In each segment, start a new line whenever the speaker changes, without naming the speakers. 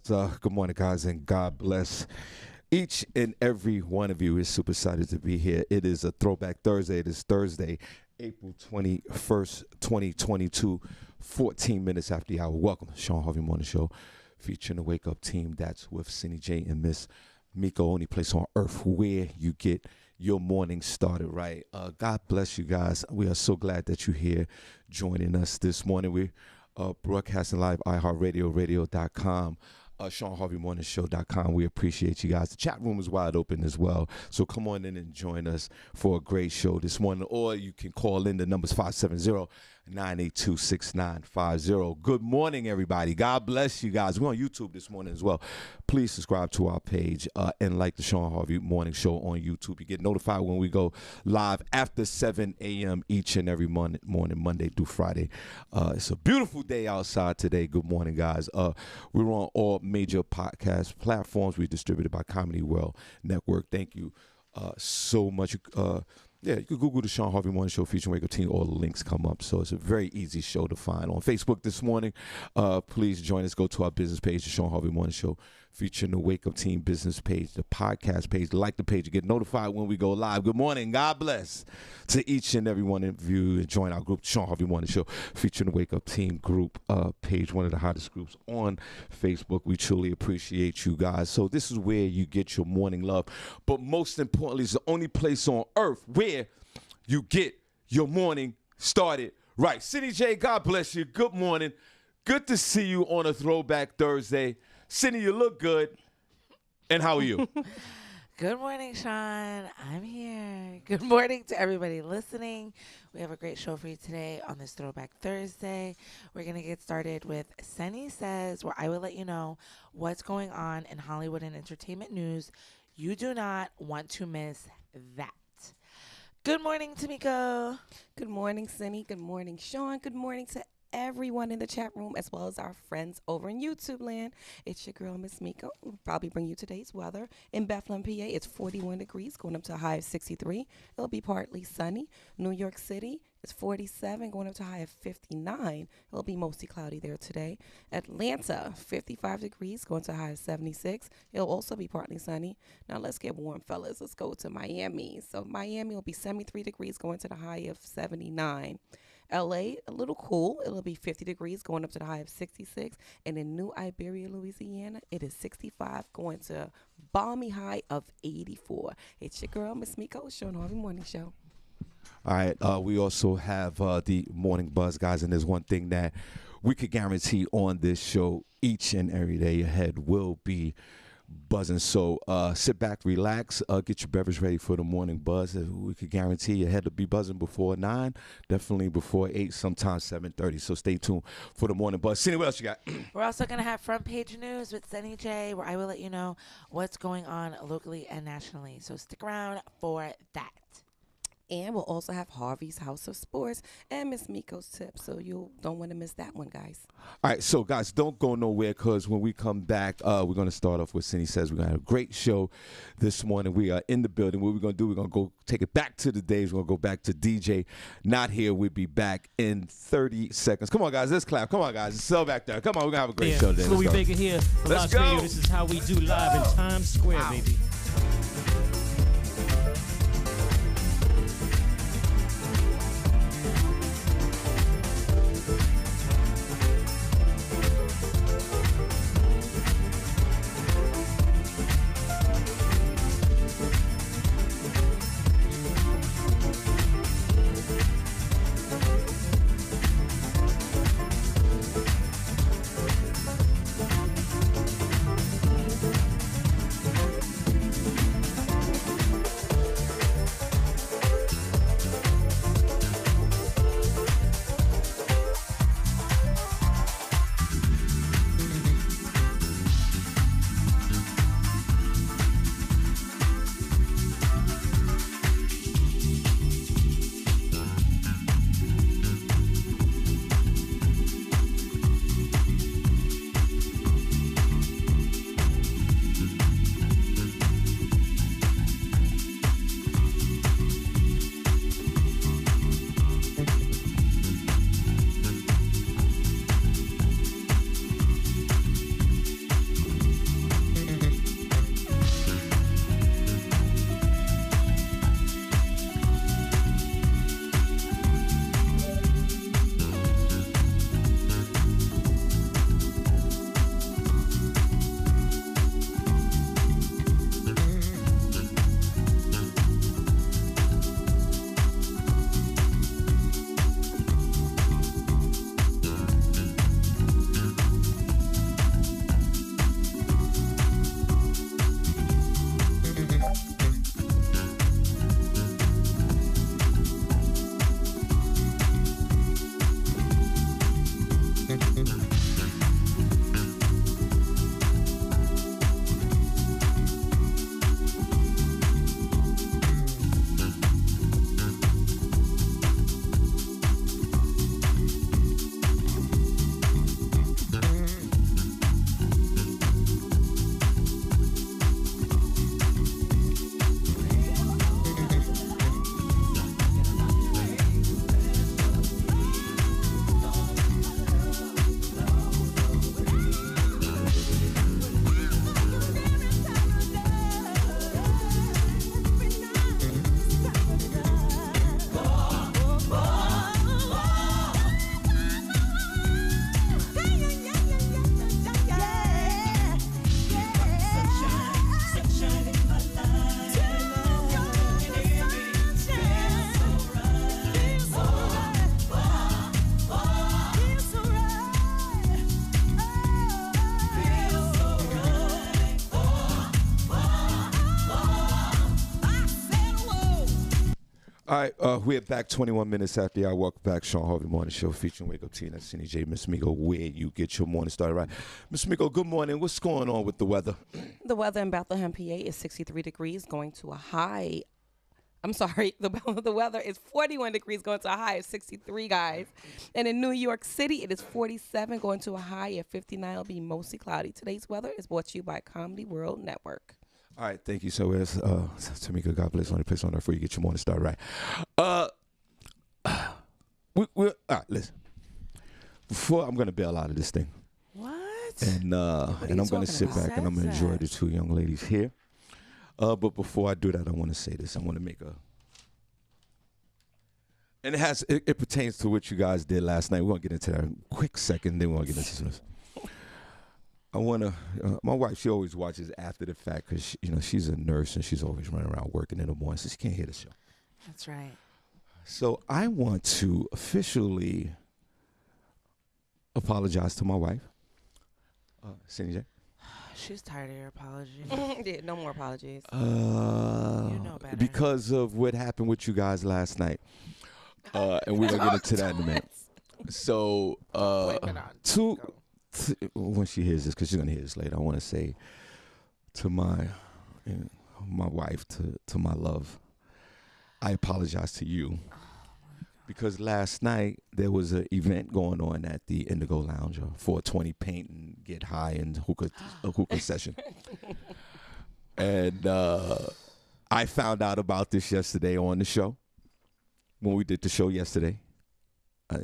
Good morning, guys, and God bless each and every one of you. Is super excited to be here. It is a Throwback Thursday. It is Thursday, April 21st, 2022, 14 minutes after the hour. Welcome to Shawn Harvey Morning Show, featuring the Wake Up Team. That's with Senny J and Miss Miko, only place on earth where you get your morning started right. God bless you guys. We are so glad that you're here joining us this morning. We're broadcasting live, iHeartRadio, radio.com. ShawnHarveyMorningShow.com. We appreciate you guys. The chat room is wide open as well. So come on in and join us for a great show this morning. Or you can call in. The number's 570-982-6950. Good morning, everybody. God bless you guys. We're on YouTube this morning as well. Please subscribe to our page and like the Shawn Harvey Morning Show on YouTube. You get notified when we go live after 7 a.m. each and every morning, Monday through Friday. It's a beautiful day outside today. Good morning, guys. We're on all major podcast platforms. We're distributed by Comedy World Network. Thank you so much. You can Google the Shawn Harvey Morning Show featuring Wake Up Team. All the links come up. So it's a very easy show to find. On Facebook this morning, please join us. Go to our business page, the Shawn Harvey Morning Show, featuring the Wake Up Team business page, the podcast page. Like the page. You get notified when we go live. Good morning. God bless to each and every one of you. And join our group, Shawn Harvey Morning Show, featuring the Wake Up Team group page, one of the hottest groups on Facebook. We truly appreciate you guys. So this is where you get your morning love. But most importantly, it's the only place on earth where you get your morning started right. Senny J, God bless you. Good morning. Good to see you on a Throwback Thursday. Senny, you look good. And how are you?
Good morning, Shawn. I'm here. Good morning to everybody listening. We have a great show for you today on this Throwback Thursday. We're going to get started with Senny Says, where I will let you know what's going on in Hollywood and entertainment news. You do not want to miss that. Good morning, Tamiko.
Good morning, Senny. Good morning, Shawn. Good morning to everyone in the chat room, as well as our friends over in YouTube land. It's your girl, Miss Miko. We'll probably bring you today's weather. In Bethlehem, PA, it's 41 degrees, going up to a high of 63. It'll be partly sunny. New York City, it's 47, going up to a high of 59. It'll be mostly cloudy there today. Atlanta, 55 degrees, going to a high of 76. It'll also be partly sunny. Now let's get warm, fellas. Let's go to Miami. So Miami will be 73 degrees, going to the high of 79. LA, a little cool. It'll be 50 degrees, going up to the high of 66. And in New Iberia, Louisiana, it is 65, going to a balmy high of 84. It's your girl, Miss Miko, Shawn Harvey Morning Show.
All right. We also have the morning buzz, guys. And there's one thing that we could guarantee on this show each and every day. Your head will be buzzing. So sit back, relax, get your beverage ready for the morning buzz. We could guarantee your head will be buzzing before 9, definitely before 8, sometimes 7:30. So stay tuned for the morning buzz. Senny, what else you got?
We're also going to have front page news with Senny J, where I will let you know what's going on locally and nationally. So stick around for that.
And we'll also have Harvey's House of Sports and Miss Miko's tips. So you don't want to miss that one, guys.
All right, so guys, don't go nowhere, because when we come back, we're going to start off with Senny Says. We're going to have a great show this morning. We are in the building. What we're going to do, we're going to go take it back to the days. We're going to go back to DJ Not Here. We'll be back in 30 seconds. Come on, guys, let's clap. Come on, guys, it's so back there. Come on, we're going to have a great show today.
Louis Baker here from
Let's
Las
go.
Radio. This is how we do live in Times Square, baby.
All right, we're back 21 minutes after y'all. Welcome back, Shawn Harvey Morning Show featuring Wake Up Tea and Senny J, Miss Miko, where you get your morning started right. Miss Miko, good morning. What's going on with the weather?
The weather in Bethlehem, PA is 63 degrees, going to a high. I'm sorry, the weather is 41 degrees, going to a high of 63, guys. And in New York City, it is 47, going to a high of 59. It'll be mostly cloudy. Today's weather is brought to you by Comedy World Network.
All right, thank you. So, as Tamika, God bless, only place on earth where you get your morning started right. All right, listen. Before I'm going to bail out of this thing.
What?
And I'm going to sit
about?
back and I'm going to enjoy the two young ladies here. But before I do that, I want to say this. I want to make and it pertains to what you guys did last night. We're going to get into that in a quick second, then we're going to get into this. I want to, my wife, she always watches after the fact because, she's a nurse and she's always running around working in the morning, so she can't hear the show.
That's right.
So I want to officially apologize to my wife, Senny J.
She's tired of your apology.
Yeah, no more apologies.
You know better.
Because of what happened with you guys last night. And we're going to get into that in a minute. So, when she hears this, because she's going to hear this later, I want to say to my wife, to my love, I apologize to you. Because last night there was an event going on at the Indigo Lounge, 420 paint and get high and a hookah session. And I found out about this yesterday on the show, when we did the show yesterday.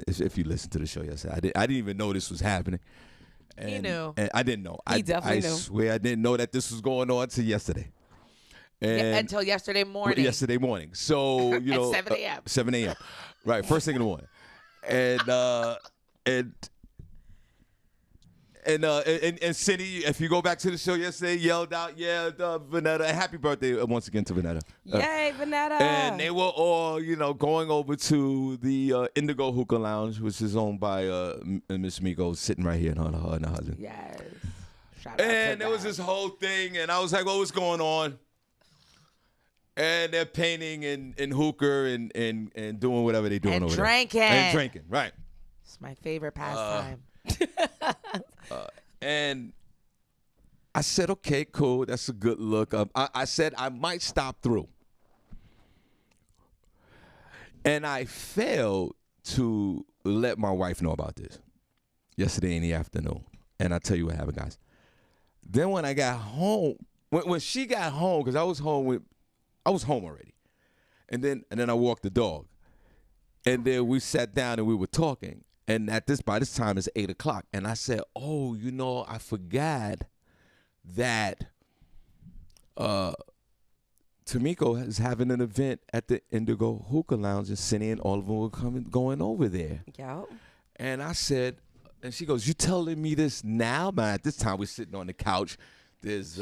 If you listened to the show yesterday, I didn't even know this was happening. And,
He knew.
And I didn't know.
He definitely knew.
I swear I didn't know that this was going on until yesterday. And
Until yesterday morning.
Yesterday morning. So,
At 7 a.m.
7 a.m. Right, first thing in the morning. And Senny, if you go back to the show yesterday, yelled out, Vanetta, happy birthday once again to Vanetta.
Yay, Vanetta.
And they were all, going over to the Indigo Hookah Lounge, which is owned by Miss Miko, sitting right here, and her husband.
Yes. Shout out to
And there was
them.
this whole thing, and I was like, what's going on? And they're painting and hookah and doing whatever they're doing
And
over
drinking.
there. And drinking, right.
It's my favorite pastime.
And I said, okay, cool. That's a good look. I said I might stop through. And I failed to let my wife know about this yesterday in the afternoon. And I'll tell you what happened, guys. Then when I got home, when she got home, because I was home already. And then I walked the dog. And then we sat down and we were talking. And by this time it's 8 o'clock. And I said, I forgot that Tamiko is having an event at the Indigo Hookah Lounge, and Senny and all of them were going over there.
Yep.
And I said, and she goes, you telling me this now? Man, at this time we're sitting on the couch. There's,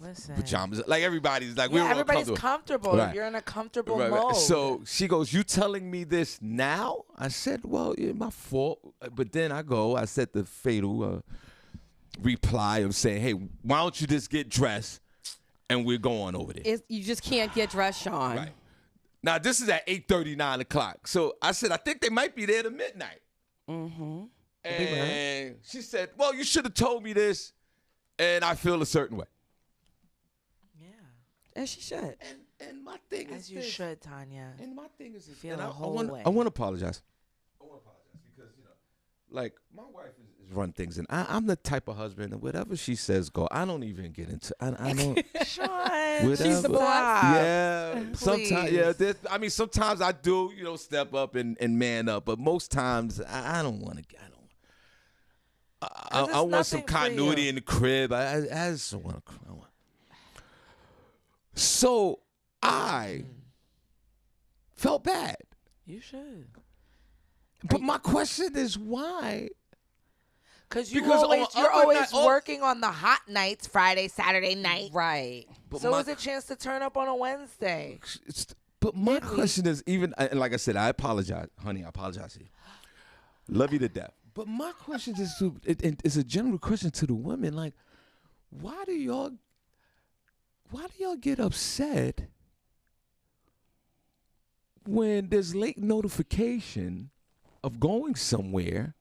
Listen.
pajamas. Like everybody's like, we're all
everybody's
comfortable.
comfortable.
Right.
You're in a comfortable
Right.
mode.
So she goes, you telling me this now? I said, well, it's my fault. But then I said the fatal reply of saying, hey, why don't you just get dressed and we're going over there.
You just can't get dressed, Shawn.
Right. Now, this is at 8:30, 9 o'clock. So I said, I think they might be there to midnight.
Mm-hmm.
And she said, well, you should have told me this, and I feel a certain way.
As she should.
And my thing is
As you
this.
should, Tanya.
And my thing is this.
Feel
and
a
I
whole
want
way.
to apologize. I want to apologize because, like, my wife is run things, and I'm the type of husband, and whatever she says go. I don't even get into I don't.
Shawn,
Whatever.
She's the boss.
Yeah. Sometimes,
Please.
sometimes I do, step up and man up, but most times I don't want to. I want some
nothing for
continuity
you.
in the crib. I just want to. So I felt bad.
You should.
But my question is why?
Because
Because
you're
on
always
night-
working on the hot nights, Friday, Saturday night.
Right.
But
So
my,
it's a chance to turn up on a Wednesday.
but my
Midweek.
question is, and like I said, I apologize. Honey, I apologize to you. Love you to death. But my question is, it's a general question to the women. Like, why do y'all get upset when there's late notification of going somewhere,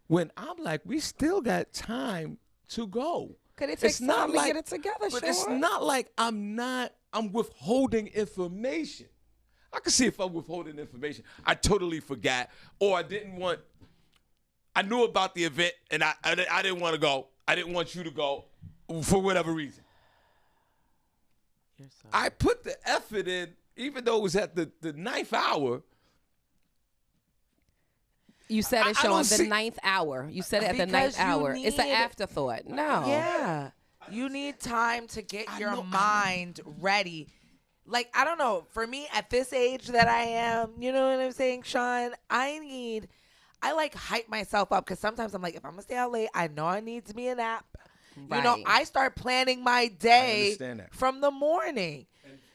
when I'm like, we still got time to go.
Could it take time to get it together,
But
Sean?
it's not like I'm withholding information. I can see if I'm withholding information. I totally forgot, or I knew about the event and I didn't want to go. I didn't want you to go for whatever reason. I put the effort in, even though it was at the 9th hour.
You said it,
I
Sean,
don't
the
see-
9th hour. You said it at the
Because
9th
you
hour. It's an
need-
afterthought. No.
Yeah. You need time to get
I
your
know-
mind ready. Like, I don't know. For me, at this age that I am, you know what I'm saying, Sean? I like hype myself up because sometimes I'm like, if I'm going to stay out late, I know I need to be a nap. You know,
Right.
I start planning my day
understand that.
from the morning.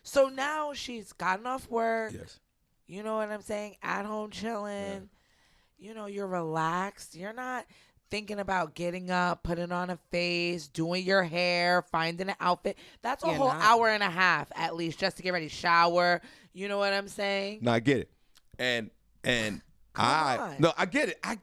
So now she's gotten off work.
Yes.
You know what I'm saying? At home chilling. You know, you're relaxed. You're not thinking about getting up, putting on a face, doing your hair, finding an outfit. That's a
You're
whole
not.
hour and a half at least just to get ready, shower. You know what I'm saying?
No, I get it. And
on.
I get it. I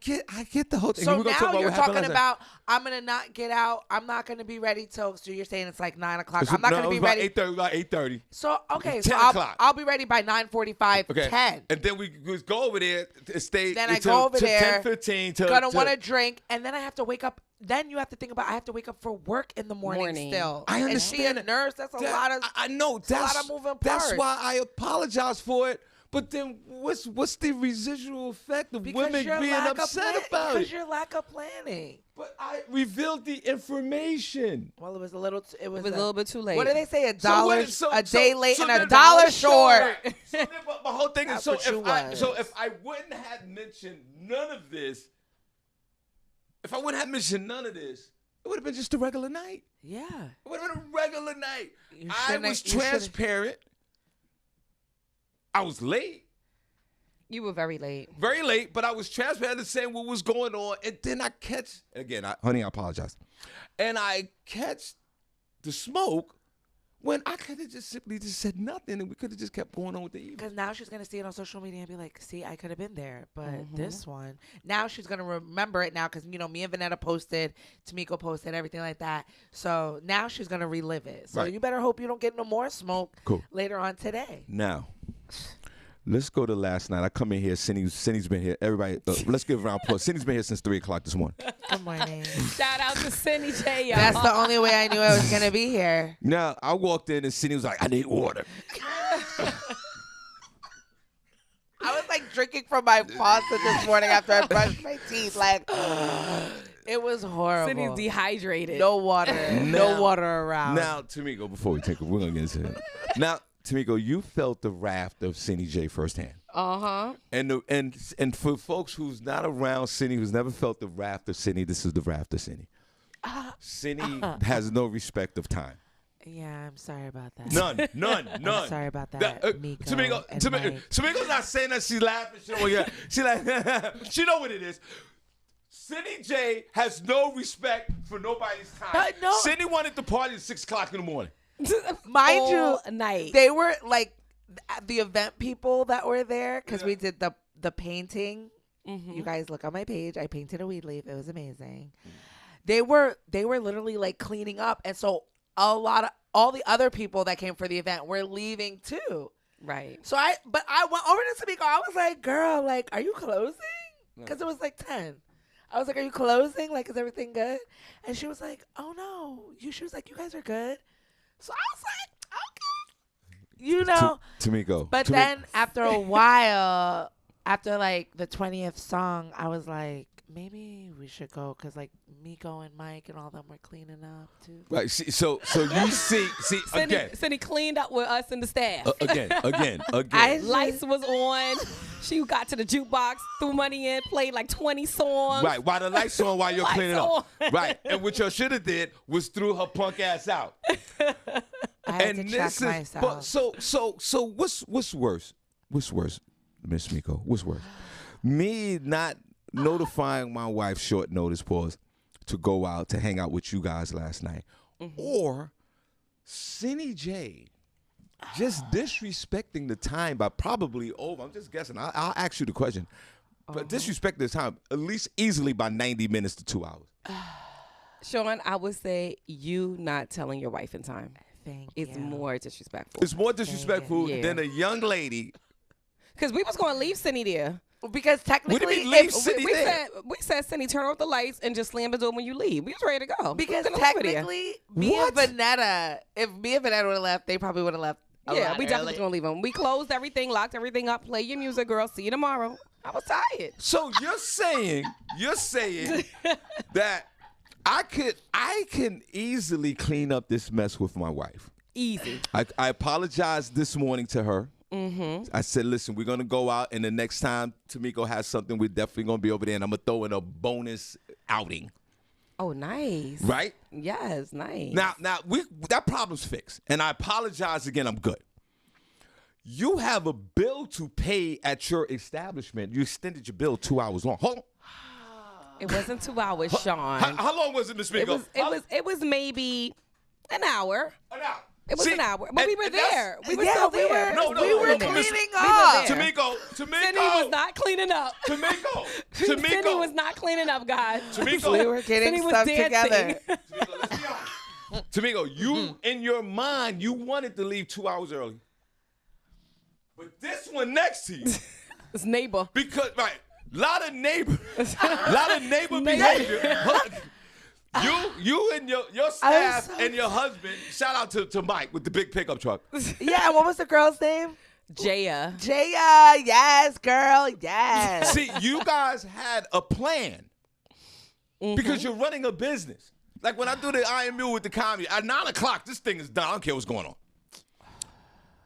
get the whole thing.
So
We're gonna
now
talk about
you're
what happened
talking
last night.
about I'm gonna not get out. I'm not gonna be ready till. So you're saying it's like 9 o'clock.
It's-
I'm not
no,
gonna
it
be
was
ready.
about 8:30.
So okay,
It's
so
10 o'clock.
I'll be ready by 9:45,
Okay.
10.
And then we just go over there to stay.
Then I
until
go over there,
10:15 to
Gonna want to drink, and then I have to wake up. Then you have to think about I have to wake up for work in the morning. Still.
I
And
understand
she a nurse. That's a lot of.
I know
a lot of moving
That's
parts.
why I apologize for it. But then what's the residual effect of women
your
being
lack of
upset about
because
it?
your lack of planning.
But I revealed the information.
Well, it was a little. It was
It was a little bit too late.
What do they say? A
So
dollar,
what- so-
a
so-
day late,
so
and a
then-
dollar short.
So then my whole thing is
That's what you was.
if I wouldn't have mentioned none of this, it would have been just a regular night.
Yeah.
It would have been a regular night.
You
I
shouldn't-
was
you shouldn't-
transparent. I was late.
You were very late.
Very late, but I was transparent and saying what was going on. And then I catch, again, honey, I apologize. And I catch the smoke when I could have just simply just said nothing and we could have just kept going on with the evening.
Because now she's going to see it on social media and be like, see, I could have been there. But this one, now she's going to remember it now because, you know, me and Vanetta posted, Tamiko posted, everything like that. So now she's going to relive it. So
Right.
you better hope you don't get no more smoke later on today.
Now, let's go to last night. I come in here. Senny's been here. Everybody, let's give a round of applause. Senny's been here since 3 o'clock this morning.
Good morning.
Shout out to Senny J, y'all.
That's the only way I knew I was going to be here.
Now, I walked in and Senny was like, I need water.
I was like drinking from my faucet this morning after I brushed my teeth. Like, it was horrible.
Senny's dehydrated.
No water. No water around.
Now, Tamiko, before we take it, we're going to get into it. Now, Tamiko, you felt the wrath of Senny J firsthand.
Uh-huh.
And for folks who's not around Senny, who's never felt the wrath of Senny, this is the wrath of Senny. Senny has no respect of time.
Yeah, I'm sorry about that.
None.
I'm sorry about that, Miko and Mike.
Tamiko's not saying that she's laughing. She like, she know what it is. Senny J has no respect for nobody's time.
No.
Senny wanted to party at 6 o'clock in the morning.
Mind you,
All night.
they were like the event people that were there because we did the painting. You guys look on my page. I painted a weed leaf. It was amazing. They were literally like cleaning up, and so all the other people that came for the event were leaving too.
Right.
So I went over to Tamiko. I was like, "Girl, like, are you closing?" Because it was like 10. I was like, "Are you closing? Like, is everything good?" And she was like, "Oh no." She was like, "You guys are good." So I was like, "Okay," you know.
Tamiko.
But then after a while, after like the 20th song, I was like, maybe we should go because like Miko and Mike and all them were cleaning up too.
Right. So you see again.
Senny cleaned up with us and the staff.
Again.
Lights was on. She got to the jukebox, threw money in, played like 20 songs.
Right, while the lights on, while you're
Lights
cleaning up.
on.
Right, and what you should have did was threw her punk ass out.
I had to check myself.
But so what's worse? What's worse, Miss Miko? What's worse? Me not notifying my wife short notice to go out to hang out with you guys last night, or Senny J just disrespecting the time by probably over. I'm just guessing. I'll ask you the question. But disrespect the time at least easily by 90 minutes to 2 hours.
Sean, I would say you not telling your wife in time.
Thank
It's
you.
more disrespectful.
It's more disrespectful
Yeah.
than a young lady.
Because we was going to leave Senny there.
Because technically,
What do you mean leave
if-
Senny
we
there?
said, Senny, turn off the lights and just slam the door when you leave. We was ready to go.
because
We was gonna leave her there.
technically, me and Vanetta, if me and Vanetta would have left, they probably would have left.
Yeah, we definitely gonna leave them. We closed everything, locked everything up. Play your music, girl. See you tomorrow. I was tired.
So you're saying that I can easily clean up this mess with my wife.
Easy.
I apologized this morning to her.
Mm-hmm.
I said, listen, we're going to go out, and the next time Tamiko has something, we're definitely going to be over there, and I'm going to throw in a bonus outing.
Oh, nice.
Right?
Yes, nice.
Now, that problem's fixed, and I apologize again. I'm good. You have a bill to pay at your establishment. You extended your bill 2 hours long. Hold on.
It wasn't 2 hours, Sean.
How long was it, Miss Miko?
It was maybe an hour.
An hour.
It was an hour, but we were there. We were
Yeah,
still
we
there.
were-
No,
we were
no,
cleaning
Miss-
up.
there.
Tamiko.
Senny was not cleaning up.
Tamiko.
Senny was not cleaning up, guys.
Tamiko.
We were getting
Senny was
stuff
dancing.
together.
Let's be honest. Tamiko, you in your mind, you wanted to leave 2 hours early. But this one next to you,
His neighbor.
because lot of neighbor behavior. You and your staff and your husband. Shout out to Mike with the big pickup truck.
Yeah, what was the girl's name?
Jaya.
Jaya. Yes, girl. Yes.
See, you guys had a plan because you're running a business. Like when I do the IMU with the comedy, at 9 o'clock, this thing is done. I don't care what's going on.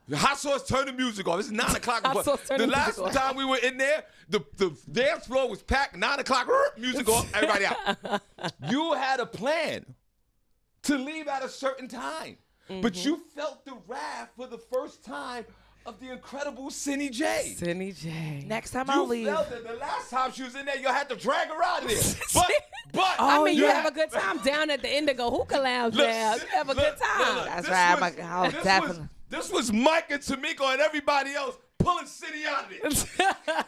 The hot sauce, turn the music off. It's 9 o'clock.
Hot sauce, turn
The
the
last
music off.
time we were in there, the dance floor was packed. 9 o'clock, music off, everybody out. You had a plan to leave at a certain time, but you felt the wrath for the first time of the incredible Senny J.
Senny J.
Next time I'll
You
leave.
felt that the last time she was in there, you had to drag her out of there. But
I mean, you
had-
have a good time down at the Indigo Hookah Lounge
Look,
now. You have a good time.
look,
That's
this
right.
was- this
Definitely.
This was Mike and Tamiko and everybody else pulling City out of there.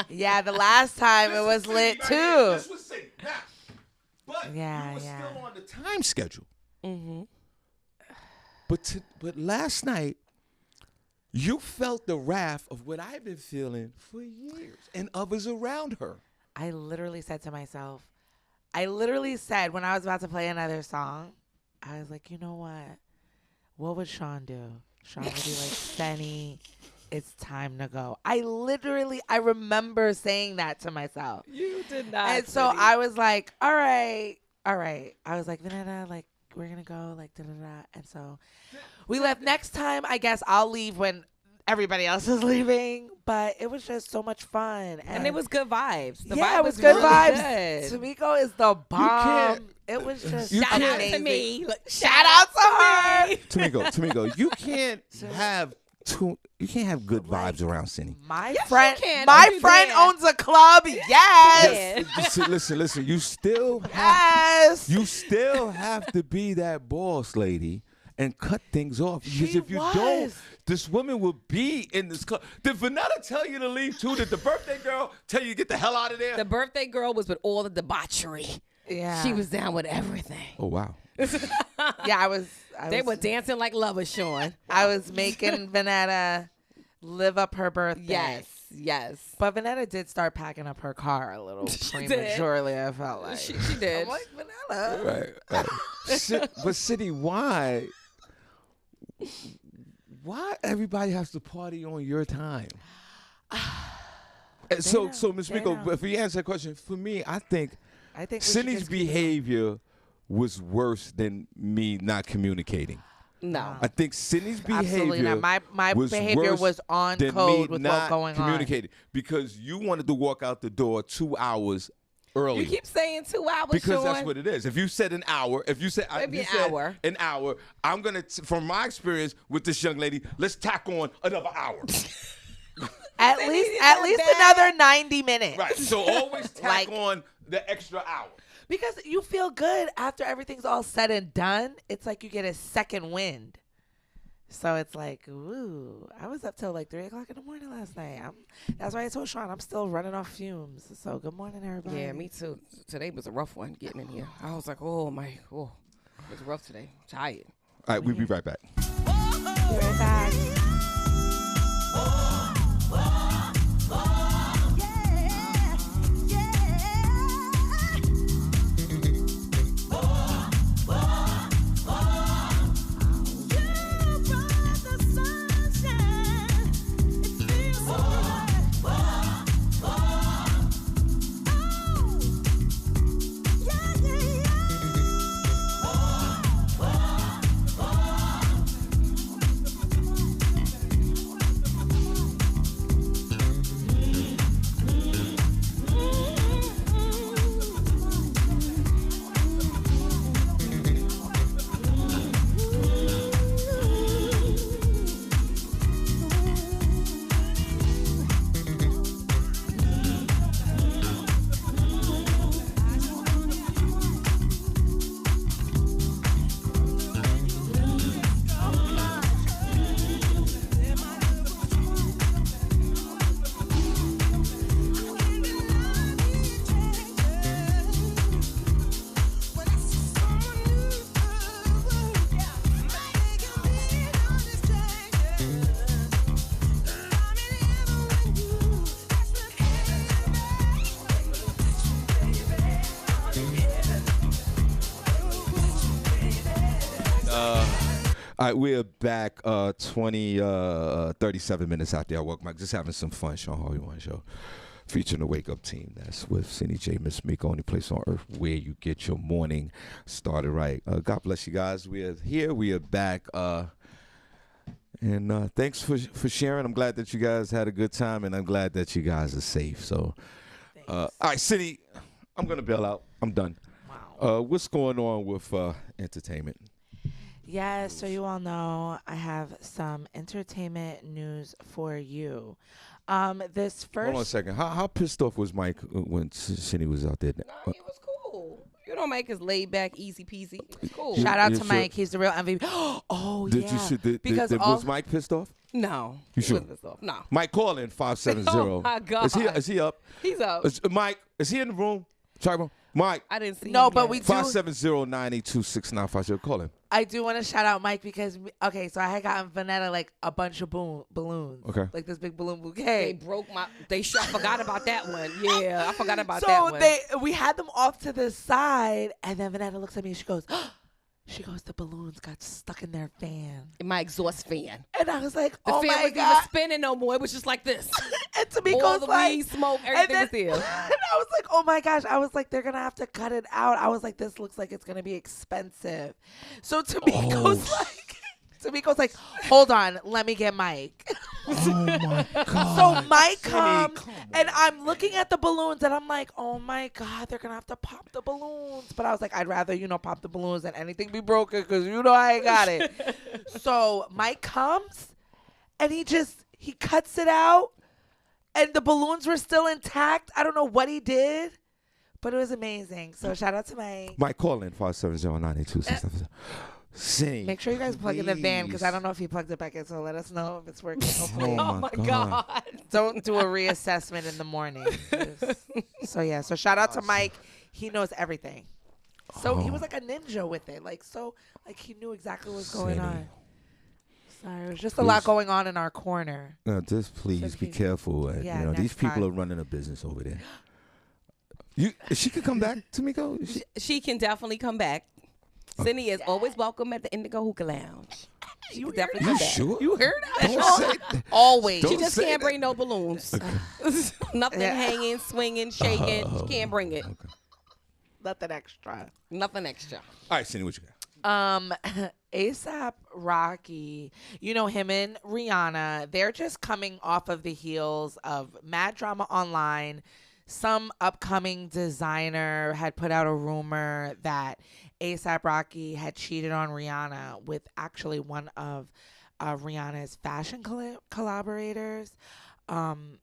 Yeah, the last time it
This
was
was
lit
City right here.
too.
This was City. Now, but
Yeah,
you were
yeah.
still on the time schedule.
Mm-hmm.
But last night, you felt the wrath of what I've been feeling for years and others around her.
I literally said to myself, when I was about to play another song, I was like, you know what would Shawn do? Shawn would be like, Senny, it's time to go. I remember saying that to myself.
You did not.
And so I was like, all right. I was like, Vanetta, like, we're going to go, like, da-da-da. And so we left. Next time, I guess I'll leave when everybody else is leaving. But it was just so much fun.
And it was good vibes. The
yeah,
vibe
it was good
really
vibes.
good.
Tamiko is the bomb.
can't-
It was just
you
Shout out
amazing.
to me. Look,
Shout out to her.
Tamiko, you can't have good vibes around Cindy.
My
Yes,
friend,
you can.
my
You
friend
can.
owns a club. Yes.
Yeah.
Listen. You still have to be that boss lady and cut things off. Because
She
if you don't,
was.
this woman will be in this club. Did Vanetta tell you to leave too? Did the birthday girl tell you to get the hell out of there?
The birthday girl was with all the debauchery.
Yeah.
She was down with everything.
Oh wow.
Yeah, I was
They were dancing like lovers, Sean.
I was making Vanetta live up her birthday.
Yes.
But Vanetta did start packing up her car a little prematurely, I felt like.
She did.
I'm like, Vanetta.
Right. But City, why everybody has to party on your time? So Miss Miko,
know.
if you answer that question, for me, I think
I think we should
Cindy's
just keep it
behavior was worse than me not communicating.
No.
I think Cindy's
Absolutely
behavior
not. My
was
behavior
worse
was on
than
code
me
with
not
what's going on.
communicating because you wanted to walk out the door 2 hours early.
You keep saying 2 hours,
Because
Sean.
that's what it is. If you said an hour,
Maybe an hour.
I'm gonna, from my experience with this young lady, let's tack on another hour.
At
Cindy,
least
is that
another 90 minutes.
Right. So always tack
Like-
on the extra hour.
Because you feel good after everything's all said and done. It's like you get a second wind. So it's like, ooh, I was up till like 3 o'clock in the morning last night. That's why I told Shawn I'm still running off fumes. So good morning, everybody.
Yeah, me too. Today was a rough one getting in here. I was like, oh, it was rough today. I'm tired.
All right, we'll be right back.
Be right back.
All right, we're back 37 minutes after I woke. Just having some fun, Shawn Harvey One Show. Featuring the Wake Up Team. That's with Senny J, Miss Miko, only place on earth where you get your morning started right. God bless you guys. We are here. We are back. And thanks for sharing. I'm glad that you guys had a good time, and I'm glad that you guys are safe. So, all right, Senny, I'm going to bail out. I'm done.
Wow.
What's going on with entertainment?
Yes, so you all know I have some entertainment news for you. This first.
Hold on a second. How pissed off was Mike when Senny was out there?
No, he was cool. You don't make us laid back, easy peasy. It's cool.
Shout out
You
to
sure?
Mike. He's the real MVP. Oh,
Did
yeah.
you see?
Because
was Mike pissed off?
No.
You
he
sure?
wasn't pissed off. No.
Mike, call in 570.
Oh, my God.
Is he up?
He's up.
Mike, is he in the room? Sorry, bro. Mike.
I didn't see
No,
him
but
yet.
we do.
570-982-6950. Call him.
I do want to shout out Mike because, so I had gotten Vanetta like a bunch of balloons.
Okay.
Like this big balloon
They
bouquet.
broke my. I forgot about that one. Yeah, I forgot about that one.
So we had them off to the side, and then Vanetta looks at me and she goes, the balloons got stuck in their fan.
My exhaust fan.
And I was like,
The
oh
fan
my
wasn't even
God.
spinning no more. It was just like this.
And Tamika
All
was
the
like,
weed, smoke,
and
everything
then-
was there.
And I was like, oh my gosh. I was like, they're going to have to cut it out. I was like, this looks like it's going to be expensive. So Tamika's like, hold on, let me get Mike.
Oh, my God.
So Mike comes, and I'm looking at the balloons, and I'm like, oh my God, they're going to have to pop the balloons. But I was like, I'd rather, pop the balloons than anything be broken because I ain't got it. So Mike comes, and he cuts it out, and the balloons were still intact. I don't know what he did, but it was amazing. So shout out to Mike.
Mike, call in 570-982-6950. Senny.
Make sure you guys plug in the van because I don't know if he plugged it back in, so let us know if it's working. Hopefully.
Oh my God.
Don't do a reassessment in the morning. So shout out to Mike. He knows everything. So he was like a ninja with it. He knew exactly what was going
Senny.
on. Sorry, it was just a lot going on in our corner.
No, just please be careful.
Yeah,
these
next
people
time.
are running a business over there. She can come back, Tamiko?
She can definitely come back. Cindy is always welcome at the Indigo Hookah Lounge. She can definitely come back.
Sure?
You heard her?
Don't say
Always.
Don't
She just
say
can't
that.
bring no balloons. Nothing
Yeah.
hanging, swinging, shaking. She can't bring it.
Nothing extra.
Nothing extra.
All right, Senny, what you got?
ASAP Rocky, him and Rihanna, they're just coming off of the heels of mad drama online. Some upcoming designer had put out a rumor that ASAP Rocky had cheated on Rihanna with actually one of Rihanna's fashion collaborators. And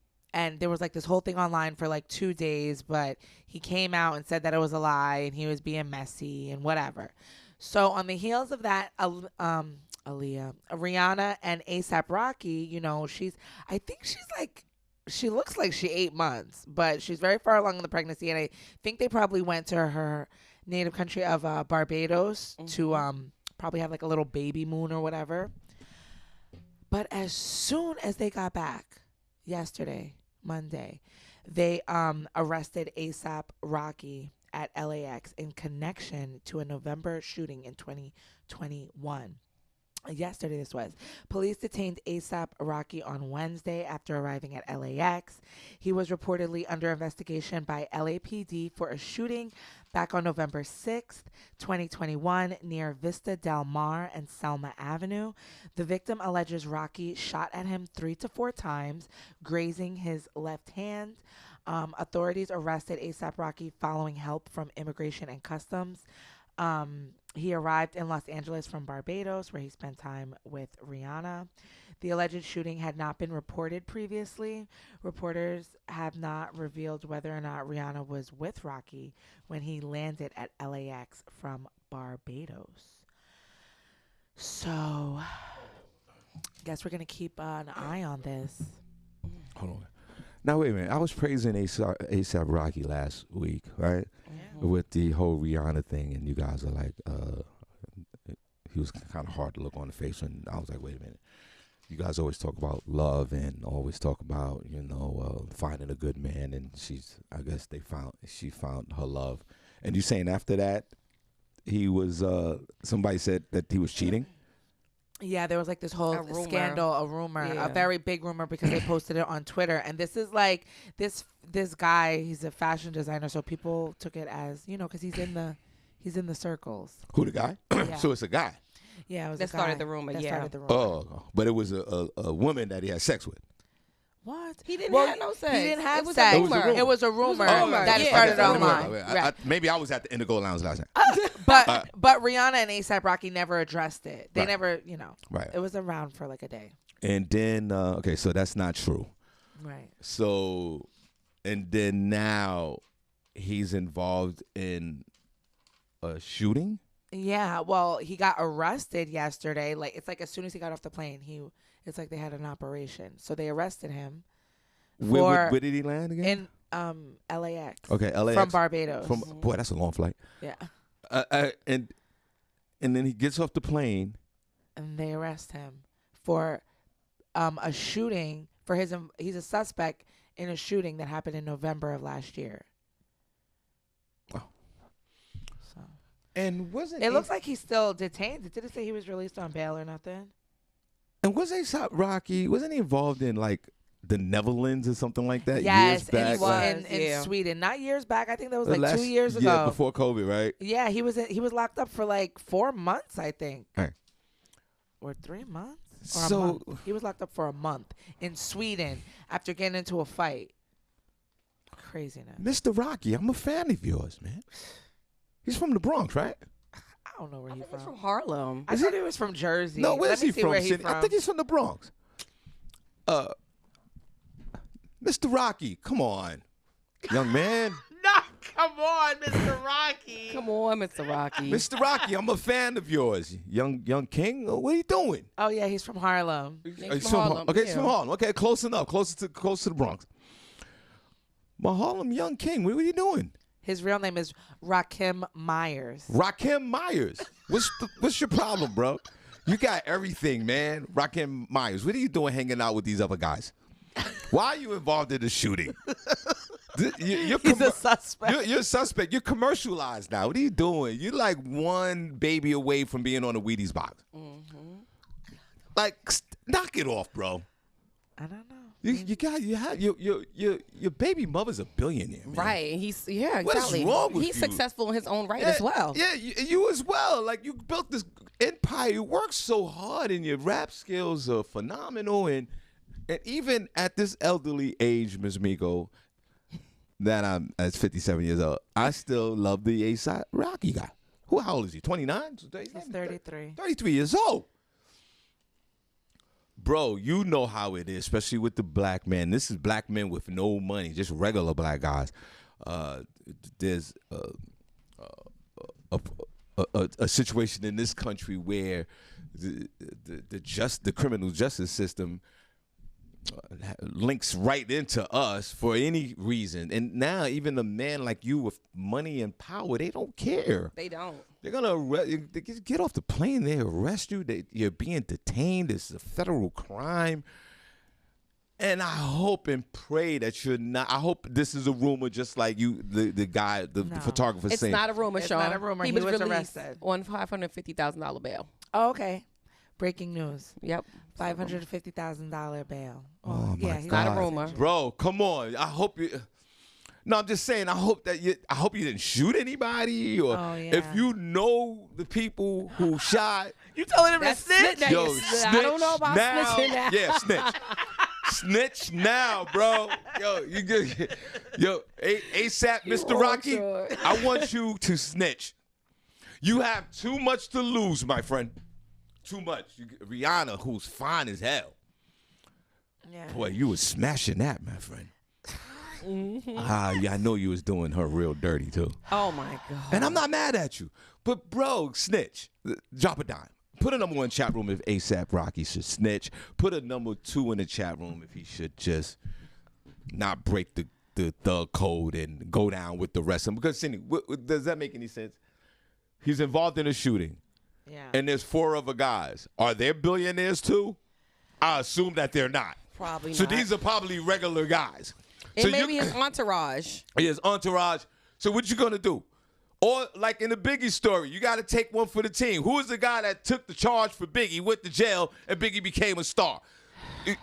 there was like this whole thing online for like 2 days, but he came out and said that it was a lie and he was being messy and whatever. So on the heels of that Aaliyah, Rihanna, and ASAP Rocky. You know, I think she looks like she 8 months, but she's very far along in the pregnancy, and I think they probably went to her native country of Barbados to probably have like a little baby moon or whatever. But as soon as they got back yesterday, Monday, they arrested ASAP Rocky at LAX in connection to a November shooting in 2021. Yesterday, this was. Police detained ASAP Rocky on Wednesday after arriving at LAX. He was reportedly under investigation by LAPD for a shooting back on November 6th, 2021, near Vista Del Mar and Selma Avenue. The victim alleges Rocky shot at him 3 to 4 times, grazing his left hand. Authorities arrested ASAP Rocky following help from Immigration and Customs. He arrived in Los Angeles from Barbados, where he spent time with Rihanna. The alleged shooting had not been reported previously. Reporters have not revealed whether or not Rihanna was with Rocky when he landed at LAX from Barbados. So, guess we're going to keep an eye on this.
Hold on. Now, wait a minute. I was praising ASAP Rocky last week, right?
Yeah.
With the whole Rihanna thing, and you guys are like, he was kind of hard to look on the face, and I was like, wait a minute. You guys always talk about love and always talk about, finding a good man, and I guess she found her love. And you saying after that, he was, somebody said that he was cheating?
Yeah, there was like this whole scandal, a rumor,
Yeah.
a very big rumor because they posted it on Twitter. And this is like this guy, he's a fashion designer, so people took it as, because he's in the circles.
Who, the guy?
Yeah.
So it's a guy.
Yeah, it was
That
a guy
started the rumor,
that
yeah.
started the rumor.
Oh, but it was a woman that he had sex with.
What?
He didn't have no sex.
He didn't have
It was
sex.
a rumor.
It was a rumor that
Yeah.
started
It was a rumor.
online. Right.
Maybe I was at the Indigo Lounge last night.
But Rihanna and ASAP Rocky never addressed it. They
Right.
never,
Right.
It was around for like a day.
And then, so that's not true.
Right.
So, and then now he's involved in a shooting?
Yeah, well, he got arrested yesterday. Like, it's like as soon as he got off the plane, it's like they had an operation. So they arrested him
Where did he land again?
in LAX.
Okay, LAX.
From Barbados.
Boy, that's a long flight.
Yeah.
And then he gets off the plane.
And they arrest him for a shooting he's a suspect in a shooting that happened in November of last year.
Oh.
So
And wasn't
it looks like he's still detained. Did it say he was released on bail or nothing?
And was ASAP Rocky, wasn't he involved in like the Netherlands or something like that?
Yes,
years back?
and he was in
Yeah.
Sweden. Not years back. I think that was like
Last-
2 years ago.
Yeah, before COVID, right?
Yeah, he was locked up for like 4 months, I think.
Right.
Or 3 months? Or a
So
month. He was locked up for a month in Sweden after getting into a fight. Craziness.
Mr. Rocky, I'm a fan of yours, man. He's from the Bronx, right?
I don't know where
I
he's
think he's
from.
from Harlem.
I thought he was from Jersey.
No, where's
Let me
he
see
from?
where he's
Senny? I think he's from the Bronx. Mr. Rocky, come on, young man.
No, come on, Mr. Rocky.
Come on, Mr. Rocky.
Mr. Rocky, I'm a fan of yours. Young King, what are you doing?
Oh yeah, he's from Harlem.
He's from Harlem,
Okay,
yeah.
he's from Harlem. Okay, close enough. Close to the Bronx. My Harlem Young King, what are you doing?
His real name is Rakim Myers.
Rakim Myers. What's your problem, bro? You got everything, man. Rakim Myers. What are you doing hanging out with these other guys? Why are you involved in the shooting?
He's a suspect.
You're a suspect. You're commercialized now. What are you doing? You're like one baby away from being on a Wheaties box.
Mm-hmm.
Like, knock it off, bro.
I don't know.
Your baby mother's a billionaire, man.
Right. He's
What is
exactly.
wrong with
He's
you?
successful in his own right as well.
Yeah, you as well. Like, you built this empire. You worked so hard, and your rap skills are phenomenal. And even at this elderly age, Ms. Miko, that I'm at 57 years old, I still love the A-side Rocky guy. How old is he? 29?
He's 33.
33 years old. Bro, you know how it is, especially with the black men. This is black men with no money, just regular black guys. There's a situation in this country where the criminal justice system links right into us for any reason. And now even a man like you with money and power, they don't care.
They don't.
They're gonna get off the plane. They arrest you. You're being detained. This is a federal crime. And I hope and pray that you're not. I hope this is a rumor, just like you, the guy, the photographer
It's
saying.
not a rumor,
It's
Shawn.
not a rumor.
He
He
was
was
released
arrested.
on $550,000 bail.
Oh, okay. Breaking news.
Yep.
$550,000 bail.
Oh my
yeah, he's
not a
God.
rumor.
Bro, come on. I hope you. No, I'm just saying. I hope you didn't shoot anybody, or
Oh, yeah.
if you know the people who shot.
You telling him
That's
to snitch?
snitch.
Yo,
Snitch.
snitch
I don't know about
now.
snitching now.
Yeah, snitch. Snitch now, bro. Yo, you good? Yo, ASAP, Mr.
won't,
Rocky.
sure.
I want you to snitch. You have too much to lose, my friend. Too much. Rihanna, who's fine as hell.
Yeah.
Boy, you was smashing that, my friend. Yeah, I know you was doing her real dirty too.
Oh, my God.
And I'm not mad at you. But bro, snitch. Drop a dime. Put a number 1 chat room if ASAP Rocky should snitch. Put a number 2 in the chat room if he should just not break the thug code and go down with the rest of them. Because Senny, does that make any sense? He's involved in a shooting.
Yeah.
And there's 4 other guys. Are they billionaires too? I assume that they're not.
Probably
So
not.
these are probably regular guys.
It
So
may
you-
be his entourage.
his entourage. So what you gonna do? Or like in the Biggie story, you got to take one for the team. Who is the guy that took the charge for Biggie, went to jail, and Biggie became a star?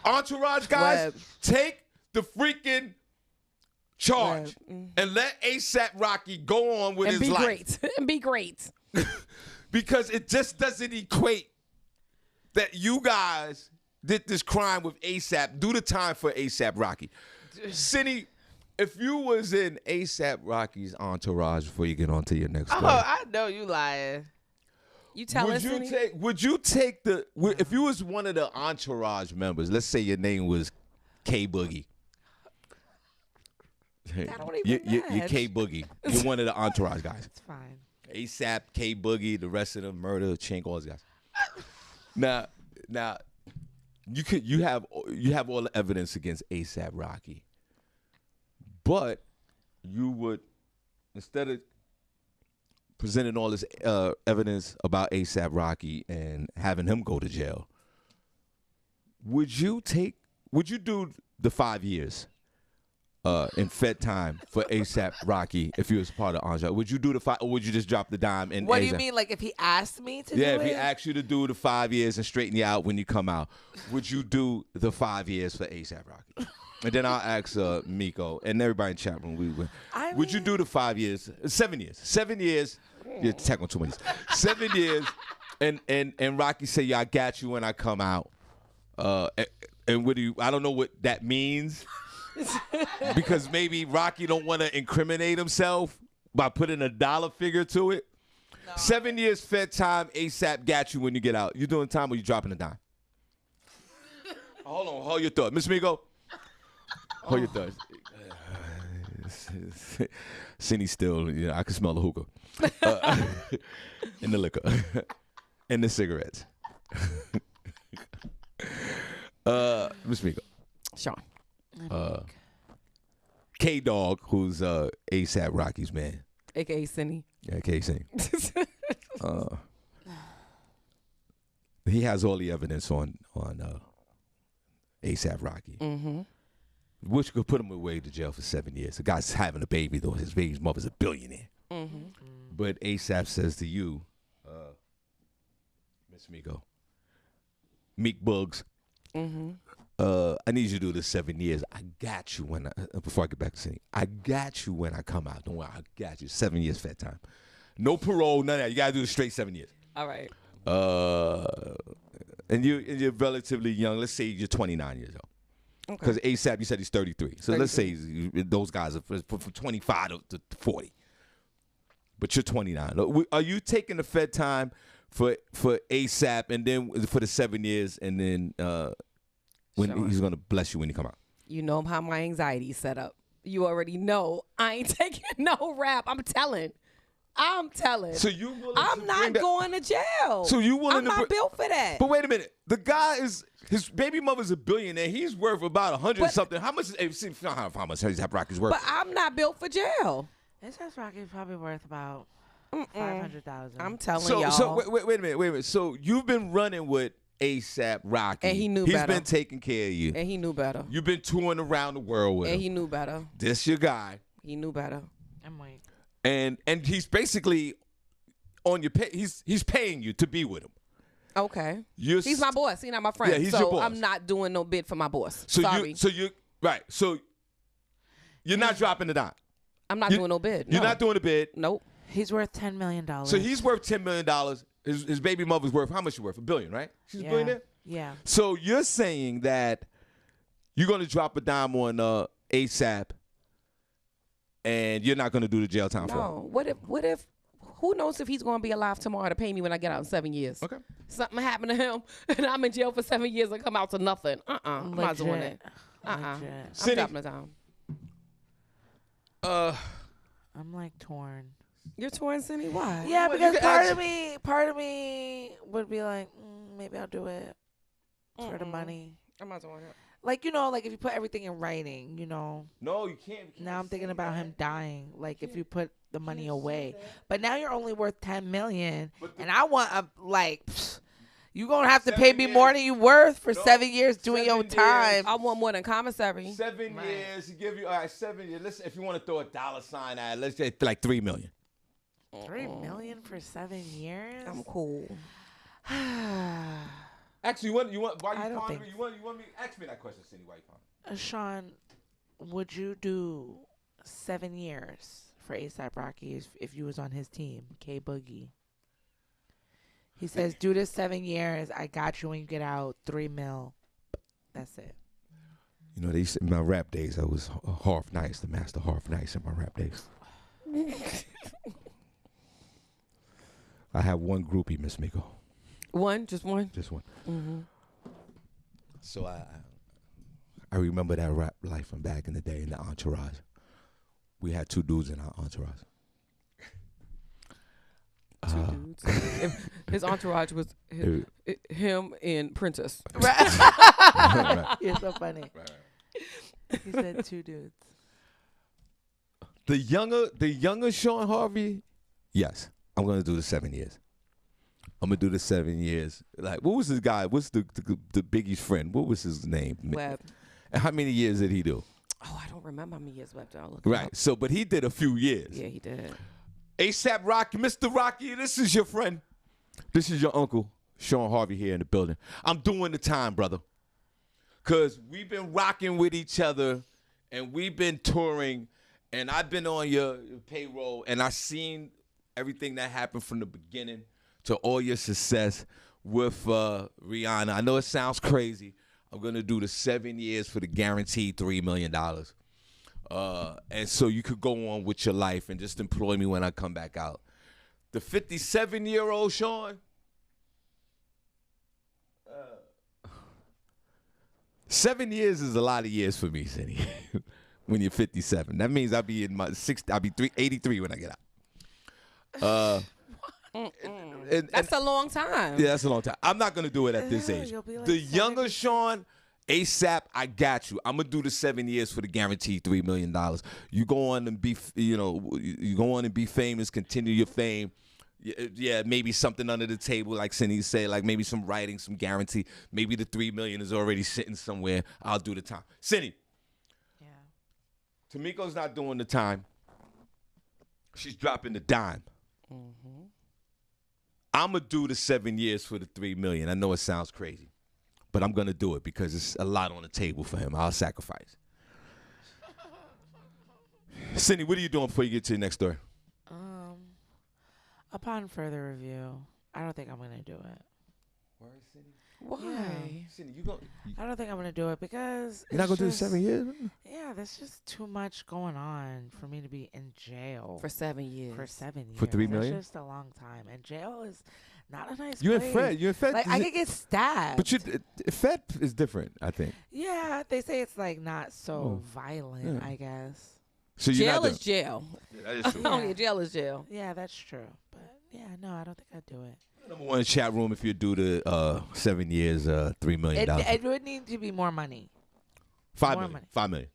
Entourage guys,
Web.
take the freaking charge and let ASAP Rocky go on with
And
his
be
life.
great. And be great.
Because it just doesn't equate that you guys did this crime with ASAP. Do the time for ASAP Rocky. Senny, if you was in ASAP Rocky's entourage before you get on to your next
Oh,
story,
I know you lying.
You tell us, Senny?
would you take if you was one of the entourage members, let's say your name was K Boogie.
That don't
You
even match.
K Boogie. You're one of the entourage guys.
It's fine.
ASAP, K Boogie, the rest of them, Murder, Chink, all those guys. Now, you have all the evidence against ASAP Rocky, but you would, instead of presenting all this evidence about ASAP Rocky and having him go to jail, would you do the 5 years in Fed time for ASAP Rocky if you was part of Entourage? Would you do the 5, or would you just drop the dime? And
What do you
ASAP?
mean? Like if he asked me to do
Yeah, if
it?
he asked you to do the 5 years and straighten you out when you come out, would you do the 5 years for ASAP Rocky? And then I'll ask Miko and everybody in chat room. Would you do the 5 years? 7 years. 7 years. You're tackling too many. 7 years. And Rocky say, "Yeah, I got you when I come out." And what do you? I don't know what that means. Because maybe Rocky don't want to incriminate himself by putting a dollar figure to it. No. 7 years Fed time, ASAP got you when you get out. You doing time or you dropping a dime? Hold your thought. Miss Migo, hold your thought. Senny still, I can smell the hookah. And the liquor. And the cigarettes. Miss Migo.
Shawn.
K-Dog, who's ASAP Rocky's man.
A.K.A. Senny.
Yeah, K-Sing. He has all the evidence on ASAP Rocky.
Mm-hmm.
Which could put him away to jail for 7 years. The guy's having a baby, though. His baby's mother's a billionaire.
Mm-hmm.
But ASAP says to you, Miss Migo, Meek Bugs,
Mm-hmm.
I need you to do this 7 years. I got you when before I get back to Senny. I got you when I come out. Don't worry, I got you. 7 years Fed time. No parole, none of that. You gotta do it straight 7 years.
All right.
And you're relatively young. Let's say you're 29 years old. Because ASAP, you said he's 33. So let's say those guys are from 25 to 40. But you're 29. Are you taking the Fed time for ASAP and then for the 7 years and then when
Sure.
he's gonna bless you when you come out?
You know how my anxiety is set up. You already know I ain't taking no rap. I'm telling. I'm telling.
So you willing
I'm
to
not
bring that-
going to jail.
So you willing
I'm
to
not
bring-
built for that.
But wait a minute. The guy is his baby mother's a billionaire. He's worth about 100
But-
something. How much? How much A$AP Rocky's worth?
But I'm not built for jail.
A$AP Rocky's probably worth about 500,000.
I'm telling
So,
y'all.
wait a minute. So you've been running with A$AP Rocky,
And he knew
He's
better.
been taking care of you.
And he knew better.
You've been touring around the world with
And
him.
he knew better.
This your guy,
He knew better.
I'm white.
and he's basically on your pay. He's paying you to be with him.
Okay.
You're
He's my boss. He's not my friend.
Yeah, he's
so
your boss.
I'm not doing no bid for my boss.
So
Sorry.
you right. So you're not dropping the dime.
I'm not doing no bid.
You're
No.
not doing a bid.
Nope.
He's worth $10 million.
So he's worth $10 million. His baby mother's worth how much? She worth? $1 billion, right? She's a billionaire.
Yeah.
So you're saying that you're gonna drop a dime on A$AP, and you're not gonna do the jail time for him.
No. What if? Who knows if he's going to be alive tomorrow to pay me when I get out in 7 years?
Okay.
Something happened to him, and I'm in jail for 7 years and come out to nothing. I'm not doing it.
Legit.
I'm
Senny.
dropping the time.
I'm like torn.
You're torn, Senny? Why?
Yeah,
Well, you
because
can
part of me would be like, maybe I'll do it for the money.
I'm not doing it.
Like, like if you put everything in writing,
No, you can't.
Now I'm thinking about him dying. Like if you put the money away, but now you're only worth $10 million, and I want you gonna have to pay
7
me
years.
more than you worth for
No,
7 years doing
7
your
years.
time.
I want more than commissary.
7
Right.
years. He give you 7 years. Listen, if you want to throw a dollar sign at it, let's say like $3 million.
$3 million for 7 years?
I'm cool.
Actually, you want why
I
you
don't
pondering?
think-
You want me ask me that question, Cindy? Why you pondering?
Shawn, would you do 7 years for A$AP Rocky if you was on his team, K Boogie? He says, do this 7 years. I got you when you get out. $3 mil. That's it.
You know, they used to, in my rap days, I was Harv Nice, the master Harv Nice in my rap days. I have one groupie, Miss Miko.
One? Just one?
Just one.
Mm-hmm.
So I remember that rap life from back in the day in the entourage. We had 2 dudes in our entourage.
Two dudes. His entourage was him and Princess.
Right.
You're so funny. He said 2 dudes.
The younger Shawn Harvey, yes, I'm gonna do the 7 years. I'm gonna do the 7 years. Like, what was this guy? What's the Biggie's friend? What was his name?
Webb.
And how many years did he do?
Oh, I don't remember how many years Webb did. I'll look it
Right.
up.
So, but he did a few years.
Yeah, he did.
A$AP Rocky, Mr. Rocky, this is your friend. This is your uncle, Shawn Harvey, here in the building. I'm doing the time, brother. Because we've been rocking with each other, and we've been touring, and I've been on your payroll, and I've seen everything that happened from the beginning to all your success with Rihanna. I know it sounds crazy. I'm going to do the 7 years for the guaranteed $3 million. And so you could go on with your life and just employ me when I come back out. The 57-year-old Shawn, 7 years is a lot of years for me, Senny. When you're 57, that means I'll be in my 60. I'll be 83 when I get out.
That's a long time.
Yeah, that's a long time. I'm not gonna do it at this
Ew,
age.
you'll be like
The younger
70.
Shawn, A$AP, I got you. I'm gonna do the 7 years for the guaranteed $3 million. You go on and be, you go on and be famous. Continue your fame. Yeah, maybe something under the table, like Senny said, like maybe some writing, some guarantee. Maybe the $3 million is already sitting somewhere. I'll do the time. Senny,
Yeah.
Tamiko's not doing the time. She's dropping the dime.
Mm-hmm.
I'm going to do the 7 years for the $3 million. I know it sounds crazy, but I'm going to do it because it's a lot on the table for him. I'll sacrifice. Cindy, what are you doing before you get to the next story?
Upon further review, I don't think I'm gonna do it.
Why?
Yeah.
Cindy, you
I don't think I'm gonna do it because
you're not going
it's
to do the
just-
7 years?
Yeah, there's just too much going on for me to be in jail
For 7 years.
for 7 years.
For $3 million?
That's just a long time, and jail is not a nice
You
place.
in Fed.
Like I could get stabbed.
But Fed is different, I think.
Yeah, they say it's like not so
Oh,
violent.
yeah.
I guess.
So you're
Jail
not
is jail.
that is true.
Oh, yeah, jail is jail.
Yeah, that's true. But yeah, no, I don't think I'd do it.
Number one chat room if you do the 7 years, $3 million.
It would need to be more money.
5
more
million.
money.
5 million.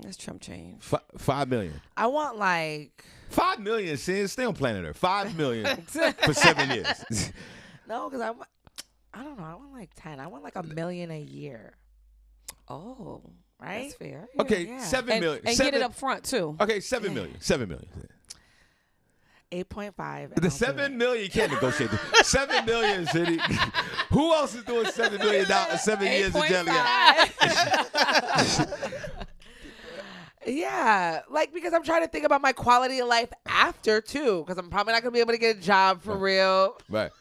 That's Trump change.
5 million.
I want like
5 million. Stay on planet Earth. 5 million for 7 years.
no, because I don't know. I want like 10. I want like $1 million a year.
Oh,
Right?
that's fair.
Okay,
Yeah.
7 million.
And get it up front, too.
Okay, 7 million. 7 million.
8.5.
The 7 million, you can't negotiate. 7 million, City. Who else is doing $7 million? 7 years in jail?
Yeah, like because I'm trying to think about my quality of life after too, because I'm probably not gonna be able to get a job for real.
Right.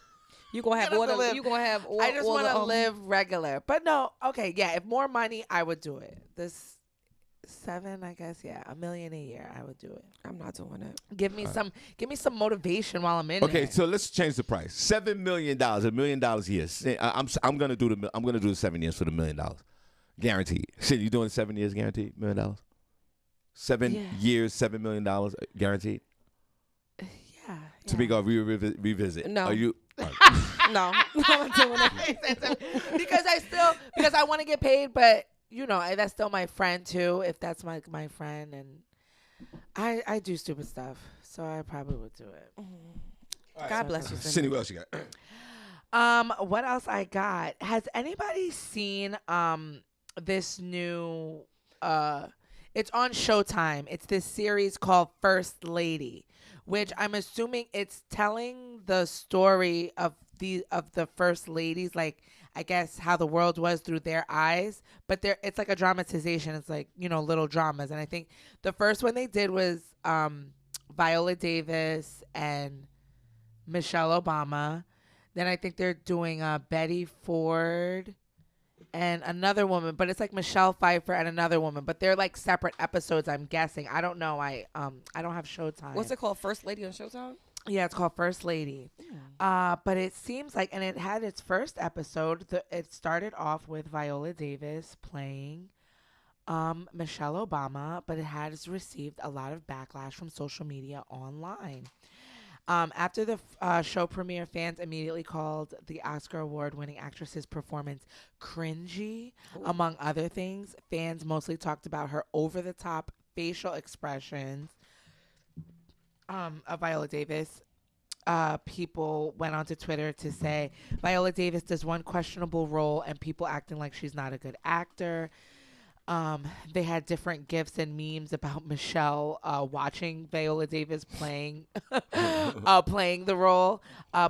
You gonna have all the. You gonna have all.
I just want to
the,
live regular, but no. Okay, yeah. If more money, I would do it. This 7, I guess. Yeah, $1 million a year, I would do it.
I'm not doing it.
Give me some motivation while I'm in
Okay,
there.
so let's change the price. $7 million, $1 million a year. I'm gonna do the 7 years for the $1 million, guaranteed. Shit, you doing 7 years guaranteed? $1 million. 7 years, $7 million guaranteed.
Yeah.
Tamika, revisit.
No.
Are you?
No, I'm not doing it.
because I want to get paid, but you know that's still my friend too. If that's my friend, and I do stupid stuff, so I probably would do it.
God bless you,
Cindy, what else you got?
What else I got? Has anybody seen this new it's on Showtime. It's this series called First Lady, which I'm assuming it's telling the story of the first ladies, like I guess how the world was through their eyes, but it's like a dramatization. It's like, you know, little dramas. And I think the first one they did was Viola Davis and Michelle Obama. Then I think they're doing Betty Ford and another woman, but it's like Michelle Pfeiffer and another woman, but they're like separate episodes, I'm guessing. I don't know. I don't have Showtime.
What's it called? First Lady on Showtime?
Yeah, it's called First Lady. But it seems like, and it had its first episode. It started off with Viola Davis playing Michelle Obama, but it has received a lot of backlash from social media online. After the show premiere, fans immediately called the Oscar award-winning actress's performance cringy, among other things. Fans mostly talked about her over-the-top facial expressions of Viola Davis. People went onto Twitter to say Viola Davis does one questionable role and people acting like she's not a good actor. They had different gifs and memes about Michelle watching Viola Davis playing the role.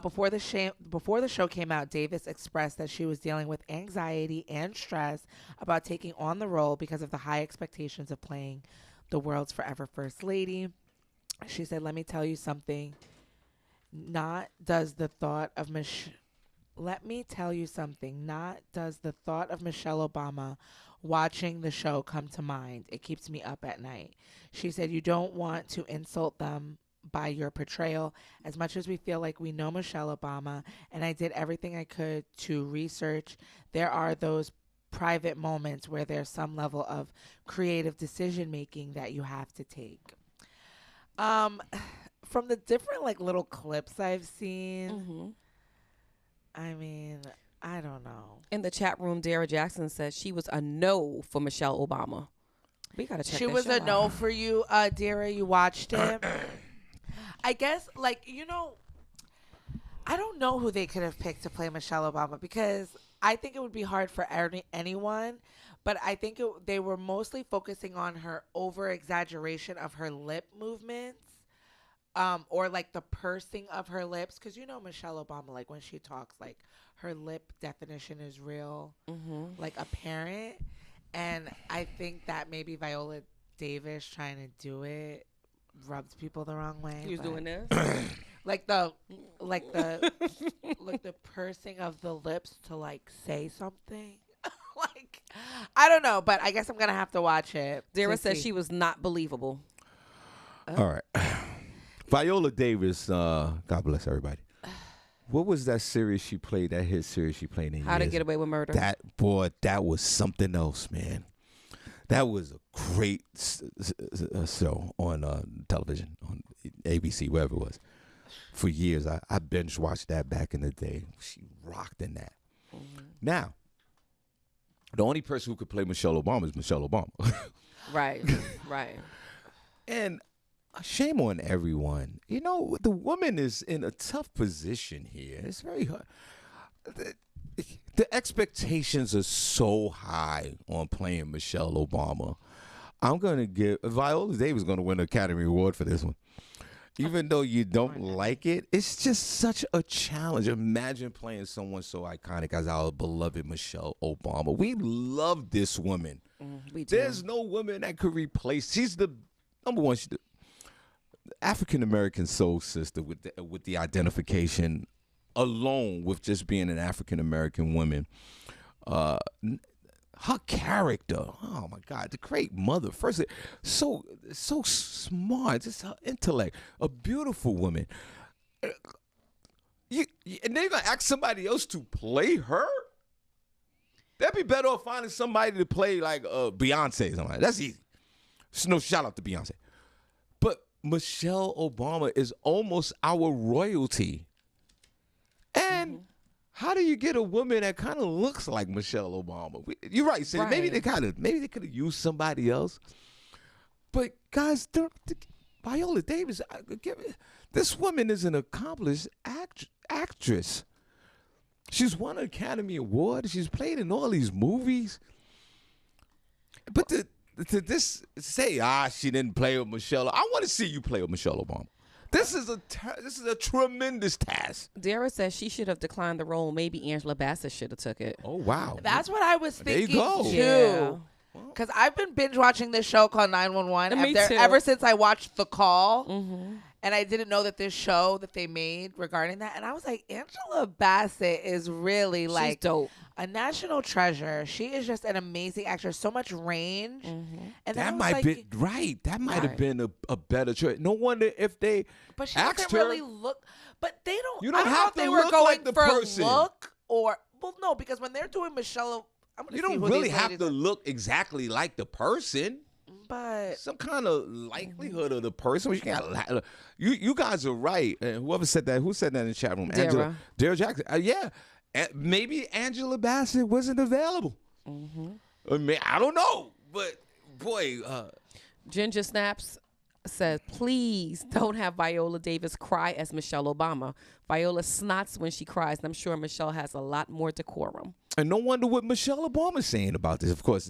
Before the show came out, Davis expressed that she was dealing with anxiety and stress about taking on the role because of the high expectations of playing the world's forever First Lady. She said, "Let me tell you something. Not does the thought of Michelle Obama watching the show come to mind. It keeps me up at night." She said, "You don't want to insult them by your portrayal. As much as we feel like we know Michelle Obama, and I did everything I could to research, there are those private moments where there's some level of creative decision making that you have to take." From the different like little clips I've seen, I mean, I don't know.
In the chat room, Dara Jackson said she was a no for Michelle Obama. We gotta check.
She was a no for you, Dara. You watched it. I guess, like, you know, I don't know who they could have picked to play Michelle Obama, because I think it would be hard for anyone. But I think they were mostly focusing on her over exaggeration of her lip movements. Or like the pursing of her lips, because you know Michelle Obama, like when she talks, like her lip definition is real, like apparent, and I think that maybe Viola Davis trying to do it rubs people the wrong way.
He was doing this,
like the pursing of the lips to like say something. Like, I don't know, but I guess I'm gonna have to watch it.
Dara said she was not believable.
All right. Viola Davis, God bless everybody. What was that series she played, that hit series she played in
How to Get Away with Murder?
That was something else, man. That was a great show on television, on ABC, wherever it was. For years, I binge watched that back in the day. She rocked in that. Now, the only person who could play Michelle Obama is Michelle Obama.
Right.
And shame on everyone. You know, the woman is in a tough position here. It's very hard. The expectations are so high on playing Michelle Obama. I'm going to give Viola Davis going to win the Academy Award for this one. Even though you don't like it, it's just such a challenge. Imagine playing someone so iconic as our beloved Michelle Obama. We love this woman.
We do.
There's no woman that could replace. She's the number one. She's the African American soul sister with the identification alone with just being an African American woman. Her character, oh my God, the great mother. First, so smart, just her intellect, a beautiful woman. And then you're gonna ask somebody else to play her? That'd be better off finding somebody to play like Beyonce or something. That's easy. No shout out to Beyonce. But Michelle Obama is almost our royalty. And how do you get a woman that kind of looks like Michelle Obama? You're right, Senny. Maybe they could have used somebody else. But guys, Viola Davis, this woman is an accomplished actress. She's won an Academy Award. She's played in all these movies. But to this say, she didn't play with Michelle. I want to see you play with Michelle Obama. This is a tremendous task.
Dara says she should have declined the role. Maybe Angela Bassett should have took it.
Oh, wow.
That's what I was thinking,
There you go.
too. Because I've been binge watching this show called 911
Me too.
ever since I watched The Call. And I didn't know that this show that they made regarding that. And I was like, Angela Bassett is really like
She's dope.
a national treasure. She is just an amazing actress. So much range. And then I
That
was
might
like,
be right. That might have been a better choice. No wonder if they
But she
asked
doesn't
her.
really look. But they don't.
You don't
I don't
have
know if
to
they were
look
going
like the
for
person.
look or no, because when they're doing Michelle, I'm gonna
You
see
don't
who
really
these
have
ladies
to
are.
look exactly like the person.
But
Some kind of likelihood of the person. You guys are right. And whoever said that, who said that in the chat room? Dara Jackson. Yeah. Maybe Angela Bassett wasn't available. I mean, I don't know. But, boy.
Ginger Snaps says, please don't have Viola Davis cry as Michelle Obama. Viola snots when she cries, and I'm sure Michelle has a lot more decorum.
And no wonder what Michelle Obama's saying about this. Of course,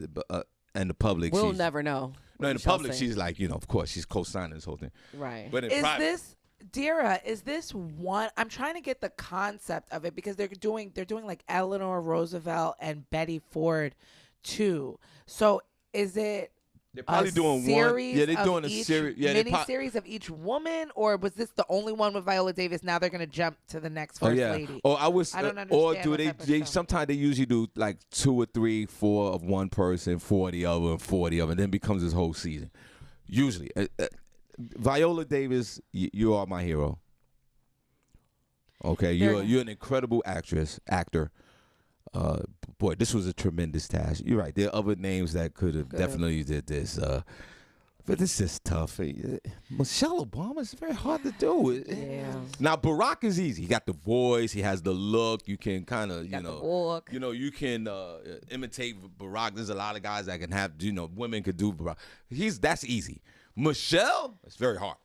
in the public.
We'll never know.
No, in the public, she's like, of course, she's co-signing this whole thing.
Right.
But in
is
private,
this Dara? Is this one? I'm trying to get the concept of it because they're doing like Eleanor Roosevelt and Betty Ford too. So is it?
they're probably doing
series
one. Yeah, they're
of
doing a
each
series. Yeah,
mini-series of each woman, or was this the only one with Viola Davis? Now they're gonna jump to the next first lady.
Or
I don't understand.
Or do
what
they?
type of
They
show.
sometimes they usually do like 2 or 3, 4 of one person, 40 of them, and 40 of them, and then becomes this whole season. Usually, Viola Davis, you are my hero. Okay, you're an incredible actor. Boy, this was a tremendous task. You're right. There are other names that could have definitely did this. But this is tough. Michelle Obama is very hard to do.
Yeah.
Now Barack is easy. He got the voice. He has the look. You can kind of,
the walk.
you can imitate Barack. There's a lot of guys that can have, women could do Barack. That's easy. Michelle, it's very hard.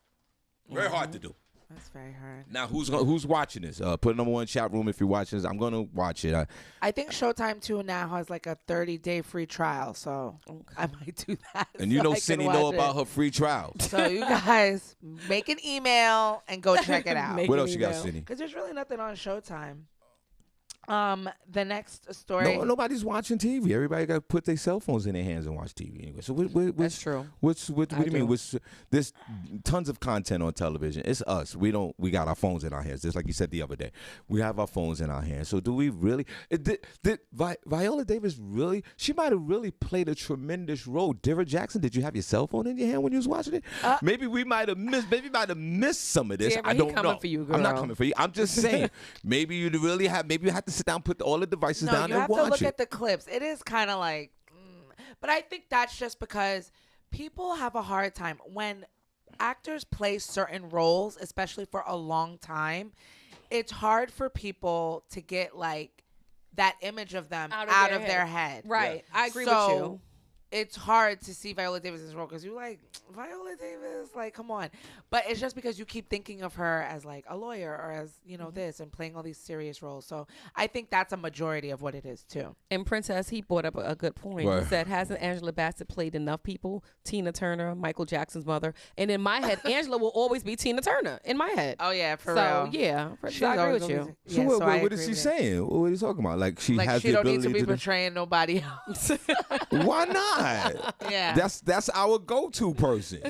Very hard to do.
That's very hard.
Now, who's watching this? Put number one chat room if you're watching this. I'm going to watch it.
I think Showtime too now has like a 30-day free trial, so I might do that.
And you
so
know
I can
Senny
watch
know
it.
about her free trial.
So you guys make an email and go check it out.
What else you got, Senny?
Because there's really nothing on Showtime. The next story.
No, nobody's watching TV. Everybody got to put their cell phones in their hands and watch TV anyway. So
That's true.
What do you mean? There's tons of content on television. It's us. We got our phones in our hands. Just like you said the other day, we have our phones in our hands. So do we really? Did Viola Davis really? She might have really played a tremendous role. Dara Jackson, did you have your cell phone in your hand when you was watching it? Maybe we might have missed. Maybe might have missed some of this.
Dara,
I
he
don't
coming
know.
for you,
I'm not
girl.
coming for you. I'm just saying. Maybe you really have. Maybe you have to sit down, put all the devices
No,
down,
you
and
have
watch
to look
it.
at the clips. It is kind of like, But I think that's just because people have a hard time when actors play certain roles, especially for a long time. It's hard for people to get like that image of them out of their head.
Right. I agree with you.
It's hard to see Viola Davis's role because you're like, Viola Davis, like, come on. But it's just because you keep thinking of her as like a lawyer or as, this and playing all these serious roles. So I think that's a majority of what it is too.
And Princess, he brought up a good point.
Right.
He said, hasn't Angela Bassett played enough people? Tina Turner, Michael Jackson's mother. And in my head, Angela will always be Tina Turner in my head.
Oh, yeah, for
so,
real.
yeah,
She's
I agree
always
with you.
always-
So
yeah,
what,
so I
what is
agree
she
with it.
saying? What are you talking about? Like she
Like
has
she
the
don't need
ability
to be
to
portraying nobody else.
Why not?
Yeah.
That's our go-to person.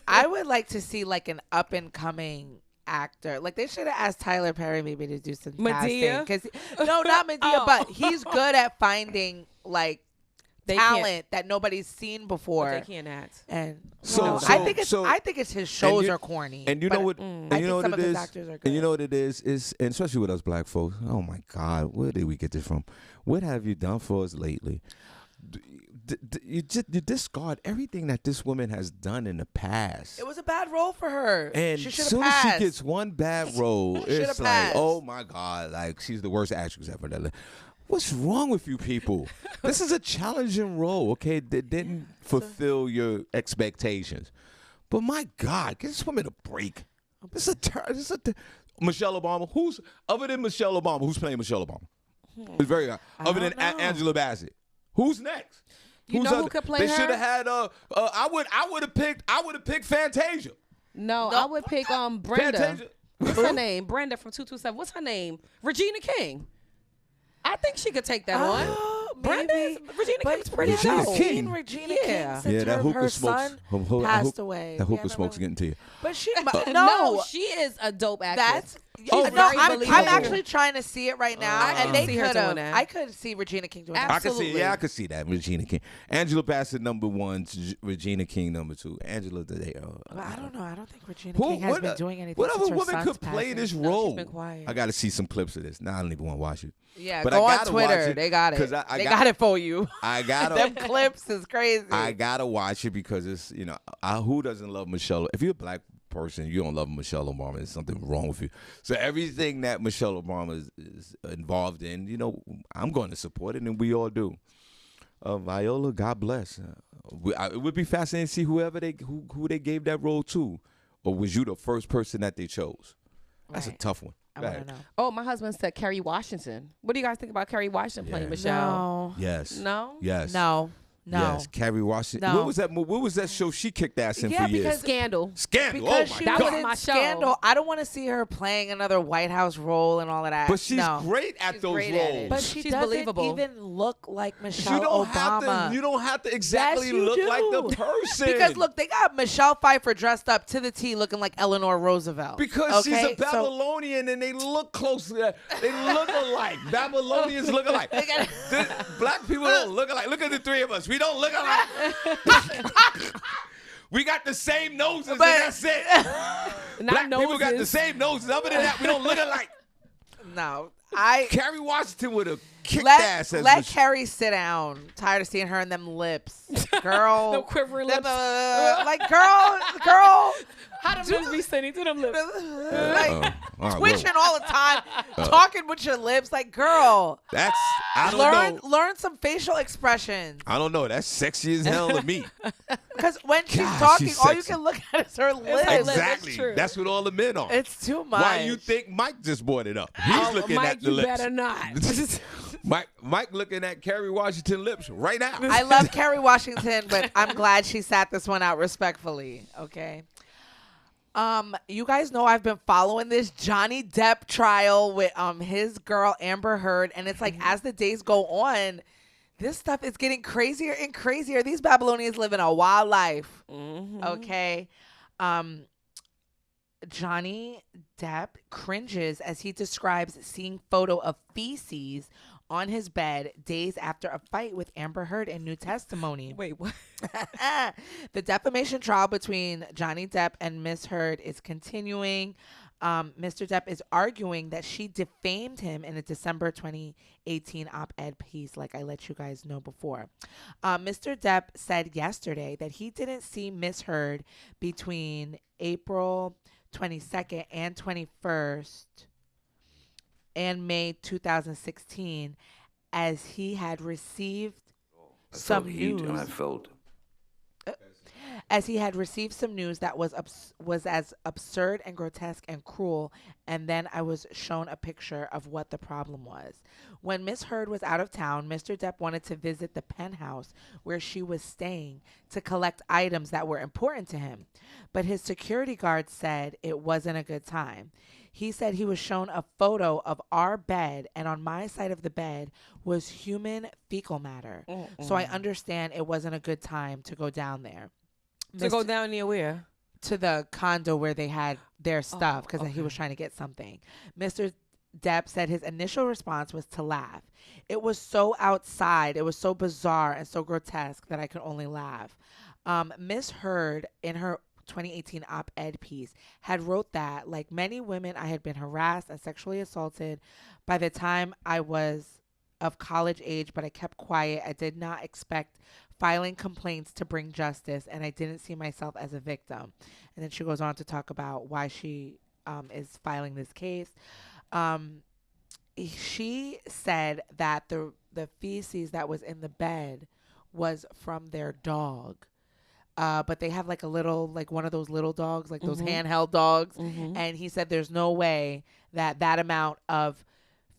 I would like to see like an up and coming actor. Like they should have asked Tyler Perry maybe to do some
Madea?
casting. No, not Medea,
Oh.
but he's good at finding like
They can't-
talent that nobody's seen before.
But they can't act.
And
So-
I think it's
so-
I think it's his shows
you-
are corny.
And you
but
know what?
I
And
think
you know what
some
it
of his
is.
actors are good.
And you know what it is and especially with us black folks. Oh my God, where did we get this from? What have you done for us lately? You discard everything that this woman has done in the past.
It was a bad role for her.
And
she
as
should
soon
have
as
passed.
she gets one bad role,
Shoulda
it's like,
passed.
oh my God, like she's the worst actress ever. What's wrong with you people? This is a challenging role, okay? That didn't fulfill your expectations. But my God, give this woman a break. This is a Michelle Obama. Who's other than Michelle Obama? Who's playing Michelle Obama? It's very other than
don't know.
Angela Bassett. Who's next?
You
Who's
know who
other?
could play
They
her?
should have had I would have picked Fantasia.
No,
No.
I would pick Brenda.
Fantasia.
What's her name? Brenda from 227. What's her name? Regina King. I think she could take that on. Brenda,
maybe.
Regina
But
King's pretty
Regina
old.
I've
King.
seen Regina
Yeah.
King since
That
her
hookah smokes.
son passed away.
That
We
hookah
haven't
smoke's
really-
getting to you.
But she
No,
no.
she is a dope actress.
That's
Oh,
no.
very
I'm
believable.
actually trying to see it right now,
I
and
can
they
see her
could
doing
have.
that.
I could see Regina King doing that.
Absolutely.
I could see that. Regina King. Angela Bassett number 1, Regina King number 2. Angela today.
But I don't know. I don't think Regina King has been doing anything.
What
since
other
her
woman
son's
could play
passing.
this
No,
role?
she's been quiet.
I got to see some clips of this. Now I don't even want to watch it.
Yeah,
But
go
I
on
gotta watch
Twitter.
it
They got it.
'cause I
They
got-
got it for you.
I gotta.
Them clips is crazy.
I gotta watch it because it's who doesn't love Michelle? If you're a black person, you don't love Michelle Obama. There's something wrong with you. So everything that Michelle Obama is involved in, I'm going to support it, and we all do. Viola, God bless. It would be fascinating to see who they gave that role to, or was you the first person that they chose? That's a
Right.
tough one.
I
Go
want
ahead.
to know.
Oh, my husband said Kerry Washington. What do you guys think about Kerry Washington playing Michelle?
No.
Yes.
No?
Yes.
No. No.
Yes. Carrie Washington.
No.
What was that show she kicked ass in
Yeah,
for years?
because-
Scandal.
Scandal.
Because
Oh my
she
That
God.
was
was in
my show.
Scandal. I don't want to see her playing another White House role and all of that.
But she's
no.
great at
She's
those
great at
roles.
it.
But she
She's
doesn't
believable.
even look like
you
Michelle
don't
Obama.
you don't have to exactly
Yes, you
look
do.
like the person.
Because look, they got Michelle Pfeiffer dressed up to the T, looking like Eleanor Roosevelt.
Because she's
okay?
a Babylonian and they look close to that. They look alike. Babylonians look alike. Black people don't look alike. Look at the three of us. We don't look alike. We got the same noses, and that's it. Black people got the same noses. Other than that, we don't look alike.
No,
Carrie Washington would have kicked
let
ass as
let
Mich-
Carrie sit down. Tired of seeing her and them lips, girl.
The quivering
them,
lips.
like girl,
How them lips be sitting to them lips?
like
all right,
twitching all the time, talking with your lips, like girl.
That's I don't know.
Learn some facial expressions.
I don't know. That's sexy as hell to me.
Because when she's
God,
talking,
she's
all you
sexy.
can look at is her lips.
her lips.
Exactly.
true.
That's what all the men are.
It's too much.
Why you think Mike just brought it up? He's looking
Mike,
at the
you
lips.
better not.
Mike looking at Kerry Washington lips right now.
I love Kerry Washington, but I'm glad she sat this one out respectfully. Okay. You guys know I've been following this Johnny Depp trial with his girl Amber Heard, and it's like as the days go on, this stuff is getting crazier and crazier. These Babylonians living a wild life. Okay. Johnny Depp cringes as he describes seeing photo of feces on his bed days after a fight with Amber Heard in new testimony.
Wait, what?
The defamation trial between Johnny Depp and Miss Heard is continuing. Mr. Depp is arguing that she defamed him in a December 2018 op-ed piece, like I let you guys know before. Mr. Depp said yesterday that he didn't see Miss Heard between April 22nd and 21st and May 2016 as he had received some news.
And I felt
as he had received some news that was as absurd and grotesque and cruel, and then I was shown a picture of what the problem was. When Miss Heard was out of town, Mr. Depp wanted to visit the penthouse where she was staying to collect items that were important to him, but his security guard said it wasn't a good time. He said he was shown a photo of our bed, and on my side of the bed was human fecal matter. So I understand it wasn't a good time to go down there.
To go down near where?
To the condo where they had their stuff because he was trying to get something. Mr. Depp said his initial response was to laugh. It was so outside, it was so bizarre and so grotesque that I could only laugh. Miss Heard, in her 2018 op-ed piece, had wrote that, like many women, I had been harassed and sexually assaulted by the time I was of college age, but I kept quiet. I did not expect filing complaints to bring justice, and I didn't see myself as a victim. And then she goes on to talk about why she is filing this case. She said that the feces that was in the bed was from their dog. But they have like a little, like one of those little dogs, like those handheld dogs. And he said there's no way that amount of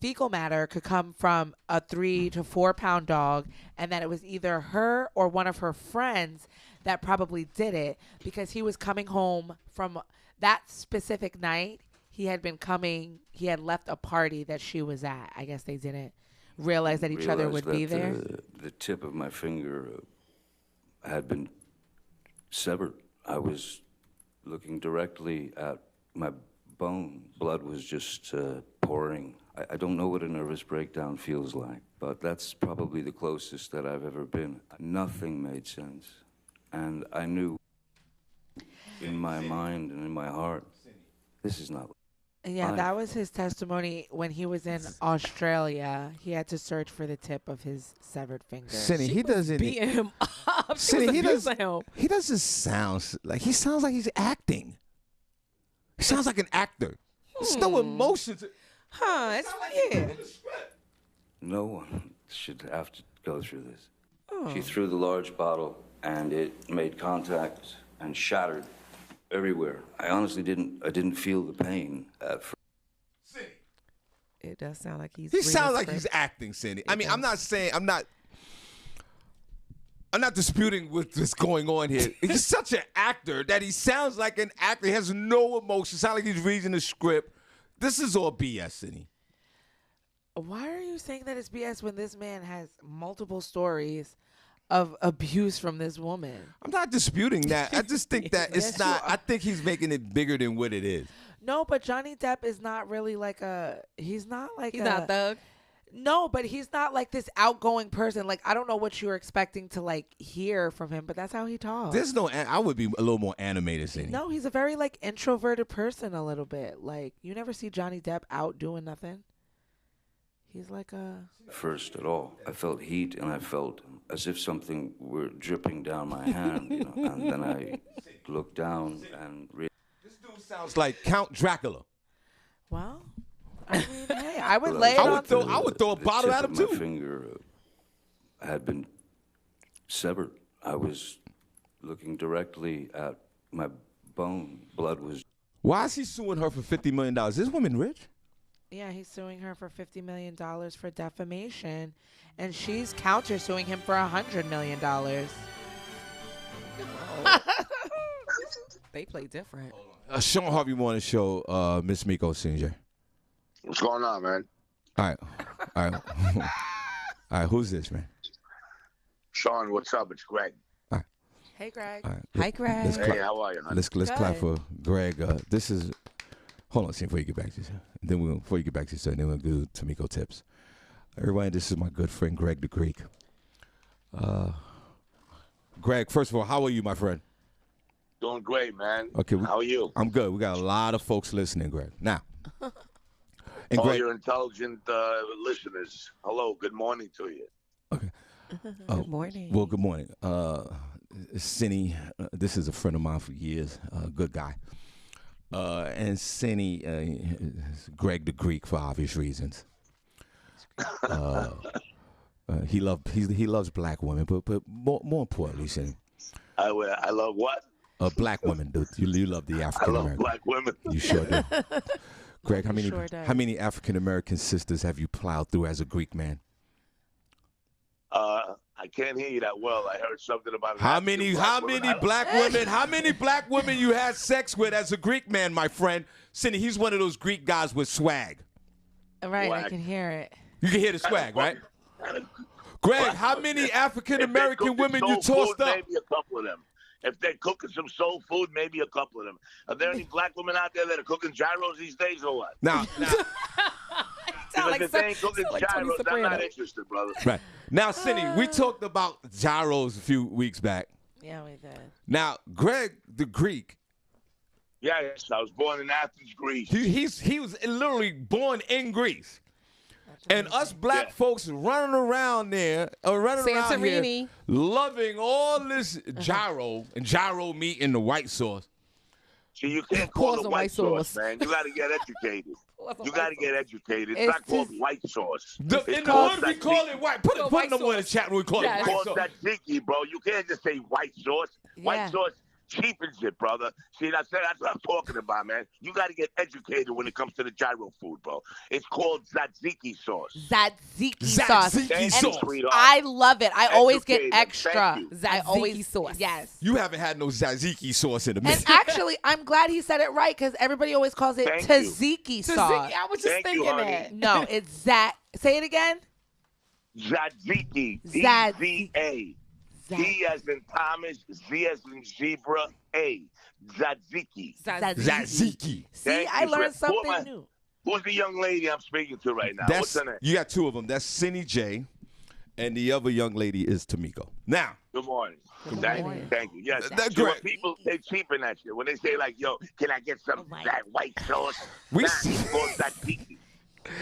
fecal matter could come from a 3 to 4 pound dog, and that it was either her or one of her friends that probably did it, because he was coming home from that specific night. He had left a party that she was at. I guess they didn't realize that each other would be there.
The tip of my finger had been severed. I was looking directly at my bone. Blood was just pouring. I don't know what a nervous breakdown feels like, but that's probably the closest that I've ever been. Nothing made sense. And I knew in my mind and in my heart, this is not.
Yeah, that was his testimony when he was in Australia. He had to search for the tip of his severed finger.
Senny, he doesn't
beating him up.
Senny, he doesn't sound like he sounds like he's acting. He sounds like an actor. There's no emotions.
It's weird.
No one should have to go through this.
Oh.
She threw the large bottle, and it made contact and shattered everywhere. I honestly didn't feel the pain at first.
It does sound like he's.
He sounds like he's acting, Senny. I mean, I'm not disputing what's going on here. He's such an actor that he sounds like an actor. He has no emotion. Sounds like he's reading the script. This is all BS, Senny.
Why are you saying that it's BS when this man has multiple stories of abuse from this woman?
I'm not disputing that. I just think that it's not. I think he's making it bigger than what it is.
No, but Johnny Depp is not really like a. He's not
not thug.
No, but he's not like this outgoing person. Like, I don't know what you were expecting to like hear from him, but that's how he talks.
There's no. I would be a little more animated, Senny.
No, he's a very like introverted person a little bit. Like, you never see Johnny Depp out doing nothing. He's like a.
First at all, I felt heat, and I felt as if something were dripping down my hand, and then I looked down and
this dude sounds like Count Dracula.
Well, I mean, hey, I would lay it on.
I would throw a bottle at him too.
My finger had been severed. I was looking directly at my bone. Blood was.
Why is he suing her for $50 million? Is this woman rich?
Yeah, he's suing her for $50 million for defamation, and she's counter-suing him for $100 million.
They play different.
Shawn Harvey Morning Show, Miss Miko Senior.
What's going on, man?
All right. All right, who's this, man?
Sean, what's up? It's Greg.
All right.
Hey, Greg.
All right.
Hi, Greg.
Hey, how are you, honey?
Let's clap for Greg. This is. Hold on, see before you get back to this. Before you get back to this, then we'll do Tamiko tips. Everybody, this is my good friend Greg the Greek. Greg, first of all, how are you, my friend?
Doing great, man.
Okay,
How are you?
I'm good. We got a lot of folks listening, Greg. Now, and
All
Greg,
your intelligent listeners, hello, good morning to you.
okay.
Good morning.
Well, good morning. Senny, this is a friend of mine for years. Good guy. And Senny, Greg the Greek for obvious reasons. He loves black women, but more importantly, Senny,
I love what?
black women, dude. You love the
I
African
love
American.
black women.
You sure do. Greg,
Sure does.
how many African American sisters have you plowed through as a Greek man?
I can't hear you that well. I heard something about an
How
African
many
black woman.
how many black women you had sex with as a Greek man, my friend? Cindy, he's one of those Greek guys with swag.
Right, I
Whack.
can hear it.
You can hear the swag, right? Greg, how many African American women you tossed up?
Maybe a couple of them. If they're cooking some soul food, maybe a couple of them. Are there any black women out there that are cooking gyros these days or what?
Now,
Because if they ain't cooking
sound like Tony
gyros, I'm
Soprano.
not interested, brother.
right. Now, Cindy, we talked about gyros a few weeks back.
Yeah, we did.
Now, Greg the Greek,
Yes, I was born in Athens, Greece.
he was literally born in Greece. And us black folks running around there, running around here,
Santorini.
loving all this gyro and gyro meat in the white sauce.
See, you can't call
Pause
it
on
white
white
sauce,
sauce.
man. You got to get educated. You got to get educated. It's
It's
not called
just-
white sauce.
In the
It's called
hood, we call it white. Put
Well,
a
white
number in the
sauce.
chat room. We call
Yes.
it
It's
white
called
sauce.
tzatziki, bro. You can't just say white sauce.
Yeah.
White sauce cheapens it, brother. See, that's what I'm talking about, man. You got to get educated when it comes to the gyro food, bro. It's called tzatziki sauce.
Tzatziki sauce.
Tzatziki
Thank
sauce.
you, sweetheart.
I love it. I always get
Educated.
extra.
Thank you.
I always
Tzatziki sauce.
Yes.
You haven't had no tzatziki sauce in a
And
minute.
actually, I'm glad he said it right because everybody always calls it
Thank you.
tzatziki sauce.
I was just
Thank you,
thinking
honey.
that.
No, it's Zat. Say it again.
Tzatziki.
Tzatziki.
Z-A. T as in Thomas, Z as in zebra, A. Tzatziki.
Tzatziki.
See,
Thank
I
you,
learned
sir. Who am I-
something new.
Who's the young lady I'm speaking to right now? What's her name?
You got two of them. That's Senny J, and the other young lady is Tamiko. Now,
Good morning.
Good
Thank
morning.
you. Thank you. Yes.
That's
See, when
great.
people, they cheapen that shit. When they say, like, yo, can I get some that white sauce?
We
Nah,
see-
it's called tzatziki.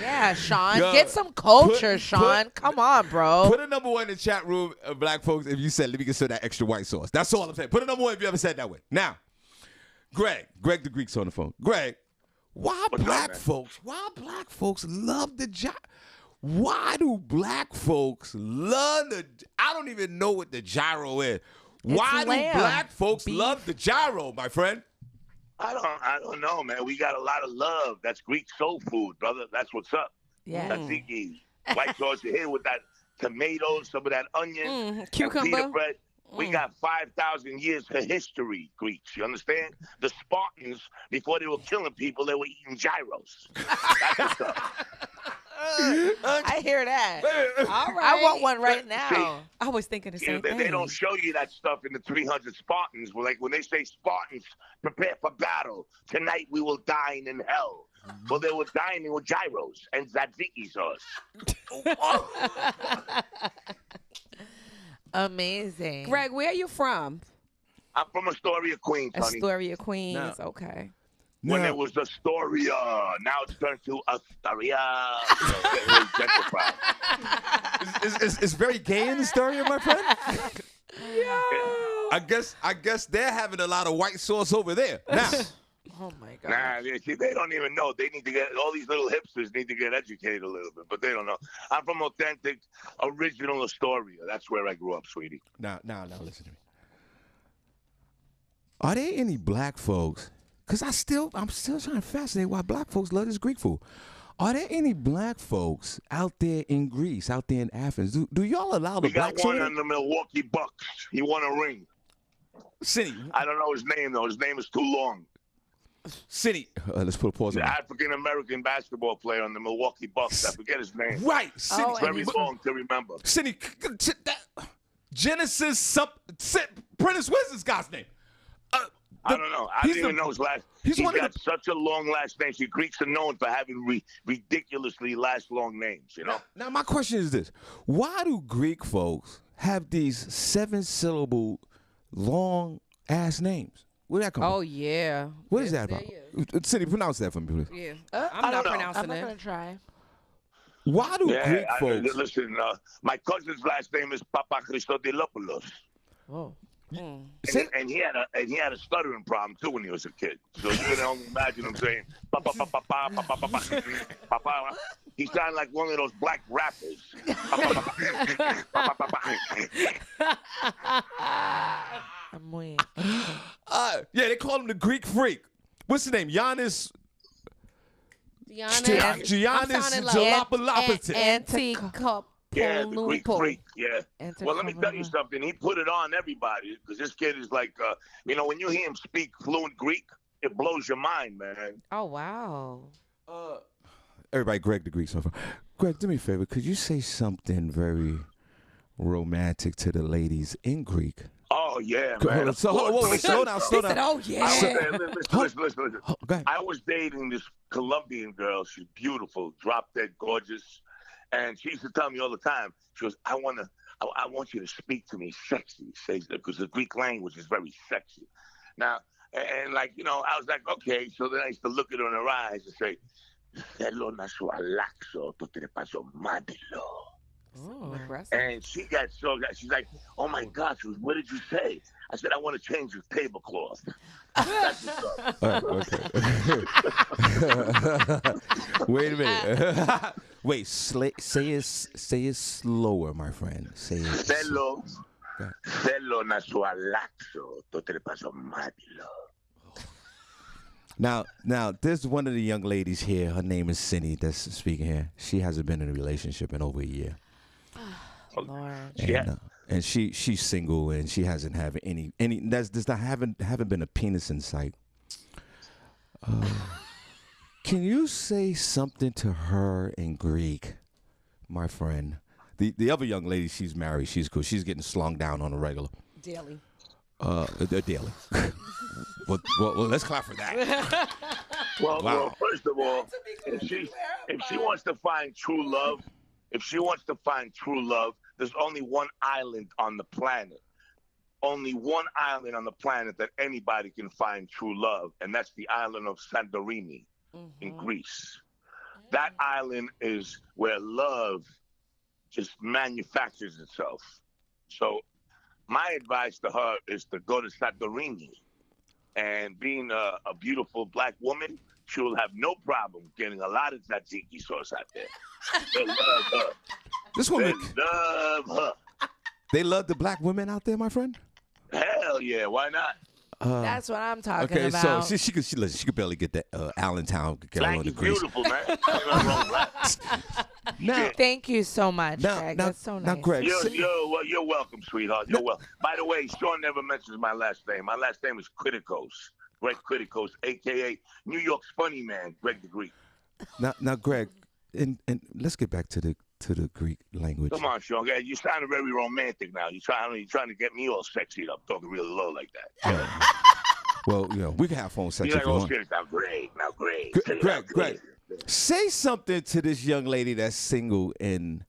Yeah, Sean.
Yo,
Get some culture,
put-
Sean. Come on, bro.
put a number one in the chat room, black folks, if you said, let me consider that extra white sauce. That's all I'm saying. Put a number one if you ever said it that way. Now, Greg the Greek's on the phone. Greg, why
What's up,
black
man?
folks love the gyro? Why do black folks love the, I don't even know what the gyro is. Why do
lamb.
black folks
Beef.
love the gyro, my friend?
I don't know, man. We got a lot of love. That's Greek soul food, brother. That's what's up.
Yeah.
Tzatziki. White sauce you here with that tomatoes, some of that onion, and
Cucumber.
pita bread. We got 5,000 years of history, Greeks. You understand? The Spartans, before they were killing people, they were eating gyros. That's what's up.
I hear that.
All right.
I want one right now.
I was thinking the
You know,
same thing.
they don't show you that stuff in the 300 Spartans. Like when they say Spartans, prepare for battle. Tonight we will dine in hell. Well, they were dining with gyros and tzatziki sauce.
Amazing.
Greg, where are you from?
I'm from Astoria, Queens, honey.
Astoria, Queens.
No.
Okay.
When
Now-
it was Astoria, now it's turned to Astoria. So it was gentrified.
It's very gay in the story, my friend. I guess they're having a lot of white sauce over there. Now,
Oh my god.
Nah, they don't even know. They need to get, all these little hipsters need to get educated a little bit, but they don't know. I'm from authentic, original Astoria. That's where I grew up, sweetie.
now, listen to me. Are there any black folks? Because I'm still trying to fascinate why black folks love this Greek food. Are there any black folks out there in Greece, out there in Athens? Do y'all allow the
We got
blacks
one
over
on the Milwaukee Bucks. He won a ring.
City,
I don't know his name, though. His name is too long.
City. Let's put a pause
The
on that.
African-American basketball player on the Milwaukee Bucks. I forget his name.
Right, City.
Oh, and
Very
he's
long to remember.
City. Genesis. Prentice. What's this guy's name?
I don't know. I
he's
don't even know his last.
he's
He's
one of
got such a long last name. See, Greeks are known for having ridiculously last long names, you know?
Now, my question is this. Why do Greek folks have these 7-syllable long-ass names? Where that come
Oh
from?
yeah.
What is
Yes,
that
there
about?
is.
Cindy, pronounce that for me, please.
Yeah.
I
I'm
don't
not
know.
pronouncing
I'm not
it.
gonna try.
Why do Greek folks?
Listen, my cousin's last name is Papa Christodilopoulos.
Whoa.
And he had a stuttering problem too when he was a kid. So you can only imagine him saying papa papa papa papa papa papa. He sounded like one of those black rappers.
I'm weak.
Yeah, they call him the Greek freak. What's his name? Giannis Jalopoulos.
Yeah, the Greek freak. Yeah. Well, let me tell you
Anticovalent.
something. He put it on everybody because this kid is like, when you hear him speak fluent Greek, it blows your mind, man.
Oh wow.
Everybody, Greg the Greek. So far. Greg, do me a favor. Could you say something very romantic to the ladies in Greek?
Oh yeah,
Hold
man.
on, slow down.
He said, "Oh yeah."
Listen.
Go ahead.
I was dating this Colombian girl. She's beautiful, drop dead gorgeous, and she used to tell me all the time. She goes, I want you to speak to me sexy, because the Greek language is very sexy. Now, and I was like, okay. So then I used to look at her in her eyes and say, "Θέλω να σου αλλάξω το τρεπαζομάτιλο." And she got she's like, "Oh my God!" She goes, "What did you say?" I said, "I want to change your tablecloth." That's what's up.
Okay. Wait a minute. Wait, say it slower, my friend. Say it.
Θέλω να σου αλλάξω το τρεπαζομάτιλο.
Now, there's one of the young ladies here. Her name is Senny that's speaking here. She hasn't been in a relationship in over a year.
Lord.
And she's single and she hasn't had any haven't been a penis in sight. Can you say something to her in Greek, my friend? The other young lady, she's married. She's cool. She's getting slung down on a regular.
Daily.
Daily. well, let's clap for that.
Well, first of all, if she wants to find true love, there's only one island on the planet. Only one island on the planet that anybody can find true love, and that's the island of Santorini in Greece. That island is where love just manufactures itself. So my advice to her is to go to Santorini, and being a beautiful black woman, she will have no problem getting a lot of tzatziki sauce out there. They love her.
This woman,
They love her.
they love the black women out there, my friend.
Hell yeah, why not?
That's what I'm talking
Okay,
about.
so she could barely get that Allentown. Get
Black
on the
is
Greece.
beautiful, man. Ain't nothing wrong with black.
Now,
Thank you so much, Greg. That's so
now,
nice.
Greg,
You're welcome, sweetheart. You're welcome. By the way, Shawn never mentions my last name. My last name is Criticos. Greg Criticos, a.k.a. New York's funny man, Greg the Greek.
now, Greg, and let's get back to the Greek language.
Come on, Shawn. You sounding very romantic now. You're trying to get me all sexy up, talking real low like that.
Well, we can have phone sex
You're
if
like,
you
oh,
want.
shit, now great.
Greg, say something to this young lady that's single and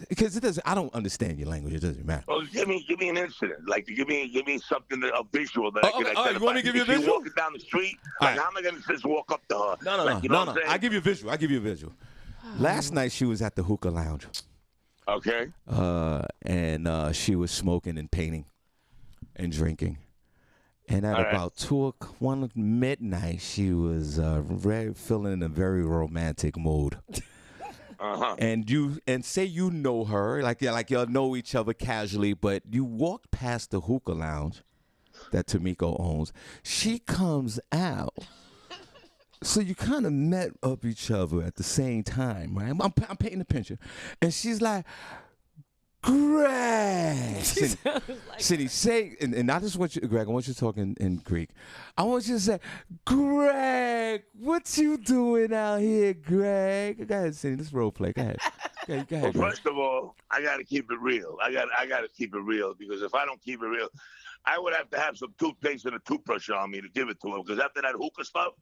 because it doesn't. I don't understand your language. It doesn't matter.
Well, give me an incident. Like give me something a visual that I can identify.
You want me to give you a
If she's
visual?
walking down the street,
All
like
right.
how am I gonna just walk up to her?
No.
Like, you know what I'm saying?
I give you a visual. Last night she was at the hookah lounge.
Okay.
And she was smoking and painting and drinking. And at about 1 midnight, she was feeling in a very romantic mood. And say you know her, like y'all know each other casually, but you walk past the hookah lounge that Tamiko owns. She comes out. So you kind of met up each other at the same time, right? I'm painting a picture. And she's like, Greg. Cindy, say, and I just want you, Greg, I want you to talk in Greek. I want you to say, Greg, what you doing out here, Greg? Go ahead, Cindy, this role play. Go ahead. Go ahead,
Well,
Greg.
first of all, I got to keep it real. I got to keep it real because if I don't keep it real, I would have to have some toothpaste and a toothbrush on me to give it to him because after that hookah stuff,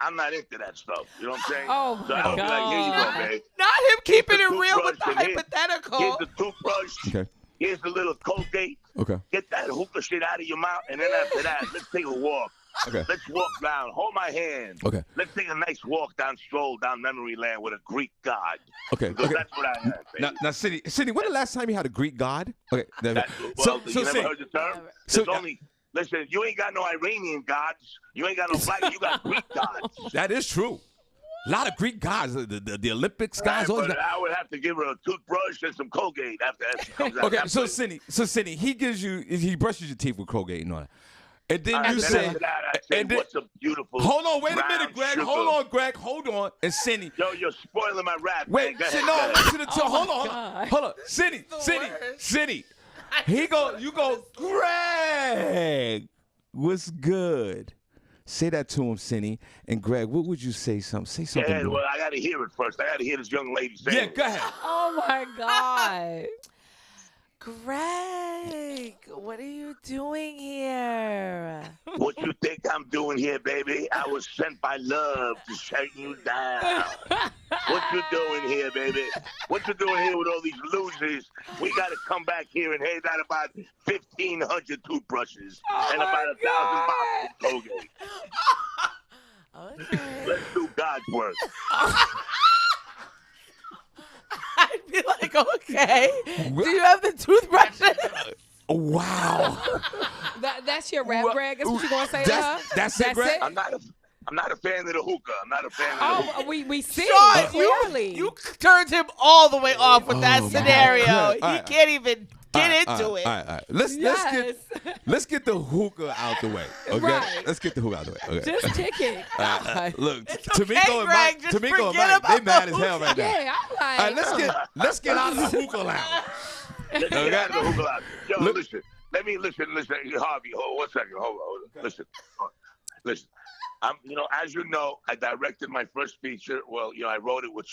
I'm not into that stuff. You know what I'm saying?
Oh,
so I'll be like, here you go, babe.
Not him keeping
Here's
it
the
real with the
toothbrush and
hypothetical.
Here's the toothbrush.
Okay.
Here's the little Colgate.
Okay.
Get that hookah shit out of your mouth, and then after that, let's take a walk.
Okay.
Let's walk down. Hold my hand.
Okay.
Let's take a nice walk stroll down memory lane with a Greek god.
Okay.
Because
Okay.
that's what I have. Baby.
Now, Sidney, when the last time you had a Greek god? Okay.
You never
Sidney,
heard the term?
so-
There's only. Listen, you ain't got no Iranian gods. You ain't got no black. You got Greek gods.
that is true. A lot of Greek gods, the Olympics guys.
Right,
Always
but I would have to give her a toothbrush and some Colgate after that. She comes out.
okay,
That's
so
it.
Sidney, he brushes your teeth with Colgate and all that. And then
All right,
you
then
say,
after that, I say,
and then-
what's a beautiful.
hold on, wait a
brown
minute, Greg.
sugar.
Hold on, Greg. Hold on. And Sidney,
Yo, you're spoiling my rap.
wait,
man. Go
Sidney,
ahead,
no,
go ahead.
listen to hold on. Hold on. Sidney. You go, Greg, what's good? Say that to him, Sidney. And Greg, what would you say? Say something.
Yeah,
good.
well, I got to hear it first. I got to hear this young lady say
Yeah,
it.
go ahead.
Oh my God.
Greg, what are you doing here?
What you think I'm doing here, baby? I was sent by love to shut you down. What you doing here, baby? What you doing here with all these losers? We got to come back here and hand out about 1,500 toothbrushes and about 1,000 boxes of Colgate.
Okay.
Let's do God's work.
I'd be like, okay. Do you have the toothbrushes?
Wow.
That's your rap, Greg? That's what you going to say to her?
That's it, Greg?
I'm not a fan of the hookah. I'm not a fan of the hookah.
Oh, we see.
Sean,
Clearly.
you turned him all the way off with that
Oh, my
scenario.
God.
He
All right.
can't even get into
All
it.
right. Let's get the hookah out the way. Okay.
Right.
Let's get the hookah out the way. Okay.
Just kick it. God.
Look,
It's
Tamiko
okay,
and
Greg,
Mike,
just
Tamiko and
forget
Mike, they
about
mad
the
as hell right now.
Yeah, I'm
All
like.
right, let's get out of the hookah lounge.
Let's get out of the hookah lounge. Yo,
Look-
listen. Let me listen. Harvey, hold on 1 second. Hold on. Listen. As you know, I directed my first feature. Well, I wrote it with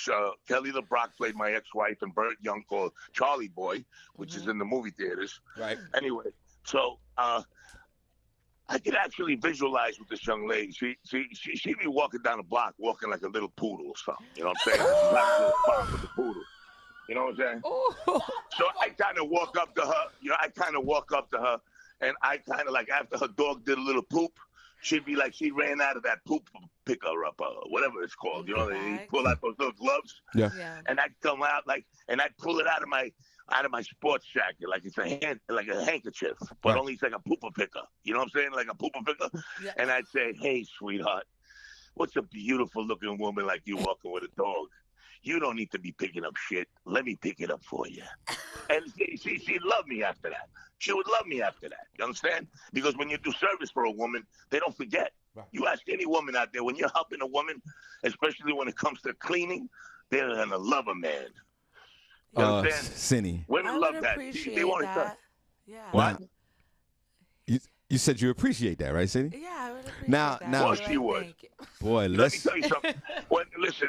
Kelly LeBrock played my ex-wife and Burt Young called Charlie Boy, which is in the movie theaters.
Right.
Anyway, so I could actually visualize with this young lady. She'd be walking down the block, walking like a little poodle or something. You know what I'm saying? Like a little farm with a poodle. You know what I'm saying?
Ooh.
So I kind of walk up to her. And I kind of like, after her dog did a little poop, she'd be like, she ran out of that poop picker up, whatever it's called. You know, they pull out those little gloves.
Yeah.
And I'd come out and I'd pull it out of my sports jacket, like it's like a handkerchief, but
Right.
only it's like a pooper picker. You know what I'm saying? Like a pooper picker.
Yeah.
And I'd say, hey, sweetheart, what's a beautiful looking woman like you walking with a dog? You don't need to be picking up shit. Let me pick it up for you. And she'd love me after that. She would love me after that. You understand? Because when you do service for a woman, they don't forget.
Right.
You ask any woman out there, when you're helping a woman, especially when it comes to cleaning, they're going to love a man. You understand?
Sidney,
Women
I
love
would
that.
appreciate
They want
that. Yeah.
What?
you said you appreciate that, right, Sidney?
Yeah, I would appreciate
Now-
that.
now-
Well, she would.
Thank you.
Boy,
Let me
let's.
tell you something.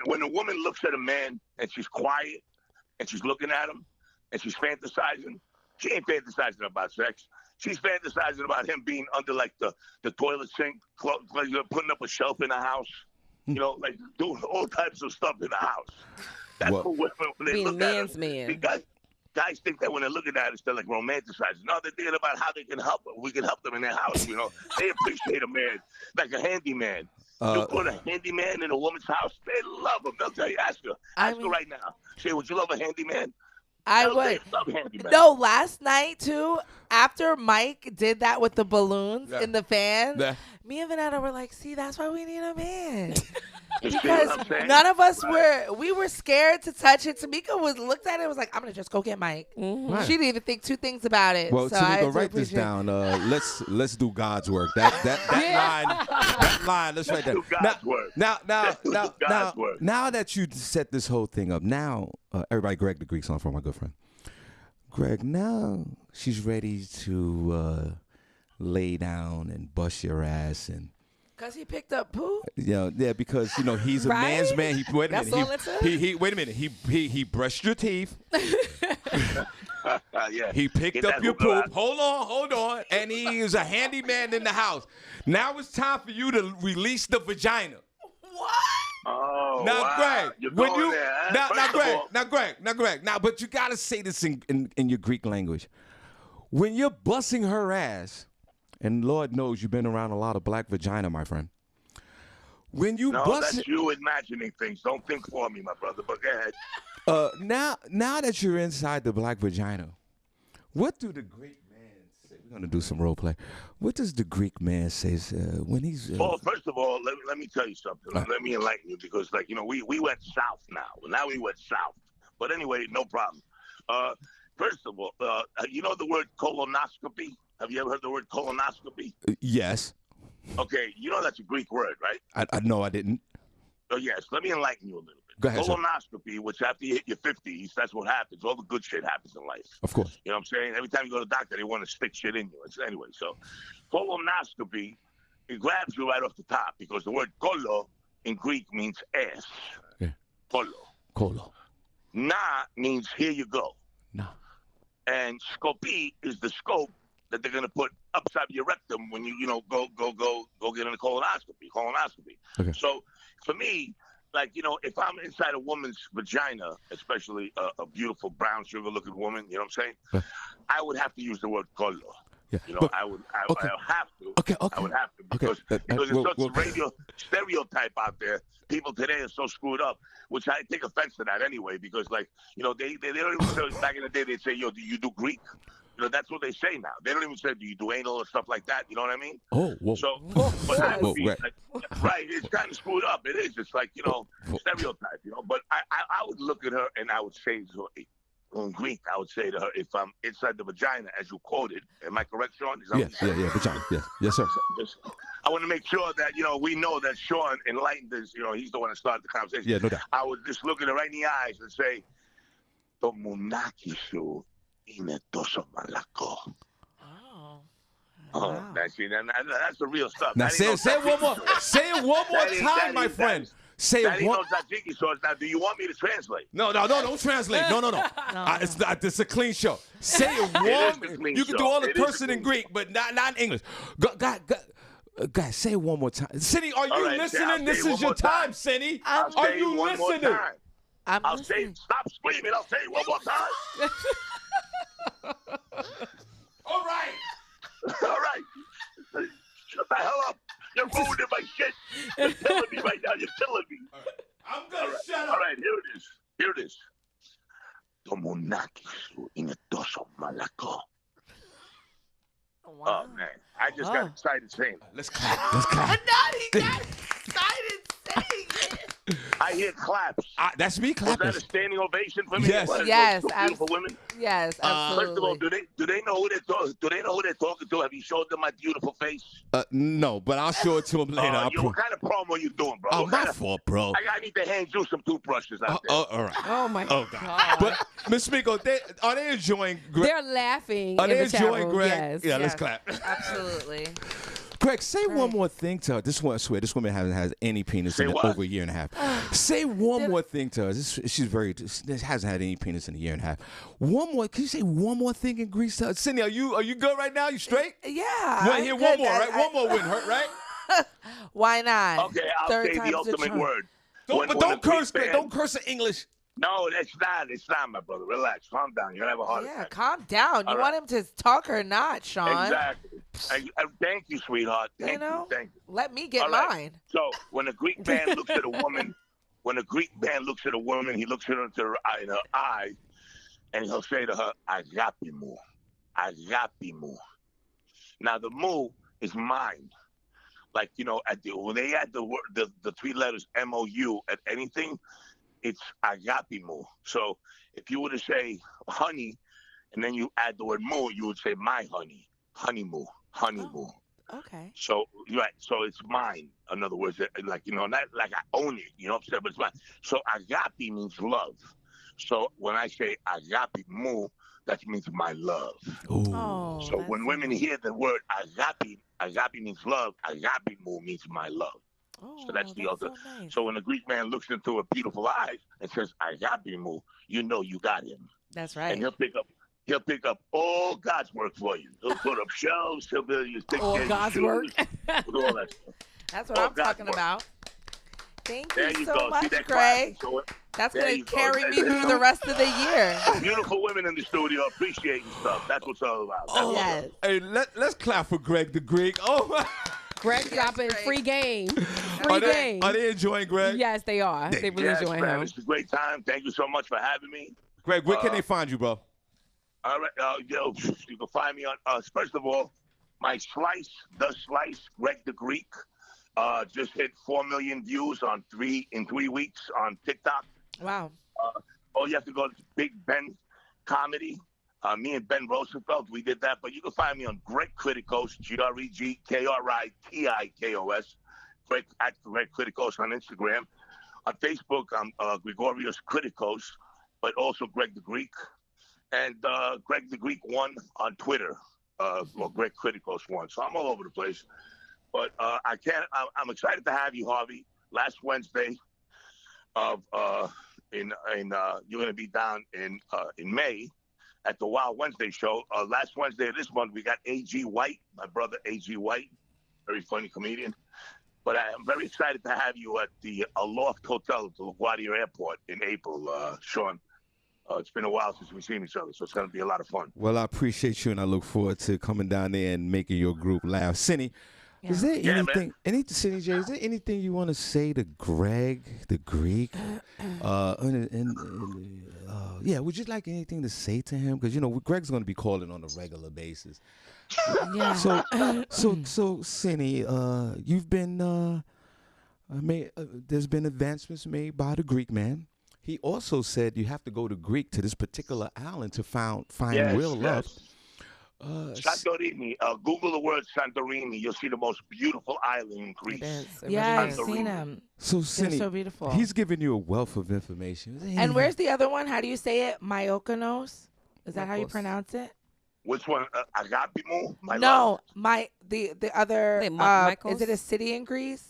When a woman looks at a man and she's quiet and she's looking at him and she's fantasizing, she ain't fantasizing about sex. She's fantasizing about him being under like the toilet sink, putting up a shelf in the house, like doing all types of stuff in the house. That's
Well-
what women, when they
Being
look at
man's
her.
man.
See, guys think that when they're looking at us, they're like romanticizing. No, they're thinking about how they can help them. We can help them in their house. They appreciate a man, like a handyman. You put a handyman in a woman's house, they love him. They'll tell you, ask her right now. Say, would you love a handyman?
I
They'll say,
would.
love handyman.
No, last night too, after Mike did that with the balloons in the fan,
Yeah.
me and Vanetta were like, see, that's why we need a man.
You see what
Because
I'm saying?
none of us we were scared to touch it. Tamika looked at it and was like, I'm gonna just go get Mike.
Right.
She didn't even think two things about it.
Well,
so I
Tamiko, write this
appreciate-
down. Let's do God's work. That line. Let's write that.
do God's work. Let's do God's work.
Now that you set this whole thing up, now everybody, Greg the Greek song from my good friend. Greg, now she's ready to lay down and bust your ass and.
Cause he picked up poop.
Because he's a
Right?
man's man. Wait a
That's
minute.
all it took?
He wait a minute. He brushed your teeth.
Yeah.
He picked
Get
up
that
your
hookah
poop.
out.
Hold on. And he is a handyman in the house. Now it's time for you to release the vagina.
What?
Oh,
Now,
wow.
Greg,
You're
when
going
you
there, huh?
now,
First of all,
Greg, but you gotta say this in your Greek language. when you're busting her ass, and Lord knows you've been around a lot of black vagina, my friend. When you
No,
bust
that's you imagining things. Don't think for me, my brother. But go ahead.
now that you're inside the black vagina, what do the Greek man say? We're gonna do some role play. What does the Greek man say when he's?
Well, first of all, let me tell you something. Let me enlighten you because, like, we went south now. Now we went south. But anyway, no problem. First of all, you know the word colonoscopy? Have you ever heard the word colonoscopy?
Yes.
Okay, you know that's a Greek word, right?
I know I didn't.
Oh, yes. Let me enlighten you a little bit.
Go ahead, sir.
Colonoscopy, which after you hit your 50s, that's what happens. All the good shit happens in life.
Of course.
You know what I'm saying? Every time you go to the doctor, they want to stick shit in you. Anyway, so colonoscopy, it grabs you right off the top because the word kolo in Greek means ass.
Yeah.
Kolo. Na means here you go.
No.
And scopy is the scope that they're gonna put upside your rectum when you go get in a colonoscopy.
Okay.
So for me, like, if I'm inside a woman's vagina, especially a beautiful brown sugar looking woman, you know what I'm saying?
Yeah.
I would have to use the word color.
Yeah.
I would have to.
Okay.
I would have to because there's such a radio stereotype out there. People today are so screwed up, which I take offense to that anyway, because they don't even say, back in the day they'd say, yo, do you do Greek? That's what they say now. They don't even say, do you do anal or stuff like that? You know what I mean?
Oh, whoa.
So, but I would be, right, it's kind of screwed up. It is. It's like, stereotype, But I would look at her and I would say to her, in Greek, I would say to her, if I'm inside the vagina, as you quoted, am I correct, Sean?
Yeah, vagina. Yes, sir.
I want to make sure that, we know that Sean enlightened us. He's the one that started the conversation.
Yeah, no doubt.
I would just look at her right in the eyes and say, Tomunakisu.
Oh.
Oh, that's the real stuff.
Now say it one more. Say it one more time, my friend. Say it one.
Now, do you want me to translate?
No, don't translate. No. It's a clean show. Say it one. You can do all the cursing in Greek, but not in English. Guys, say it one more time. Senny, are you listening? This is your time, Senny. Are you listening?
I'll say, stop screaming. I'll say it one more time.
All right.
Shut the hell up. You're ruining my shit. You're killing me right now. You're killing me.
I'm going to shut up.
All right, here it is. Tomonakisu inetoso malako.
Wow.
Oh, man. I just got excited saying it.
Let's clap.
Not he got excited saying it.
I hear claps.
That's me clapping.
Was that a standing ovation for me?
Yes.
Yes.
Beautiful women.
Yes, absolutely.
First of all, do they know who they're talking? Do they know who they're talking to? Have you showed them my beautiful face?
No, but I'll show it to him later.
What kind of promo you doing, bro?
My fault, bro.
I need to hand you some toothbrushes out there.
All right.
Oh my
God. But Miss Miko, are they enjoying?
They're laughing.
Are they
in the chat
enjoying
room.
Greg?
Yes.
Yeah, let's clap.
Absolutely.
Greg, say one more thing to her. I swear, this woman hasn't had any penis in over a year and a half. Say one more thing to her. She hasn't had any penis in a year and a half. One more. Can you say one more thing in Greece to her? Cindy, are you good right now? You straight?
Yeah.
You want to hear one more, right? One more wouldn't hurt, right?
Why not?
Okay, I'll say the ultimate word.
Don't curse, Greg. Don't curse in English.
No, it's not, my brother. Relax. Calm down. You're going to have a heart attack.
Yeah, calm down. You want him to talk or not, Sean?
Exactly. Thank you, sweetheart. Thank you.
Let me get mine.
So when a Greek man looks at a woman, he looks at her in her eye, and he'll say to her, agapimu. Now, the mu is mind. Like, when they add the three letters M-O-U at anything, it's agapimu. So if you were to say honey, and then you add the word mu, you would say my honey, honeymoo.
Okay.
So right, so it's mine. In other words, not like I own it. You know what I'm saying? But it's mine. So agape means love. So when I say agapimu, that means my love.
Oh,
so when women hear the word agape means love. Agapimu means my love.
Oh,
so that's the other.
So nice.
So when a Greek man looks into her beautiful eyes and says agapimu, you know you got him.
That's right.
And he'll pick up all God's work for you. He'll put up shelves. He'll build you
all God's work.
With all that stuff.
That's what I'm talking about. Thank you so much,
See that
Greg.
clap?
That's
There
going
you
to
go.
carry me through the rest of the year.
Beautiful women in the studio appreciating stuff. That's what it's all about. That's what's
Yes.
up.
Hey, let's clap for Greg the Greek. Oh my.
Greg dropping
Greg.
free game.
Are
Free game.
they enjoying Greg?
Yes, they are. They really
Yes,
enjoying
man.
him.
It's a great time. Thank you so much for having me.
Greg, where can they find you, bro?
All right, you can find me on. First of all, my Slice, Greg the Greek, just hit 4 million views in 3 weeks on TikTok.
Wow.
You have to go to Big Ben Comedy. Me and Ben Rosenfeld, we did that. But you can find me on Greg Criticos, GregKritikos, Greg at Greg Criticos on Instagram. On Facebook, I'm Gregorios Criticos, but also Greg the Greek. And Greg the Greek 1 on Twitter, or Greg Criticos 1. So I'm all over the place. But I'm excited to have you, Harvey. Last Wednesday you're going to be down in May at the Wild Wednesday show. Last Wednesday of this month, we got A.G. White, my brother A.G. White, very funny comedian. But I'm very excited to have you at the Aloft Hotel at the LaGuardia Airport in April, Shawn. It's been a while since we've seen each other, so it's going to be a lot of fun.
Well, I appreciate you, and I look forward to coming down there and making your group laugh. Senny, is there Senny J, is there anything you want to say to Greg, the Greek? Would you like anything to say to him? Because, Greg's going to be calling on a regular basis.
Yeah.
So, Senny, you've been there's been advancements made by the Greek man. He also said you have to go to Greek to this particular island to find real love.
Santorini. Google the word Santorini. You'll see the most beautiful island in Greece.
It is. It
Yeah,
really
I've
is.
seen him.
So,
They're
Senny,
so beautiful.
he's giving you a wealth of information.
And where's the other one? How do you say it? Myokonos? Is that how you
Mykonos.
pronounce it?
Which one? Agapimu?
No, the other.
Wait, Mykonos?
Is it a city in Greece?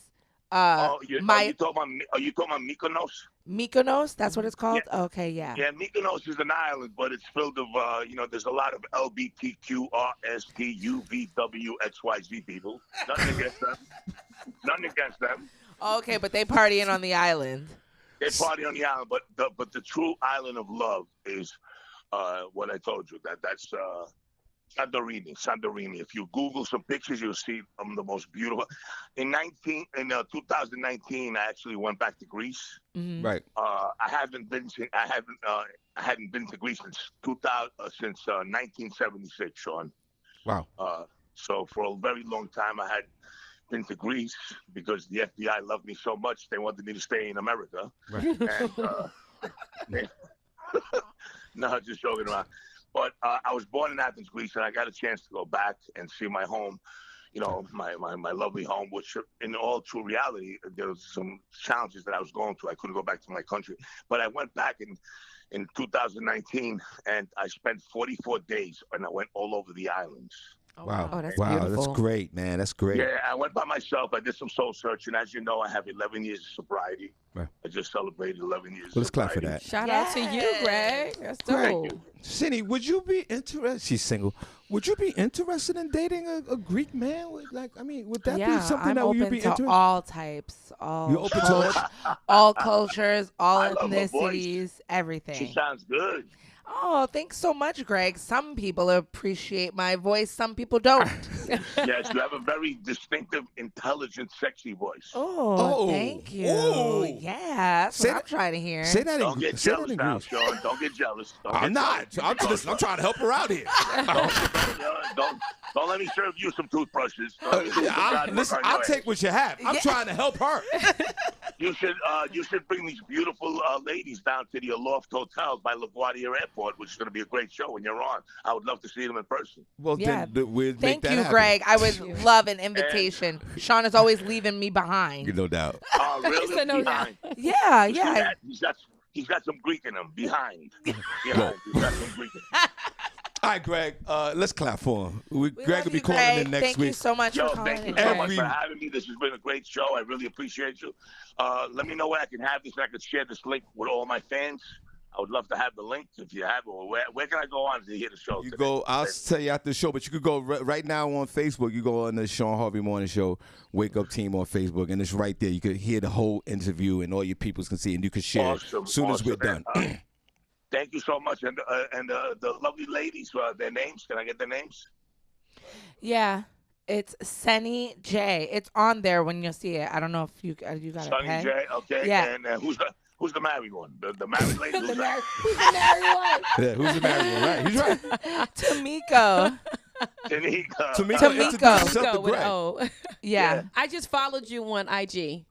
Are you talking about Mykonos?
Mykonos, that's what it's called?
Yeah.
Okay, yeah.
Yeah, Mykonos is an island, but it's filled of, there's a lot of LBTQRSTUVWXYZ people. Nothing against them.
Okay, but they partying on the island.
They party on the island, but the true island of love is what I told you. That's Santorini. If you Google some pictures, you'll see the most beautiful. In 2019, I actually went back to Greece.
Mm-hmm.
Right.
I hadn't been to Greece since 1976, Shawn.
Wow.
So for a very long time, I had been to Greece because the FBI loved me so much they wanted me to stay in America.
Right.
And, no, just joking around. But I was born in Athens, Greece, and I got a chance to go back and see my home, my lovely home, which in all true reality, there was some challenges that I was going through. I couldn't go back to my country. But I went back in 2019, and I spent 44 days, and I went all over the islands.
Wow.
Oh, that's
wow,
beautiful.
that's great, man. That's great.
Yeah, I went by myself. I did some soul searching. As you know, I have 11 years of sobriety.
Right.
I just celebrated 11 years
Well, let's
of
clap for
sobriety.
that.
Shout out to you, Greg. That's dope.
Thank you.
Senny, would you be interested? She's single. Would you be interested in dating a Greek man? Would that be something
I'm
that
open
you'd be
to
interested?
all types, all
You're open to all?
all cultures, all
I love her voice.
ethnicities, everything.
She sounds good.
Oh, thanks so much, Greg. Some people appreciate my voice, some people don't.
Yes, you have a very distinctive, intelligent, sexy voice.
Oh, thank you.
Oh.
Yeah, that's
Say
what I'm
that-
trying to hear.
Say that
Don't
in
get
say that
jealous
in
now,
Greece.
Shawn. Don't get jealous.
I'm not. I'm trying to help her out here.
Don't let me serve you some toothbrushes. Don't let me do some bad work
Listen,
on your
I'll
ass.
take what you have. I'm trying to help her.
You should bring these beautiful ladies down to the Aloft Hotel by LaGuardia Airport, which is going to be a great show when you're on. I would love to see them in person.
Well,
Yeah.
then we'll make
Thank
that
you,
happen.
Greg. I would love an invitation. Sean is always leaving me behind.
No doubt.
Oh, really?
said no
Behind.
Yeah,
You see
yeah.
that? He's got some Greek in him. Behind. He's got some Greek in him.
All right, Greg. Let's clap for him.
We
Greg
love
will be
you,
calling
Greg.
in next
Thank
week.
you so much
Yo,
for calling
thank you
in.
so
Greg.
much for having me. This has been a great show. I really appreciate you. Let me know where I can have this and I can share this link with all my fans. I would love to have the link if you have it. Or where can I go on to hear the show?
You
today?
go. I'll tell you after the show, but you could go right now on Facebook. You go on the Shawn Harvey Morning Show Wake Up Team on Facebook, and it's right there. You could hear the whole interview, and all your peoples can see, and you can share
Awesome,
as soon as we're done.
Thank you so much, and the lovely ladies, their names. Can I get their names?
Yeah, it's Senny J. It's on there when you'll see it. I don't know if you got it.
Sunny J. Okay.
Yeah.
And who's the married one? The married lady. Who's that?
Who's the married one?
Yeah, who's the married one? Right, he's right.
Tamiko.
Tanika.
Tamiko. Introduce yourself to
Go with
Greg.
O.
Yeah.
I just followed you on IG.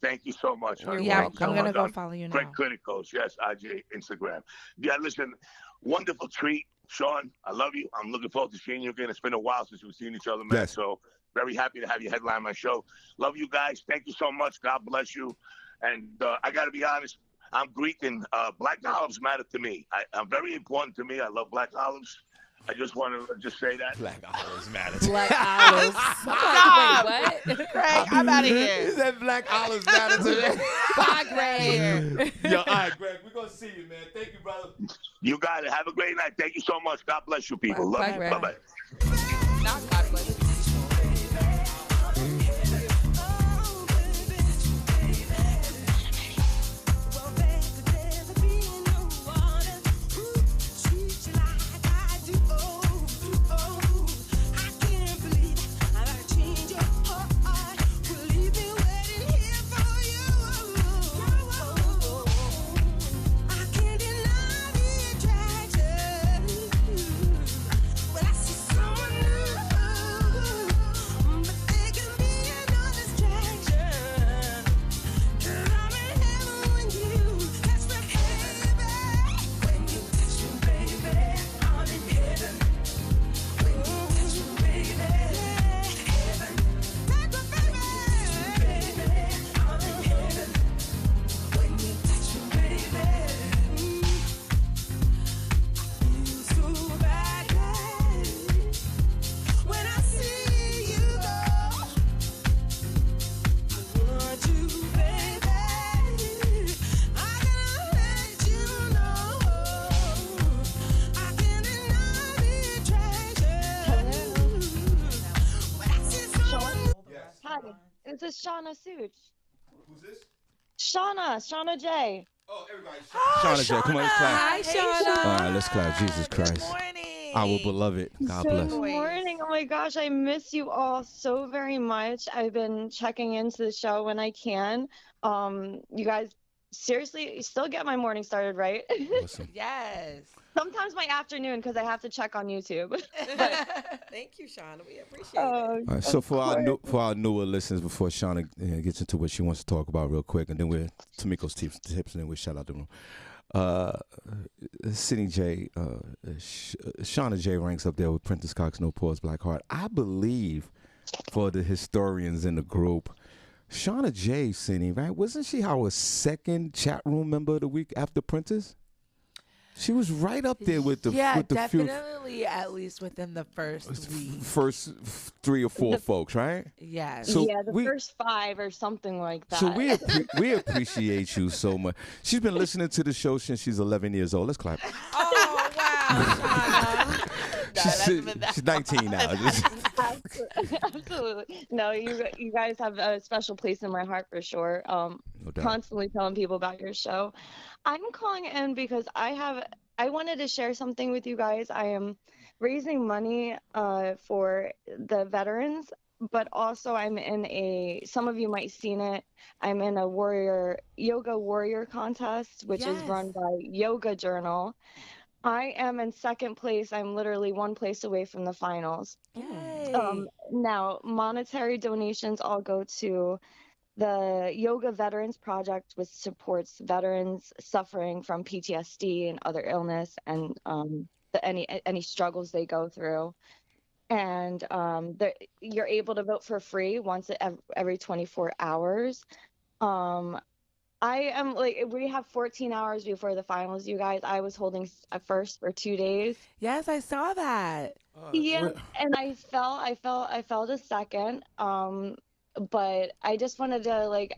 Thank you so much.
You're
Yeah,
welcome.
I'm going to go
On
follow you now.
Greg Criticals, yes, IG, Instagram. Yeah, listen, wonderful treat. Sean, I love you. I'm looking forward to seeing you again. It's been a while since we've seen each other, man.
Yes.
So very happy to have you headline my show. Love you guys. Thank you so much. God bless you. And I got to be honest, I'm Greek, and black olives matter to me. I'm very important to me. I love black olives. I just want to just say that.
Black olives matter.
Black olives.
Stop.
Wait, what?
Greg, I'm out of
He
here.
said black olives matter to me.
Bye, Greg.
Yo, all right, Greg, we're gonna see you, man. Thank you, brother.
You got it. Have a great night. Thank you so much. God bless you, people.
Bye,
Love you.
Greg.
Bye-bye.
Not God bless you.
This is Shauna Such.
Who's this?
Shauna J.
Oh, everybody. Shauna J, come on, let's clap.
Hi, Shauna.
All right, let's clap. Jesus Christ.
Good morning.
Our beloved. God
Good
bless.
morning. Oh my gosh, I miss you all so very much. I've been checking into the show when I can. You guys seriously still get my morning started, right?
Awesome.
Yes.
Sometimes my afternoon because I have to check on YouTube.
Thank you, Shauna. We appreciate it.
All right, so for our newer listeners, before Shauna gets into what she wants to talk about real quick, and then we're Tamiko's tips, and then we shout out the room. Senny J, Shauna J ranks up there with Prentice Cox, No Pause, Black Heart. I believe, for the historians in the group, Shauna J, Senny, right? Wasn't she our second chat room member of the week after Prentice? She was right up there with the with the
definitely at least within the first week.
first 3 or 4 folks, right?
Yes.
So
yeah, the first 5 or something like that.
So we appreciate you so much. She's been listening to the show since she's 11 years old. Let's clap.
Oh wow, Shauna.
She's 19 now.
Absolutely. No, you guys have a special place in my heart for sure.
No doubt.
Constantly telling people about your show. I'm calling in because I wanted to share something with you guys. I am raising money for the veterans, but also I'm in some of you might seen it. I'm in a yoga warrior contest, which is run by Yoga Journal. I am in second place. I'm literally 1 place away from the finals.
Yay.
Now, monetary donations all go to the Yoga Veterans Project, which supports veterans suffering from PTSD and other illness and any struggles they go through. And you're able to vote for free once every 24 hours. We have 14 hours before the finals, you guys. I was holding first for 2 days.
Yes, I saw that.
Yeah, and I fell to second. But I just wanted to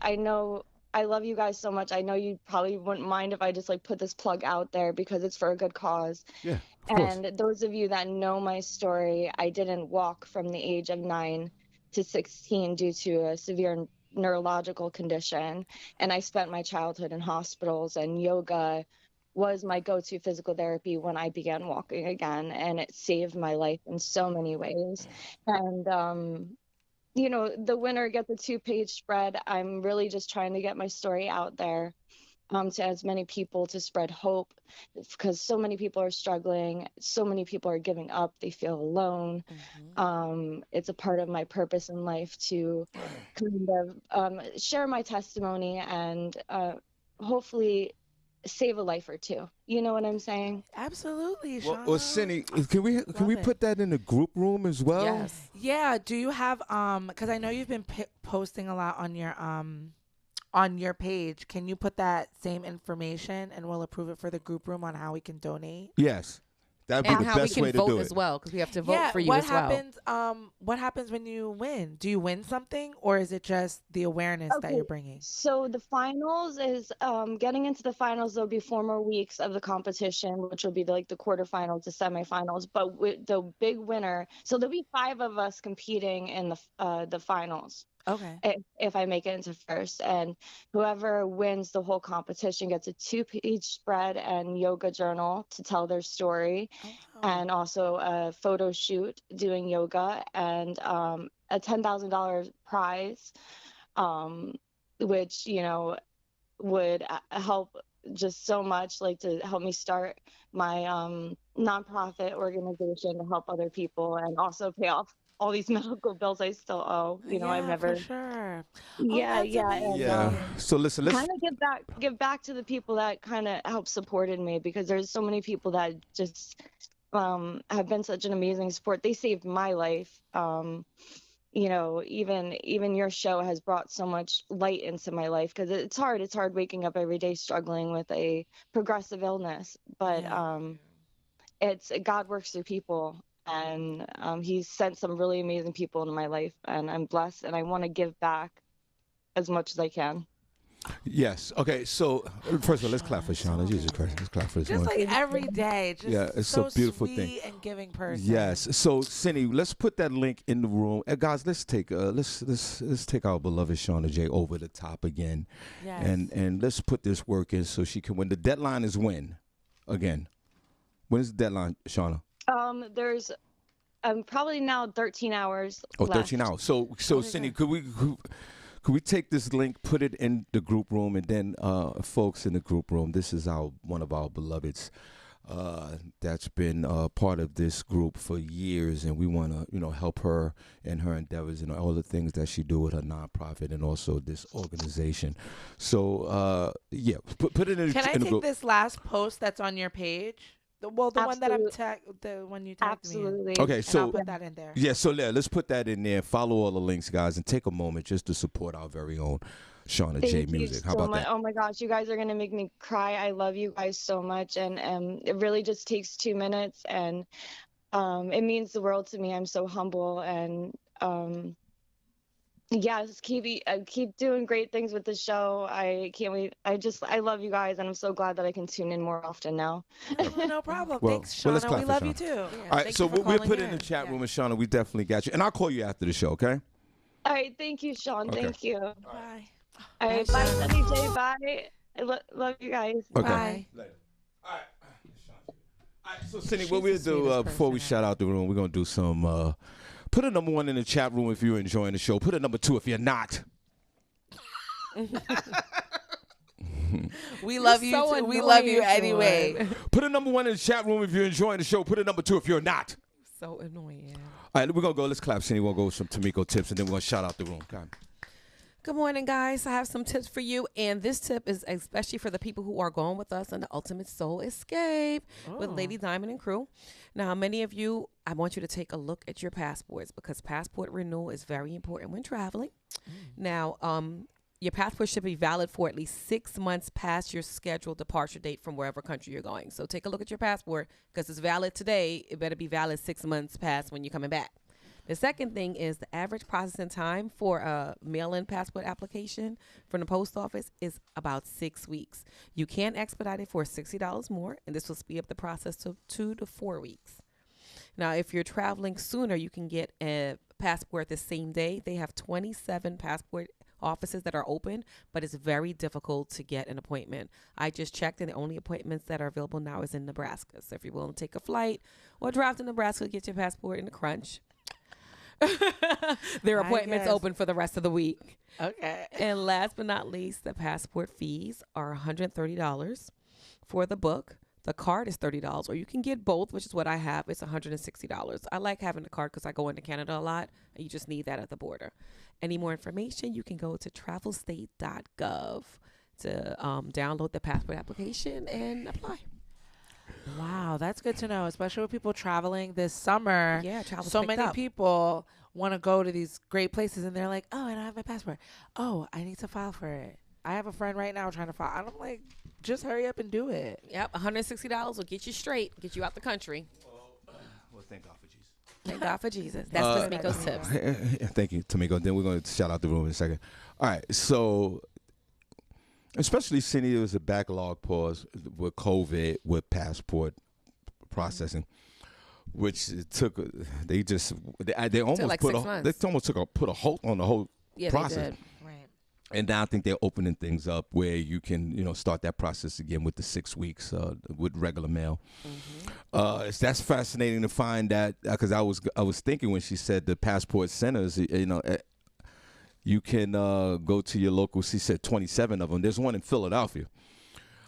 I I love you guys so much. I know you probably wouldn't mind if I just like put this plug out there because it's for a good cause.
Yeah, of course.
And those of you that know my story, I didn't walk from the age of 9 to 16 due to a severe neurological condition. And I spent my childhood in hospitals, and yoga was my go-to physical therapy when I began walking again. And it saved my life in so many ways. And, you know, the winner gets a 2-page spread. I'm really just trying to get my story out there to as many people, to spread hope, because so many people are struggling. So many people are giving up. They feel alone. It's a part of my purpose in life to kind of share my testimony and hopefully save a life or two. You know what I'm saying?
Absolutely,
Well,
Shauna.
Senny, can we
it.
put that in the group room as well?
Yes.
Yeah. Do you have because I know you've been posting a lot on your page. Can you put that same information and we'll approve it for the group room on how we can donate?
Yes. That'd be
And
the
how we
best
can
way to
vote
do
as
it.
well, because we have to vote
Yeah.
for you
What
as well.
happens? What happens when you win? Do you win something, or is it just the awareness that you're bringing?
So the finals is getting into the finals. There'll be 4 more weeks of the competition, which will be like the quarterfinals, the semifinals. But with the big winner, so there'll be 5 of us competing in the finals.
Okay.
If I make it into first, and whoever wins the whole competition gets a 2-page spread and yoga journal to tell their story, and also a photo shoot doing yoga, and a $10,000 prize, which, you know, would help just so much, like to help me start my nonprofit organization to help other people and also pay off all these medical bills I still owe. You know, I've never.
For sure.
Yeah,
that's
yeah,
amazing.
Yeah. So listen, let's
kind of give back to the people that kind of helped supported me, because there's so many people that just have been such an amazing support. They saved my life. You know, even your show has brought so much light into my life, because it's hard waking up every day struggling with a progressive illness, but it's God works through people, and he's sent some really amazing people into my life, and I'm blessed, and I want to give back as much as I can.
Yes. Okay. So first of all, let's clap for Shauna. Jesus Christ, let's clap for this
Just
woman.
like every day. Just
Yeah, it's
so
a beautiful
sweet
thing.
and giving person.
Yes. So Senny, let's put that link in the room. Guys, let's take let's take our beloved Shauna J over the top again,
Yes.
and let's put this work in so she can win. The deadline is when? Again, when is the deadline, Shauna?
There's probably now 13 hours.
Oh,
left.
13 hours. So Senny, could we take this link, put it in the group room, and then folks in the group room, this is one of our beloveds that's been part of this group for years, and we want to help her in her endeavors and all the things that she do with her nonprofit and also this organization. So yeah, put it in.
Can I
in the
take
group.
this last post that's on your page? The one that I'm the one you tagged
Absolutely.
me in.
Okay,
And
so
I'll put that in there.
yeah, so let's put that in there. Follow all the links, guys, and take a moment just to support our very own Shauna J
Thank you
Music. How
so
about
much.
that?
Oh my gosh, you guys are gonna make me cry. I love you guys so much, and it really just takes 2 minutes, and it means the world to me. I'm so humble, and yeah, just keep doing great things with the show. I can't wait. I love you guys, and I'm so glad that I can tune in more often now.
No problem.
Well,
Thanks,
well, let's
Shauna.
clap
We
for
love
Shauna.
you too.
All right,
Thank
so
you for
we'll
calling
put it in the
in.
chat
Yeah.
room, and Shauna, we definitely got you. And I'll call you after the show, okay?
All right, thank you, Sean.
Okay.
Thank you.
Bye.
All right, bye, Sunny J. Bye. I love you guys.
Okay.
Bye.
Later. All right, so Senny,
She's
what we'll
the
do
sweetest
before we
person
shout out the room, we're gonna do some. Put a number 1 in the chat room if you're enjoying the show. Put a number 2 if you're not.
We love you
so
too. We love you
annoying,
anyway.
Sean.
Put a number 1 in the chat room if you're enjoying the show. Put a number 2 if you're not.
So annoying.
All right, we're gonna go. Let's clap, Senny. We're gonna go with some Tamiko tips, and then we're gonna shout out the room. God.
Good morning, guys. I have some tips for you, and this tip is especially for the people who are going with us on the Ultimate Soul Escape with Lady Diamond and crew. Now, many of you, I want you to take a look at your passports, because passport renewal is very important when traveling. Now, your passport should be valid for at least 6 months past your scheduled departure date from wherever country you're going. So take a look at your passport, because it's valid today. It better be valid 6 months past when you're coming back. The second thing is the average processing time for a mail-in passport application from the post office is about 6 weeks. You can expedite it for $60 more, and this will speed up the process to 2 to 4 weeks. Now, if you're traveling sooner, you can get a passport the same day. They have 27 passport offices that are open, but it's very difficult to get an appointment. I just checked, and the only appointments that are available now is in Nebraska. So if you're willing to take a flight or drive to Nebraska to get your passport in a crunch, there are appointments open for the rest of the week.
Okay.
And last but not least, the passport fees are $130 for the book. The card is $30, or you can get both, which is what I have. It's $160. I like having the card because I go into Canada a lot, and you just need that at the border. Any more information, you can go to travelstate.gov to download the passport application and apply.
Wow, that's good to know, especially with people traveling this summer.
Yeah, travel's
so
picked
many
up.
people want to go to these great places, and they're like, oh, I don't have my passport. Oh, I need to file for it. I have a friend right now trying to file. And I'm like, just hurry up and do it.
Yep, $160 will get you straight, get you out the country.
Well, thank God for Jesus.
Thank God for Jesus. That's Miss Miko's tips.
Thank you, Tamiko. Then we're going to shout out the room in a second. All right, so especially Senny, there was a backlog pause with COVID, with passport processing, which it took. They almost
like
put
6 months.
they almost put a halt on the whole process.
They did.
Right.
And now I think they're opening things up where you can, start that process again with the 6 weeks with regular mail.
Mm-hmm.
That's fascinating to find that because I was thinking when she said the passport centers, you can go to your local. She said 27 of them. There's one in Philadelphia.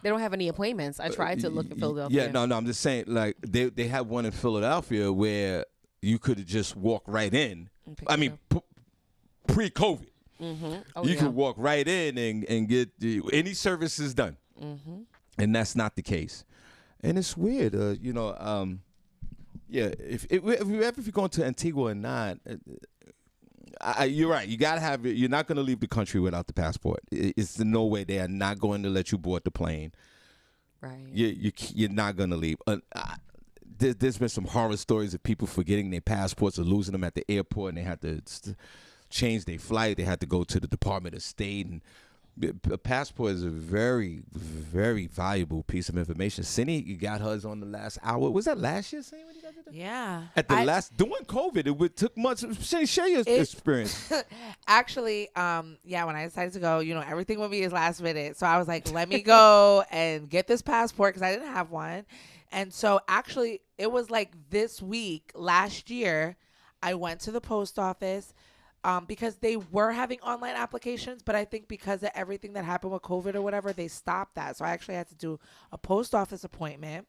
They don't have any appointments. I tried to look in Philadelphia.
Yeah, no. I'm just saying, like they have one in Philadelphia where you could just walk right in. I mean, pre-COVID.
Mm-hmm.
You can walk right in and get any services done.
Mm-hmm.
And that's not the case. And it's weird, if you're going to Antigua and not, you're right. You gotta have it. You're not going to leave the country without the passport. It's no way they are not going to let you board the plane.
Right.
You're not going to leave. There's been some horror stories of people forgetting their passports or losing them at the airport, and they had to change their flight. They had to go to the Department of State, and a passport is a very, very valuable piece of information. Senny, you got hers on the last hour. Was that last year, Senny, when you got it?
Yeah.
During COVID, it took months. Senny, share your experience.
Actually, when I decided to go, everything with me is last minute. So I was like, let me go and get this passport because I didn't have one. And so actually, it was like this week, last year, I went to the post office. Because they were having online applications, but I think because of everything that happened with COVID or whatever, they stopped that. So I actually had to do a post office appointment,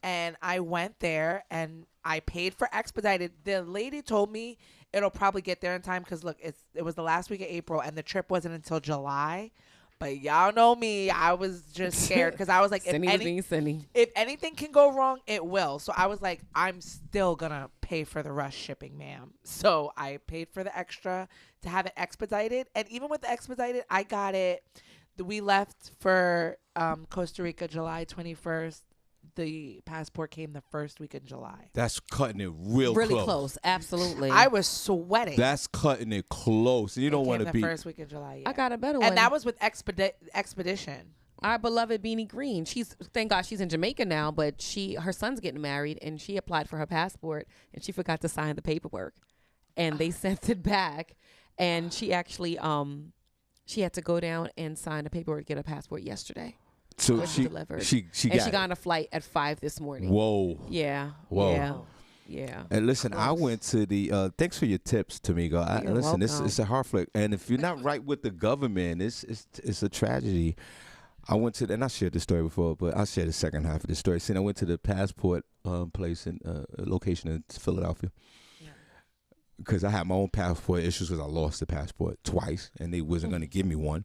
and I went there and I paid for expedited. The lady told me it'll probably get there in time because look, it was the last week of April and the trip wasn't until July. But y'all know me, I was just scared because I was like, if anything can go wrong, it will. So I was like, I'm still going to pay for the rush shipping, ma'am. So I paid for the extra to have it expedited. And even with the expedited, I got it. We left for Costa Rica July 21st. The passport came the first week in July.
That's cutting it really
close. Absolutely.
I was sweating.
That's cutting it close. You don't want to be.
The first week in July. Yeah.
I got a better one.
And that was with Expedition.
Our beloved Beanie Green. Thank God she's in Jamaica now, but her son's getting married, and she applied for her passport, and she forgot to sign the paperwork, and they sent it back, and she actually she had to go down and sign the paperwork to get her passport yesterday.
So she got
on a flight at 5 this morning.
Whoa.
Yeah.
Whoa.
Yeah.
And listen, I went to the. Thanks for your tips, Tamiko. Listen, it's a hard flick, and if you're not right with the government, it's a tragedy. I went to, and I shared this story before, but I'll share the second half of the story. See, I went to the passport place in location in Philadelphia because I had my own passport issues because I lost the passport twice, and they wasn't going to give me one.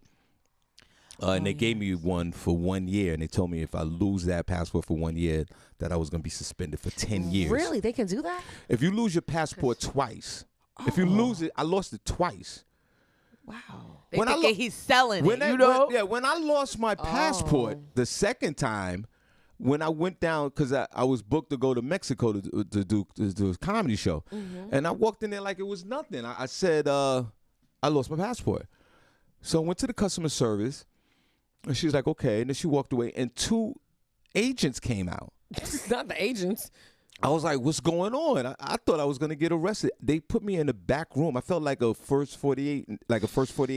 And they gave me one for 1 year, and they told me if I lose that passport for 1 year, that I was going to be suspended for 10 years.
Really? They can do that?
If you lose your passport twice, if you lose it, I lost it twice.
Wow.
They think he's selling it, you know?
When I lost my passport the second time, when I went down, because I was booked to go to Mexico to do a comedy show. And I walked in there like it was nothing. I said, I lost my passport. So I went to the customer service, and she was like, okay. And then she walked away, and 2 agents came out.
Not the agents.
I was like, what's going on? I thought I was going to get arrested. They put me in the back room. I felt like a first 48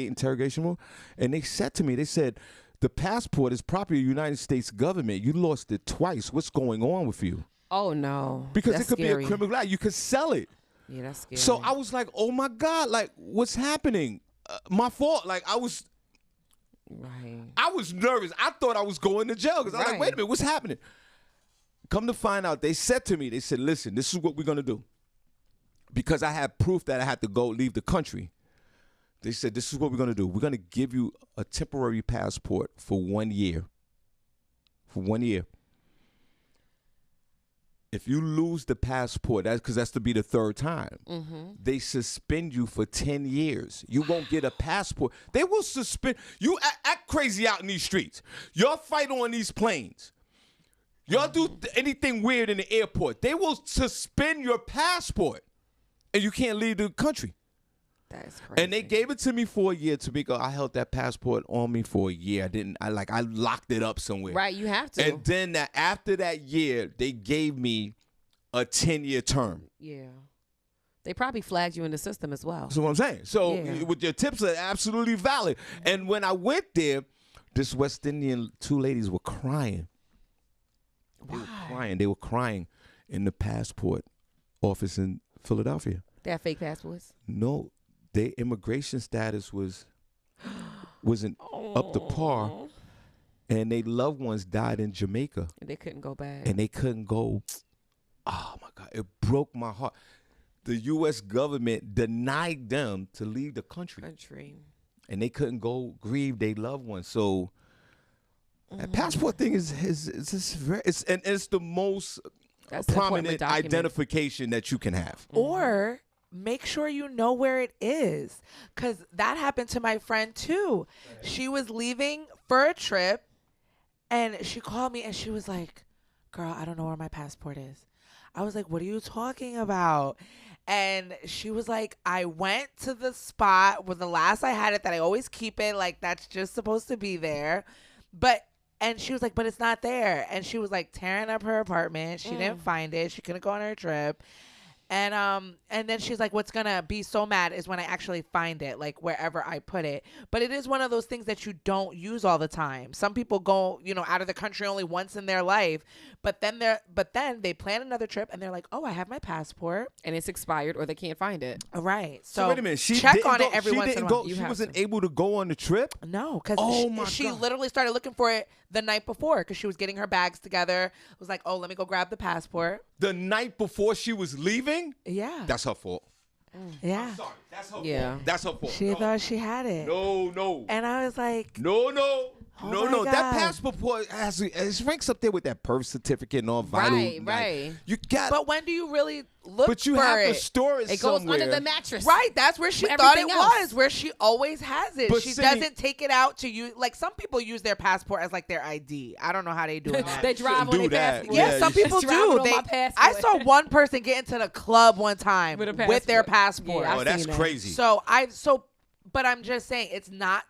interrogation room. And they said to me, they said, the passport is property of the United States government. You lost it twice. What's going on with you?
Oh, no.
Because
that's
it could
scary.
be a criminal act. You could sell it.
Yeah, that's scary.
So I was like, oh, my God. Like, what's happening? My fault. Like, I was nervous. I thought I was going to jail because I was like, wait a minute, what's happening? Come to find out, they said to me, they said, listen, this is what we're going to do. Because I had proof that I had to leave the country. They said, this is what we're going to do. We're going to give you a temporary passport for 1 year. For 1 year. If you lose the passport, because that's to be the 3rd time, they suspend you for 10 years. You won't get a passport. They will suspend. You act crazy out in these streets. Y'all fight on these planes. Y'all do anything weird in the airport. They will suspend your passport, and you can't leave the country.
That's crazy.
And they gave it to me for a year. Tamika, I held that passport on me for a year. I locked it up somewhere.
Right, you have to.
And then after that year, they gave me a 10-year term.
Yeah. They probably flagged you in the system as well.
That's what I'm saying. So with your tips are absolutely valid. And when I went there, this West Indian 2 ladies were crying. They were crying in the passport office in Philadelphia.
They have fake passports?
No, their immigration status wasn't up to par, and their loved ones died in Jamaica.
And they couldn't go back.
And they couldn't go. Oh, my God. It broke my heart. The U.S. government denied them to leave the country. And they couldn't go grieve their loved ones. So that passport thing is the most prominent identification that you can have.
Or make sure you know where it is, because that happened to my friend too. She was leaving for a trip, and she called me and she was like, girl, I don't know where my passport is. I was like, what are you talking about? And she was like, I went to the spot where the last I had it, that I always keep it, like that's just supposed to be there. And she was like, but it's not there. And she was like tearing up her apartment. She didn't find it. She couldn't go on her trip. And then she's like, what's gonna be so mad is when I actually find it, like wherever I put it. But it is one of those things that you don't use all the time. Some people go, out of the country only once in their life, but then they plan another trip and they're like, oh, I have my passport
and it's expired, or they can't find it.
Right.
So wait a minute,
check on it every once in a while.
She wasn't able to go on the trip?
No, because she literally started looking for it the night before, because she was getting her bags together. Was like, oh, let me go grab the passport.
The night before she was leaving?
Yeah.
That's her fault.
Yeah.
I'm sorry. That's her fault. That's her fault.
She thought she had it.
No.
And I was like,
No.
God.
That passport it ranks up there with that birth certificate and all vital.
Right.
You got.
But when do you really look
But you
for
have
it?
to store it
It
somewhere.
goes under the mattress.
Right. That's where she thought it
Everything else.
was, where she always has it.
But
she
Senny-
doesn't take it out to use. Like some people use their passport as like their ID. I don't know how they do it.
They drive
Shouldn't
on
do
their
that.
passport.
Yeah,
Yeah,
some
you
people
should drive
do.
it on my passport.
I saw one person get into the club one time
With a
with their
passport.
passport.
Yeah,
Oh,
I've
that's
seen that.
crazy.
But I'm just saying, it's not.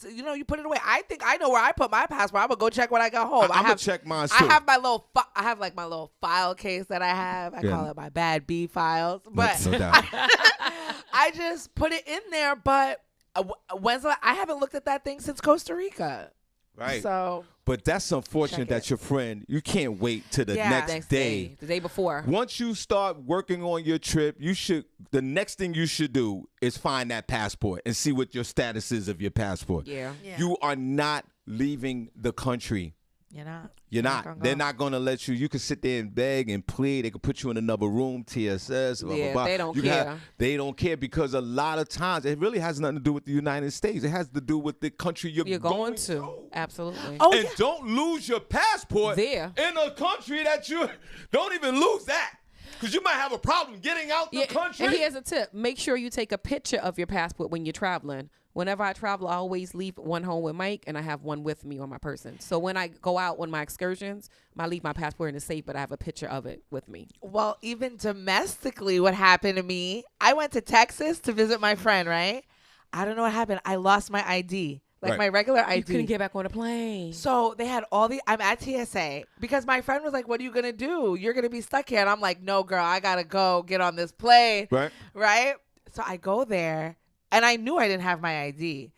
You put it away. I think I know where I put my passport. I'm gonna go check when I got home.
I'm gonna check mine too.
I have my little. I have like my little file case that I have. I call it my bad B files. But
no doubt.
I just put it in there. But I haven't looked at that thing since Costa Rica.
Right.
So.
But that's unfortunate
Check
that your friend, you can't wait till the next day.
The day before.
Once you start working on your trip, the next thing you should do is find that passport and see what your status is of your passport.
Yeah.
You are not leaving the country.
You're not.
You're not. They're not going to let you. You can sit there and beg and plead. They can put you in another room, TSS, blah, blah, blah.
They don't care.
They don't care because a lot of times it really has nothing to do with the United States. It has to do with the country you're going to.
Absolutely.
Oh,
and don't lose your passport
there
in a country that you don't even lose that. Because you might have a problem getting out the country.
And here's a tip. Make sure you take a picture of your passport when you're traveling. Whenever I travel, I always leave one home with Mike, and I have one with me on my person. So when I go out on my excursions, I leave my passport in the safe, but I have a picture of it with me.
Well, even domestically, what happened to me, I went to Texas to visit my friend, right? I don't know what happened. I lost my ID, like my regular ID.
You couldn't get back on a plane.
So they had I'm at TSA because my friend was like, what are you going to do? You're going to be stuck here. And I'm like, no, girl, I got to go get on this plane. Right? So I go there. And I knew I didn't have my ID.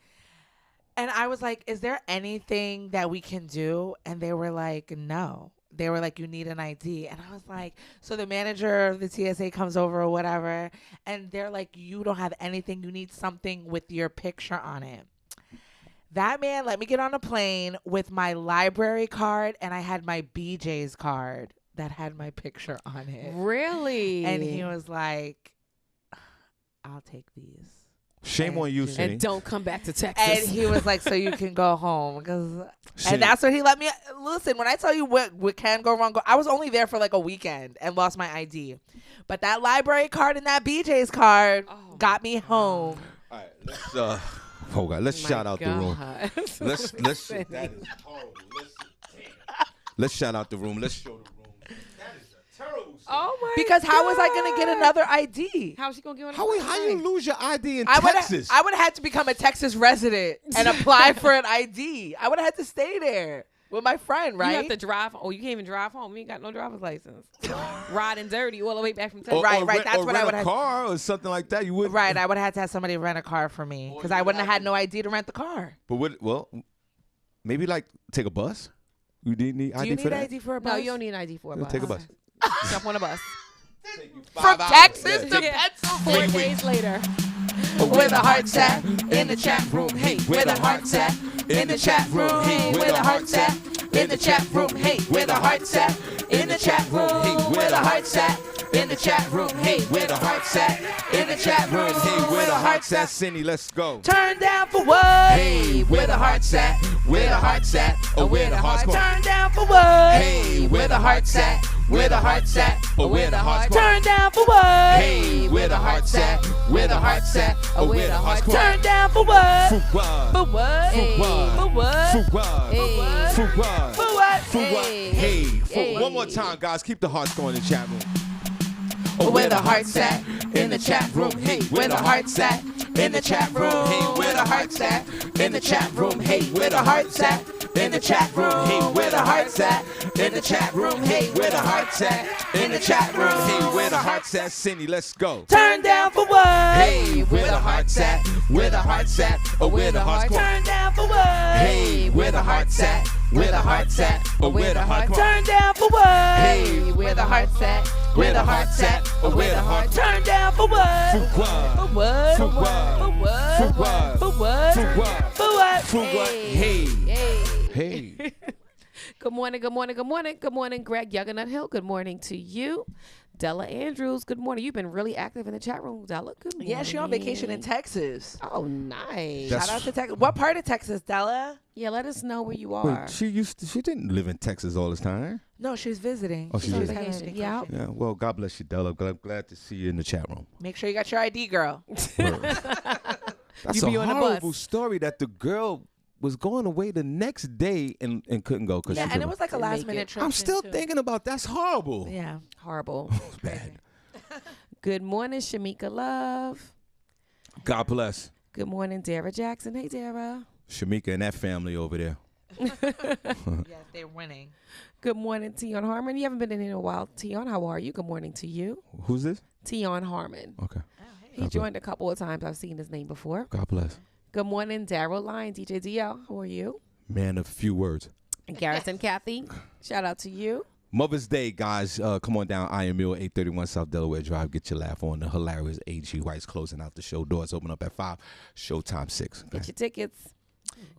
And I was like, is there anything that we can do? And they were like, no. They were like, you need an ID. And I was like, so the manager of the TSA comes over or whatever. And they're like, you don't have anything. You need something with your picture on it. That man let me get on a plane with my library card. And I had my BJ's card that had my picture on it.
Really?
And he was like, I'll take these.
Shame on you, Senny.
And don't come back to Texas.
And he was like, so you can go home. And that's what he let me. Listen, when I tell you what can go wrong, I was only there for like a weekend and lost my ID. But that library card and that BJ's card got me home.
All right, let's shout out the room. Let's that is horrible. Let's shout out the room. Let's show the room. That is a terrible.
Oh my!
Because
God.
how was I gonna get another ID?
How's she gonna get on?
How you lose your ID in Texas?
I would have had to become a Texas resident and apply for an ID. I would have had to stay there with my friend, right?
You have to drive. Oh, you can't even drive home. You ain't got no driver's license. Riding dirty all the way back from Texas.
Right. That's what I would have.
Car or something like that. You would.
Right. I would have had to have somebody rent a car for me because I wouldn't have had no ID to rent the car.
But maybe like take a bus. You need ID
Do you
for
need
that?
ID for a bus?
No, you don't need an ID for a bus.
Take a bus.
Jump on a bus.
From Texas to
Pennsylvania. 4 days later.
Where the heart's at in the chat room. Hey, where the heart's at in the chat room. Hey, where the heart's at in the chat room. Hey, where the heart's at in the chat room. Hey, where the heart's at in the chat room. Hey, where the heart's at in the chat room.
Hey, where the heart's at, Senny? Let's go.
Turn down for what?
Hey, where the heart's at? Where the heart's at? Or where the heart's going?
Turn down for what?
Hey, where the heart's at? Where the heart's at? Or where the heart's going?
Turn down for what?
Hey, where the heart's at? Where the heart's at? Or where the heart's going?
Turn down for what?
For what?
For what?
For what?
For what?
For what?
For what?
For what?
For what?
For what? Hey, for one more time, guys. Keep the hearts going in the chat room.
Where the heart's at in the chat room. Hey, where the heart's at in the chat room. Hey, where the heart's at in the chat room. Hey, where the heart's at in the chat room. Hey, where the heart's at in the chat room. Hey, where the heart's at in the chat room.
Hey, where the heart's at, Senny? Let's go.
Turn down for what?
Hey, where the heart's at? Where the heart's at? Or where the heart's going?
Turn down for what?
Hey, where the heart's at? Where the heart's at? Or where the heart's going?
Turn down for what?
Hey,
where the heart's at?
Where the heart's at? Or where the heart's going?
Turn down for what?
For what?
For what?
For what?
For what?
For what?
For what?
For what?
For what?
For what? Hey. Hey.
Good morning, good morning, good morning. Good morning, Greg Yuggernut Hill. Good morning to you. Della Andrews, good morning. You've been really active in the chat room, Della. Good morning.
Yeah, she on vacation in Texas.
Oh, nice.
Shout out to Texas. What part of Texas, Della?
Yeah, let us know where you are.
Wait, she didn't live in Texas all this time.
No, she's visiting.
Oh, she's
on
visiting.
vacation.
Yeah.
Yeah, well, God bless you, Della. Glad to see you in the chat room.
Make sure you got your ID, girl.
That's
You be
a
on the
horrible
bus.
story that the girl was going away the next day and couldn't go.
Yeah, and it was like a
Didn't
last
make
minute
it.
trip.
I'm still
too.
thinking about that's horrible.
Yeah.
Horrible.
It's bad.
Good morning, Shamika Love.
God bless.
Good morning, Dara Jackson. Hey, Dara.
Shamika and that family over there.
Yes, they're winning.
Good morning, Tion Harmon. You haven't been in here in a while. Tion, how are you? Good morning to you.
Who's this?
Tion Harmon.
Okay.
He joined a couple of times. I've seen his name before.
God bless.
Good morning, Daryl Lyons, DJ DL. How are you?
Man of few words.
And Garrison Kathy. Shout out to you.
Mother's Day, guys. Come on down. I Am Mule, 831 South Delaware Drive. Get your laugh on. The hilarious A.G. White's closing out the show. Doors open up at 5. Showtime 6. Okay.
Get your tickets.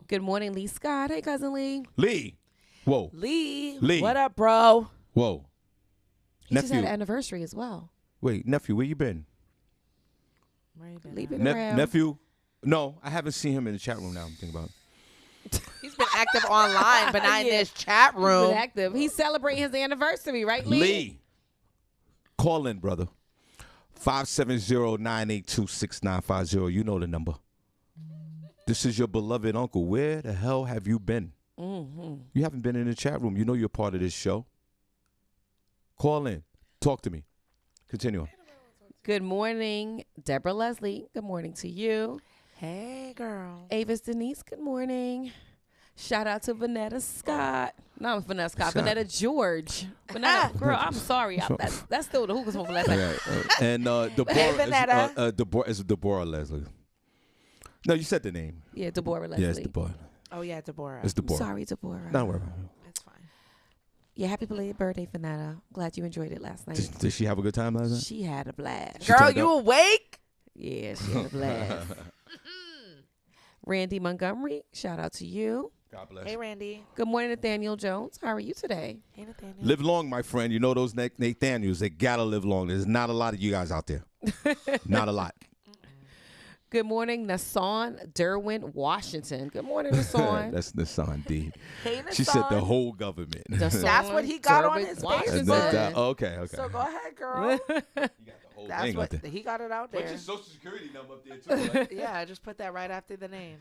Good morning, Lee Scott. Hey, cousin Lee.
Lee. Whoa.
Lee.
Lee.
What up, bro?
Whoa.
He just had an anniversary as well.
Wait, nephew, where you been?
Where you been?
Lee been around.
Nephew? No, I haven't seen him in the chat room now. I'm thinking about it.
He's been active online, but not in this chat
He's
room.
been active. He's celebrating his anniversary, right, Lee?
Lee. Call in, brother. 570-982-6950. You know the number. This is your beloved uncle. Where the hell have you been?
Mm-hmm.
You haven't been in the chat room. You know you're part of this show. Call in. Talk to me. Continue on.
Good morning, Deborah Leslie. Good morning to you.
Hey, girl.
Avis Denise, good morning. Shout out to Vanetta Scott. No, Vanetta Scott. Vanetta George. Vanetta, girl, I'm sorry. That's still the hookah smoke from last night.
And Deborah,
Hey, Vanetta.
is Deborah Leslie. No, you said the name.
Yeah, Deborah Leslie.
Yeah, it's Deborah.
Oh, yeah, Deborah.
It's Deborah.
Sorry, Deborah.
Don't worry about it.
That's fine.
Yeah, happy belated birthday, Vanetta. Glad you enjoyed it last night.
Did she have a good time last night?
She had a blast.
She
Girl,
turned
you
up?
awake?
Yeah, she had a blast. Randy Montgomery, shout out to you.
God bless.
Hey, Randy.
Good morning, Nathaniel Jones. How are you today?
Hey, Nathaniel.
Live long, my friend. You know those Nathaniels, they gotta live long. There's not a lot of you guys out there. Not a lot.
Good morning, Nassan Derwin, Washington. Good morning, Nassan.
That's Nassan D.
Hey,
She said the
Nassan.
whole government.
Nassan
That's what he got on
Derwin,
his
Washington.
Facebook.
Okay.
So go ahead, girl.
You got the whole
That's
thing
what
out there.
he got it out there.
social security number up there too. Right?
Yeah, I just put that right after the name.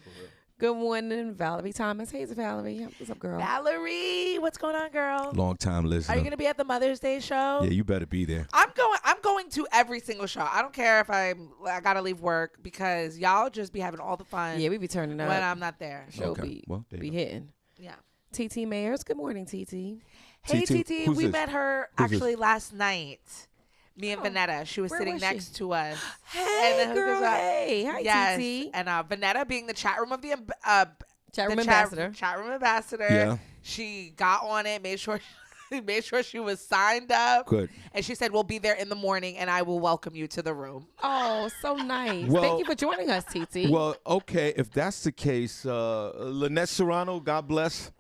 Good morning, Valerie Thomas. Hey, Valerie. What's up, girl?
Valerie, what's going on, girl?
Long time listener.
Are you gonna be at the Mother's Day show?
Yeah, you better be there.
I'm going to every single show. I don't care if I gotta leave work because y'all just be having all the fun
Yeah, we be turning up.
when I'm not there.
Show
Okay.
be,
Well, there you
be
go.
hitting.
Yeah.
TT Mayers. Good morning, TT.
Hey,
TT,
TT,
who's
we
this?
met her
Who's this?
actually last night. Me and
Oh,
Vanetta. She was
where
sitting
was she?
next to us.
Hey,
And the
girl.
hookah's up.
Hey. Hi,
Yes.
TT.
And Vanetta being the chat room of the
Chat room
the
ambassador.
Chat room ambassador.
Yeah.
She got on it, made sure she was signed up.
Good.
And she said, we'll be there in the morning and I will welcome you to the room.
Oh, so nice.
Well-
Thank you for joining us, TT.
Well, okay, if that's the case, Lynette Serrano, God bless.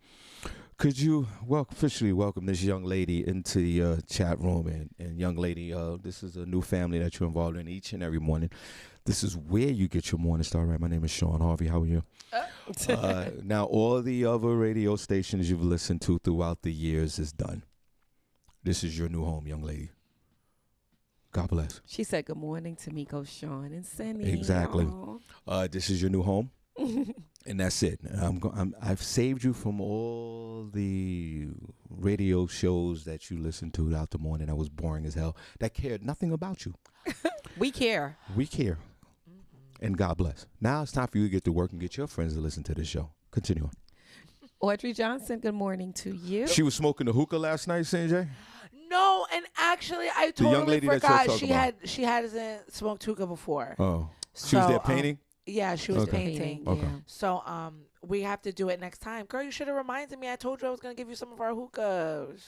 Could you officially welcome this young lady into the chat room? And young lady, this is a new family that you're involved in each and every morning. This is where you get your morning start, right? My name is Shawn Harvey. How are you? Now, all the other radio stations you've listened to throughout the years is done. This is your new home, young lady. God bless.
She said good morning to Miko, Sean, and Senny.
Exactly.
Aw.
This is your new home. And that's it. I've saved you from all the radio shows that you listened to throughout the morning that was boring as hell, that cared nothing about you.
We care.
We care. And God bless. Now it's time for you to get to work and get your friends to listen to this show. Continue on.
Audrey Johnson, good morning to you.
She was smoking the hookah last night, Sanjay?
No, and actually I
The young
totally
lady that you're
forgot
talking
she hasn't smoked hookah before.
Oh. She was
So,
there painting?
Yeah, she was
Okay.
painting.
Okay.
Yeah.
So we have to do it next time. Girl, you should have reminded me. I told you I was gonna give you some of our hookahs.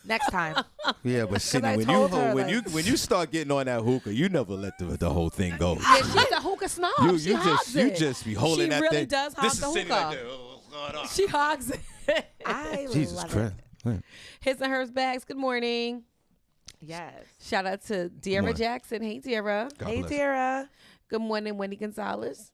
Next time.
Yeah, but Sydney,
I
when
told her,
when you start getting on that hookah, you never let the whole thing go.
Yeah, she's a hookah snob.
You
she hogs
you
it.
just be holding
She
that
really
thing.
does hog
This
the
is Sydney
hookah.
like that. Oh, what's going on?
She hogs it.
I
Jesus
love
Christ.
it.
Yeah.
His and Hers Bags, good morning.
Yes.
Shout out to Deara
morning.
Jackson. Hey, Deara.
God
Hey,
bless.
Dara.
Good morning, Wendy Gonzalez.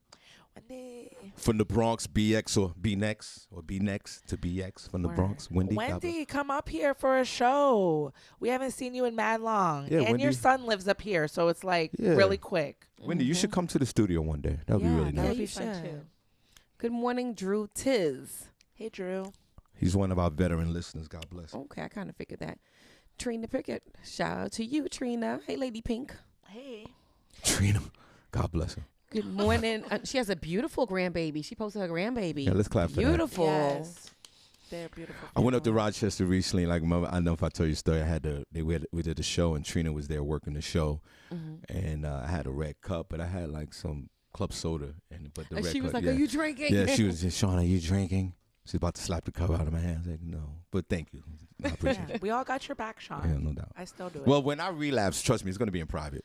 Wendy.
From the Bronx, BX or B next or B next to BX from the
Word.
Bronx. Wendy. God bless.
Wendy, come up here for a show. We haven't seen you in mad long.
Yeah,
and your
Wendy.
son lives up here, so it's like
Yeah.
really quick.
Wendy, you should come to the studio one day. That would be really
that
nice.
would be
you
fun
should.
too.
Good morning, Drew Tiz.
Hey, Drew.
He's one of our veteran listeners. God bless.
Okay, I kind of figured that. Trina Pickett. Shout out to you, Trina. Hey, Lady Pink.
Hey.
Trina. God bless her.
Good morning. She has a beautiful grandbaby. She posted her grandbaby.
Yeah, let's clap for that.
Beautiful.
Yes. They're beautiful.
I went up to
people.
Rochester recently. Like, remember, I don't know if I told you a story. We did the show, and Trina was there working the show, and I had a red cup, but I had like some club soda, but the
And
red
she was
cup,
like,
yeah.
"Are you drinking?"
Yeah, she was just, Sean, are you drinking? She's about to slap the cup out of my hand. I was like, no, but thank you. I appreciate
Yeah,
it.
we all got your back, Sean.
Yeah, no doubt.
I still do it.
Well, when I relapse, trust me, it's going to be in private.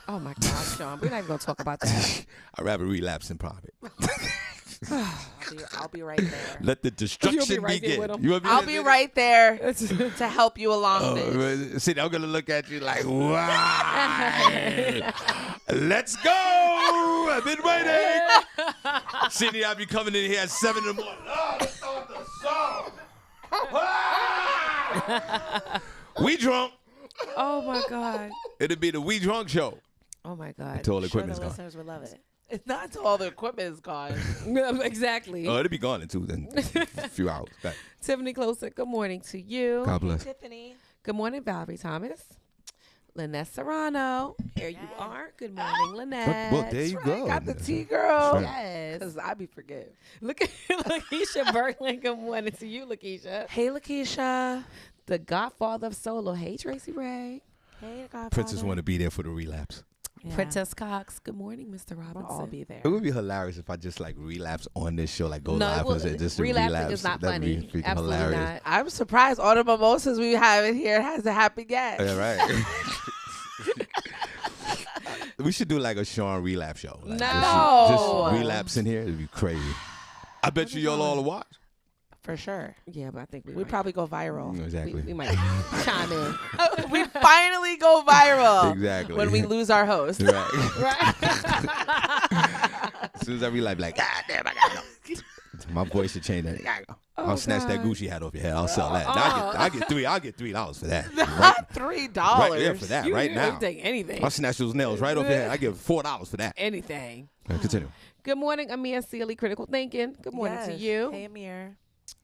Oh my God, Sean. We're not even gonna talk about that.
I'd rather relapse in private.
I'll be right there.
Let the destruction
You'll be right there
begin.
with 'em.
You want me
I'll
to
be
do
right there to help you along this.
this? See, I'm going to look at you like, wow. Let's go. I've been waiting. Sydney, I'll be coming in here at 7 in the morning. Oh, let's start the song. Ah! We drunk.
Oh my God.
It'd be the We Drunk Show
Oh my God.
until all the
Sure,
equipment's
the
gone.
listeners would love it. It's not until all the equipment is gone.
Exactly.
Oh, it'll be gone in a few hours. Back.
Tiffany Closer, good morning to you.
God bless.
Tiffany.
Good morning, Valerie Thomas. Lynette Serrano. Here you are. Good morning, Lynette.
Well, there you go.
Got the tea, girl.
Yes.
Because I be forgetting.
Look at Lakeisha Berglund. Good morning to you, Lakeisha.
Hey, Lakeisha.
The Godfather of Solo. Hey, Tracy Ray.
Hey, Godfather.
Princess want to be there for the relapse.
Yeah.
Princess Cox. Good morning, Mr.
We'll
Robinson.
all be there.
It would be hilarious if I just like relapse on this show, like go
No,
live
well,
and just
relapsing
relapse.
is not
That'd be
funny.
freaking
Absolutely
hilarious.
not.
I'm surprised all the mimosas we have in here hasn't happened yet.
Yeah, right. We should do like a Shawn relapse show. Like,
No.
just relapse in here. It'd be crazy. I bet you y'all all will watch.
For sure.
Yeah, but I think we
We'd probably go viral.
Exactly.
we might chime in.
We finally go viral.
Exactly.
When we lose our host.
Right.
Right.
As soon as I relapse, like, God damn, I gotta go. My voice should change. That. I'll snatch that Gucci hat off your head. I'll sell that. I'll get $3 for that.
Not $3.
Right there for that.
You
right now.
take anything.
I'll snatch those nails right off your head. I give $4 for that.
Anything.
Continue.
Good morning, Amir Sealy, Critical Thinking. Good morning to
Yes.
you.
Hey, Amir.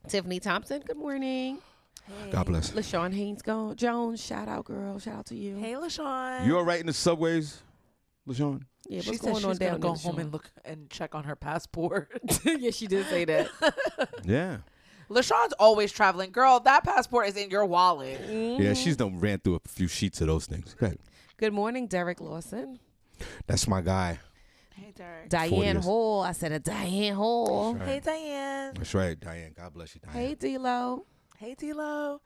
Tiffany Thompson, good morning.
Hey.
God bless.
LaShawn Haynes Jones, shout out, girl. Shout out to you.
Hey, LaShawn.
You all right in the subways, LaShawn?
Yeah, what's
She said
going
she's
on
gonna
down
go
there,
home and look and check on her passport.
Yeah, she did say that.
Yeah.
LaShawn's always traveling. Girl, that passport is in your wallet.
Yeah, she's done ran through a few sheets of those things. Go ahead.
Good morning, Derek Lawson.
That's my guy.
Hey, Derek.
Diane
40th.
Hall. I said a Diane Hall.
Right.
Hey, Diane.
That's right, Diane. God bless you, Diane.
Hey, D-Lo.
Hey, D-Lo.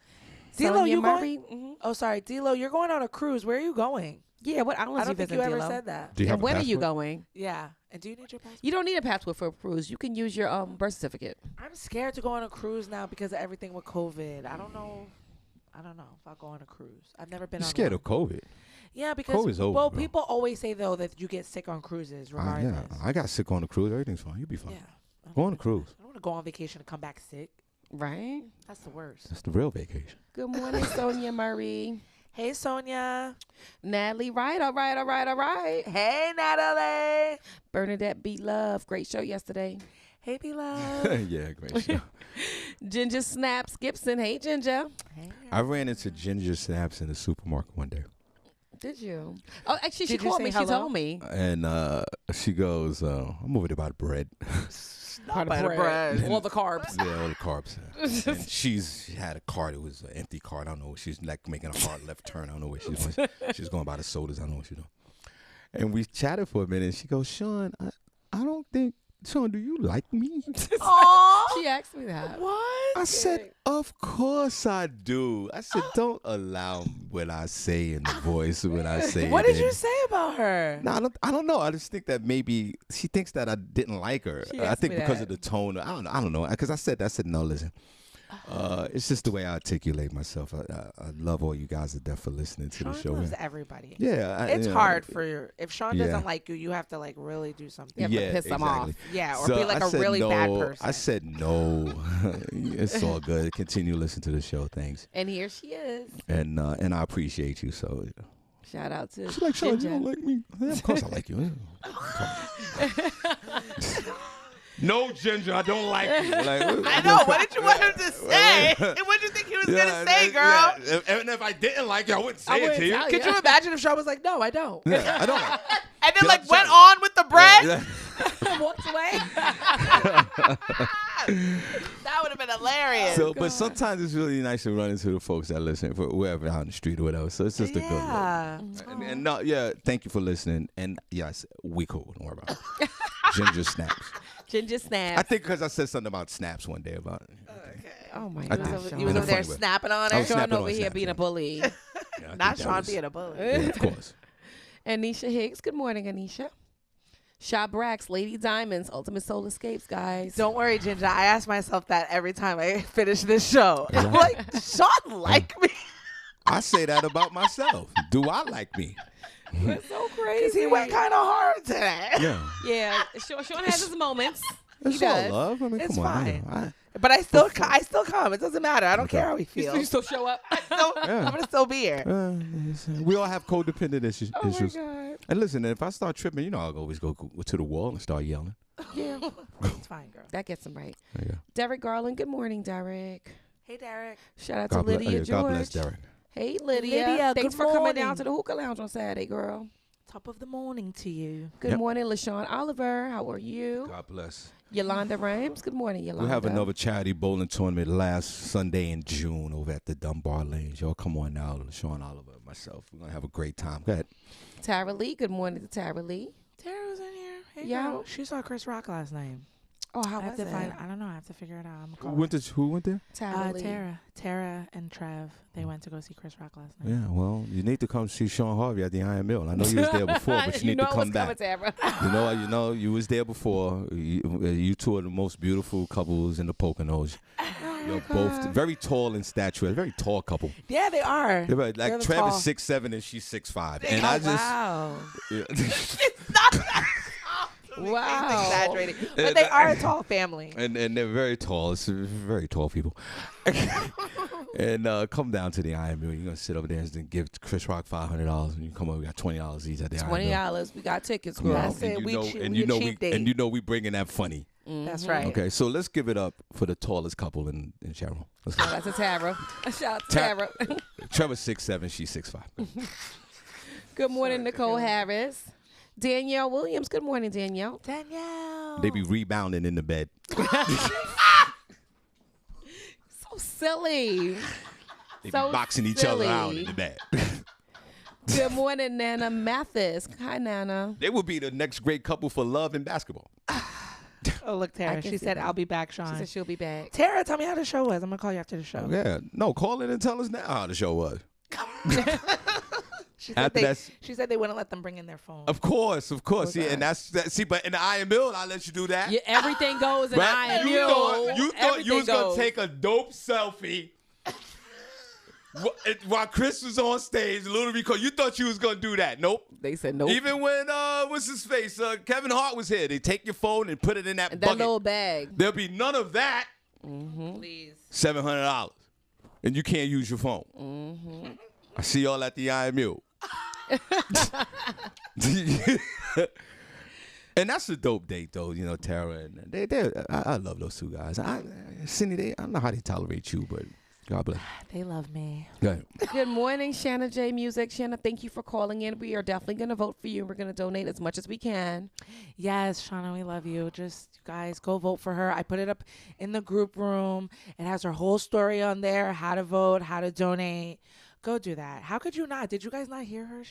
Sonia
D-Lo, you
Murray.
going? Oh, sorry. D-Lo, you're going on a cruise. Where are you going?
Yeah, what islands
I don't
you
think
visit,
you ever
D-Lo?
said that.
Do you have
And
a
when are you
passport?
going?
Yeah. And do you need your passport?
You don't need a passport for a cruise. You can use your birth certificate.
I'm scared to go on a cruise now because of everything with COVID. I don't know if I'll go on a cruise. I've never been
You're
on
scared
one.
of COVID.
Yeah, because
COVID's over,
well,
bro.
people always say though that you get sick on cruises regardless.
Yeah, I got sick on the cruise. Everything's fine. You'll be fine.
Yeah. I don't
Go on
wanna-
a cruise.
I don't want to go on vacation and come back sick.
Right?
That's the worst.
That's the real vacation.
Good morning, Sonia Murray.
Hey, Sonia.
Natalie Wright. All right.
Hey, Natalie.
Bernadette B. Love. Great show yesterday.
Hey, B-Love.
Yeah, great show.
Ginger Snaps Gibson. Hey, Ginger.
Hey.
I ran into Ginger Snaps in the supermarket one day.
Did you? Oh, actually, she
Did you
called
say
me.
hello?
She told me.
And she goes, I'm over there by the bread.
Not by the bread.
All the carbs.
Yeah, all the carbs. And she had a cart. It was an empty cart. I don't know. She's like making a hard left turn. I don't know where she's going. She's going by the sodas. I don't know what she's doing. And we chatted for a minute. And she goes, Shawn, I don't think, Shawn, do you like me?
Aw.
She asked me that.
What?
I said, of course I do. I said, don't allow what I say in the voice when I say
What
it.
did you say about her?
No, I don't know. I just think that maybe she thinks that I didn't like her.
She
I
asked
think
me
because
that.
of the tone. I don't know. Because I said no. Listen, it's just the way I articulate myself. I love all you guys that for listening to
Shawn
the show.
loves
man.
everybody.
Yeah,
It's hard for your. If Shawn
Yeah.
doesn't like you, you have to like really do something.
You have to piss them off.
Yeah, or
So
be like
I
a
said
really
no.
bad person.
I said no. It's all good. Continue listening to the show. Thanks.
And here she is.
And I appreciate you. So
Shout out to
she's like, Shawn, you
Ginger.
don't like me? Yeah, of course I like you. No, Ginger, I don't like you. Like,
I know. What did you want him to say? What did you think he was gonna say, girl?
Yeah. And if I didn't like you, I wouldn't say it to you.
tell
Could you imagine if Shawn was like, "No, I don't,"
Yeah, I don't.
and then
Yeah,
like
I'm
went
sorry.
on with the bread?
Yeah.
Walked away.
That would have been hilarious.
So, but sometimes it's really nice to run into the folks that listen for whoever out in the street or whatever. So it's just a good look.
yeah.
And no, yeah, thank you for listening. And yes, we cool. Don't worry about it. Ginger snaps.
Ginger
I
Snaps.
think because I said something about snaps one day about it.
Oh my
I
God.
think-
Shawn.
He was
In a
over there
funny way.
snapping on
I
her.
was
Shawn
snapping
over
on
here
snaps,
being
yeah.
a bully.
Yeah, I think
Not
that
Shawn
was-
being a bully.
Yeah, of course.
Anisha Higgs. Good morning, Anisha. Shaw Brax, Lady Diamonds, Ultimate Soul Escapes, guys.
Don't worry, Ginger. I ask myself that every time I finish this show. I'm like, Shawn like me?
I say that about myself. Do I like me?
That's so
Because
crazy.
he went kind of hard today.
Yeah.
Yeah, Shawn has his moments. He
It's all
does.
love. I mean,
It's
come on.
fine. But I still come. It doesn't matter. I don't care how we feel.
You still show up?
I'm gonna still be here.
We all have codependent issues.
Oh my God.
And listen, if I start tripping, I'll always go to the wall and start yelling.
Yeah.
It's fine, girl.
That gets him right.
Yeah.
Derek Garland. Good morning, Derek.
Hey, Derek.
Shout out to Lydia George.
God bless Derek.
Hey, Lydia.
Lydia,
Thanks
good
for coming down
morning.
to the Hookah Lounge on Saturday, girl.
Top of the morning to you.
Good
Yep.
morning, LaShawn Oliver. How are you?
God bless.
Yolanda Rams. Good morning, Yolanda.
We have another charity bowling tournament last Sunday in June over at the Dunbar Lanes. Y'all come on now, Shawn Oliver, myself. We're going to have a great time. Go ahead.
Tara Lee. Good morning to Tara Lee.
Tara was in here. Hey,
Yeah.
girl. She saw Chris Rock last night.
Oh, how
I have
was
to
it?
find. I don't know. I have to figure it out. I'm
Who
gonna
went there?
Tara Lee.
Tara and Trev. They went to go see Chris Rock last night.
Yeah, well, you need to come see Shawn Harvey at the Iron Mill. I know you was there before, but you need to come back.
Tara.
You was there before. You two are the most beautiful couples in the Poconos. You're both very tall in stature. Very tall couple.
Yeah, they are.
They're like
They're
Trev
tall.
is 6'7" and she's 6'5". And
Oh,
I just
wow.
yeah.
Wow.
Exaggerating, but they are a tall family.
and they're very tall. It's very tall people. And come down to the Iron Mill. You're gonna sit over there and give Chris Rock $500, and you come over. We got $20 each at the Iron Mill.
$20. We got tickets,
Come
girl.
on.
That's it.
And
We
you know,
cheap-
and
we
you
a
know
cheap
we,
date.
and you know we bringing that funny.
That's right.
Okay, so let's give it up for the tallest couple in Cheryl. Let's go.
Shout out to Tara. Shout out to
Tara.
Tara.
Trevor's 6'7", she's 6'5".
Good morning, Nicole Harris. Danielle Williams. Good morning, Danielle.
Danielle.
They be rebounding in the bed.
So silly.
They
So
be boxing each
silly.
other out in the bed.
Good morning, Nana Mathis. Hi, Nana.
They would be the next great couple for love and basketball.
Oh, look,
I
Tara.
can
She
see
said,
that.
"I'll be back,
She
Sean."
said she'll be back.
Tara, tell me how the show was. I'm gonna call you after the show.
Yeah, no, call in and tell us now how the show was.
She said,
After that's-
she said they wouldn't let them bring in their phone.
Of course. See,
Okay.
and that's that. See, but in the Iron Mill, I let you do that.
Yeah, everything goes in
Right?
Iron
You
Mill.
thought you
Everything
was gonna
goes.
take a dope selfie while Chris was on stage, Little because you thought you was gonna do that. Nope.
They said nope.
Even when what's his face? Kevin Hart was here. They take your phone and put it in that
and that
bucket.
little bag.
There'll be none of that.
Please.
$700, and you can't use your phone. I see y'all at the Iron Mill. And that's a dope date, though. Tara and I love those two guys. Senny, I don't know how they tolerate you, but God bless.
They love me.
Go ahead.
Good morning, Shanna J Music. Shanna, thank you for calling in. We are definitely going to vote for you. We're going to donate as much as we can.
Yes, Shauna, we love you. Just, you guys, go vote for her. I put it up in the group room. It has her whole story on there, how to vote, how to donate. Go do that. How could you not? Did you guys not hear her?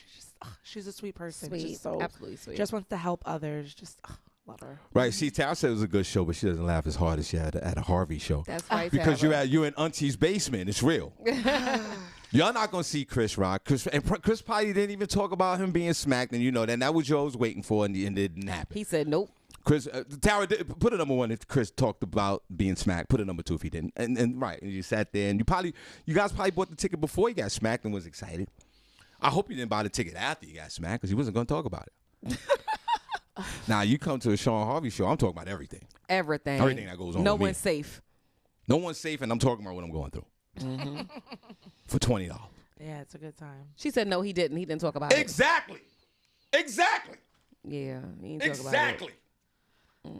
She's a sweet person.
Sweet.
Just so,
Absolutely sweet.
just wants to help others. Just love her.
Right. See, Tara said it was a good show, but she doesn't laugh as hard as she had at a Harvey show.
That's right,
Because
Tara.
you're in Auntie's basement. It's real. Y'all not gonna see Chris Rock. Chris probably didn't even talk about him being smacked, and that was what I was waiting for, and it didn't happen.
He said nope.
Chris, Tara, put a number one if Chris talked about being smacked. Put a number two if he didn't. And right, and you sat there, and you guys probably bought the ticket before he got smacked and was excited. I hope you didn't buy the ticket after he got smacked because he wasn't going to talk about it. Now, you come to a Shawn Harvey show, I'm talking about everything.
Everything.
Everything that goes on
No
with me.
one's safe.
No one's safe, and I'm talking about what I'm going through. For $20.
Yeah, it's a good time.
She said no, he didn't. He didn't talk about it.
Exactly.
Yeah, he didn't talk about
Exactly.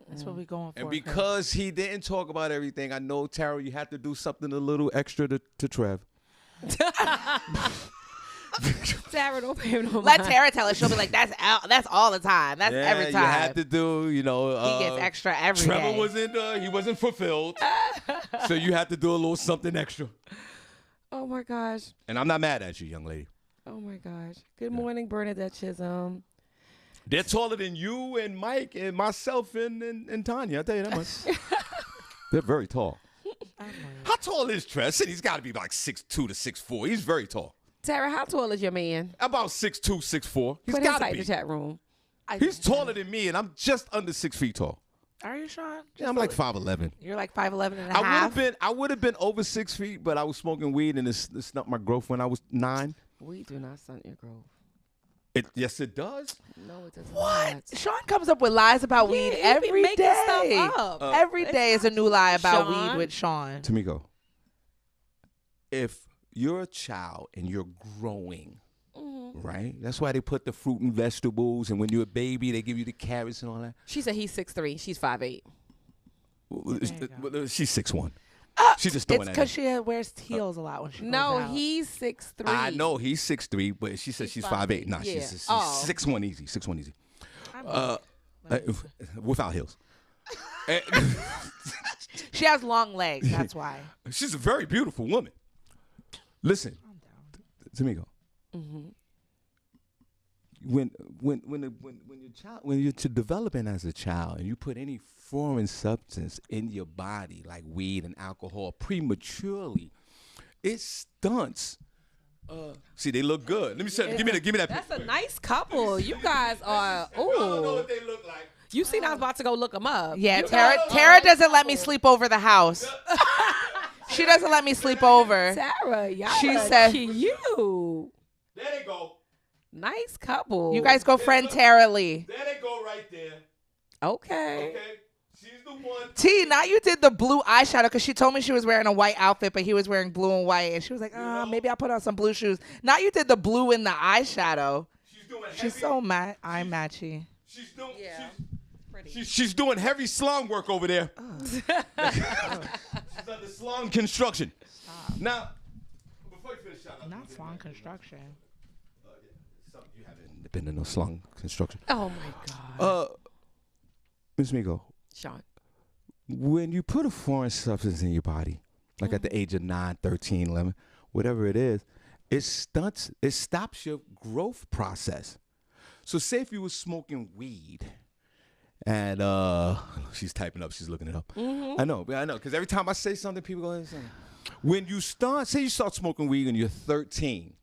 That's what we're going for.
And
Chris.
because he didn't talk about everything, I know, Tara, you have to do something a little extra to Trev.
it. Tara, don't pay him no
Let
mind.
Tara tell it. She'll be like, that's all the time. That's every time.
You had to do,
he gets extra every
Trevor
day.
he wasn't fulfilled. So you had to do a little something extra.
Oh my gosh.
And I'm not mad at you, young lady.
Oh my gosh. Good morning, Bernadette Chisholm.
They're taller than you and Mike and myself and Tanya. I'll tell you that much. They're very tall. How tall is Trev? He's got to be like 6'2" to 6'4". He's very tall.
Tara, how tall is your man?
About 6'2", 6'4". He's
Put him
got to
inside
be.
the chat room.
He's taller than me, and I'm just under 6 feet tall.
Are you, Sean?
Yeah, I'm like 5'11".
You're like 5'11" and a half.
I would have been over 6 feet, but I was smoking weed and it snuck my growth when I was 9.
We do not stunt your growth.
Yes, it does.
No, it does
What?
not.
Sean comes up with lies about weed
he be
every
making
day.
stuff up.
Every
It's
day is a
not
new lie
true,
about
Sean.
weed with Sean.
Tamiko, if you're a child and you're growing, right? That's why they put the fruit and vegetables, and when you're a baby, they give you the carrots and all that.
She said he's 6'3". She's 5'8".
She's 6'1". She's just throwing
It's
that in.
because she wears heels a lot when she goes
No,
out.
he's 6'3".
I know he's 6'3", but she says she's 5'8". Nah,
Yeah.
she's
Oh.
6'1" easy. 6'1" easy. Without heels. And
She has long legs. That's why.
she's a very beautiful woman. Listen, Tamiko. When you're developing as a child and you put any foreign substance in your body like weed and alcohol prematurely, it stunts. See, they look good. Let me say, give me that.
That's
picture.
a nice couple. You guys are.
I don't know
Ooh.
what they look like.
You seen I was about to go look them up.
Yeah,
You
Tara.
guys
Tara
are-
doesn't let me sleep over the house. She doesn't let me sleep over.
Tara, y'all
She
are
said-
cute.
There they go.
Nice couple.
You guys go friend Tara Lee.
There they go right there.
Okay.
Okay, she's the one.
T, now you did the blue eyeshadow because she told me she was wearing a white outfit, but he was wearing blue and white, and she was like, maybe I'll put on some blue shoes. Now you did the blue in the eyeshadow.
She's doing heavy.
She's so eye matchy.
She's doing.
Yeah.
She's doing heavy slung work over there. She's under slung construction. Now, before you finish, shout out.
Not salon construction.
You haven't been in no slung construction.
Oh my God.
Ms. Migo,
Sean.
when you put a foreign substance in your body, like at the age of 9, 13, 11, whatever it is, it stops your growth process. So say if you were smoking weed, and she's typing up, she's looking it up. I know, because every time I say something, people go, when you start smoking weed when you're 13,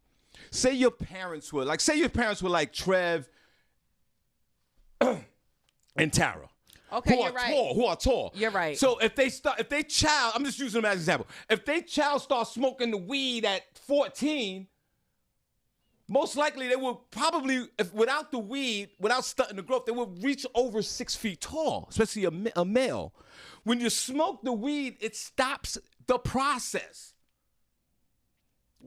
say your parents were like Trev and Tara.
Okay, you're right.
Who are tall.
You're right.
So if they child, I'm just using them as an example. If they child starts smoking the weed at 14, most likely they will probably, without the weed, without stunting the growth, they will reach over 6 feet tall, especially a male. When you smoke the weed, it stops the process.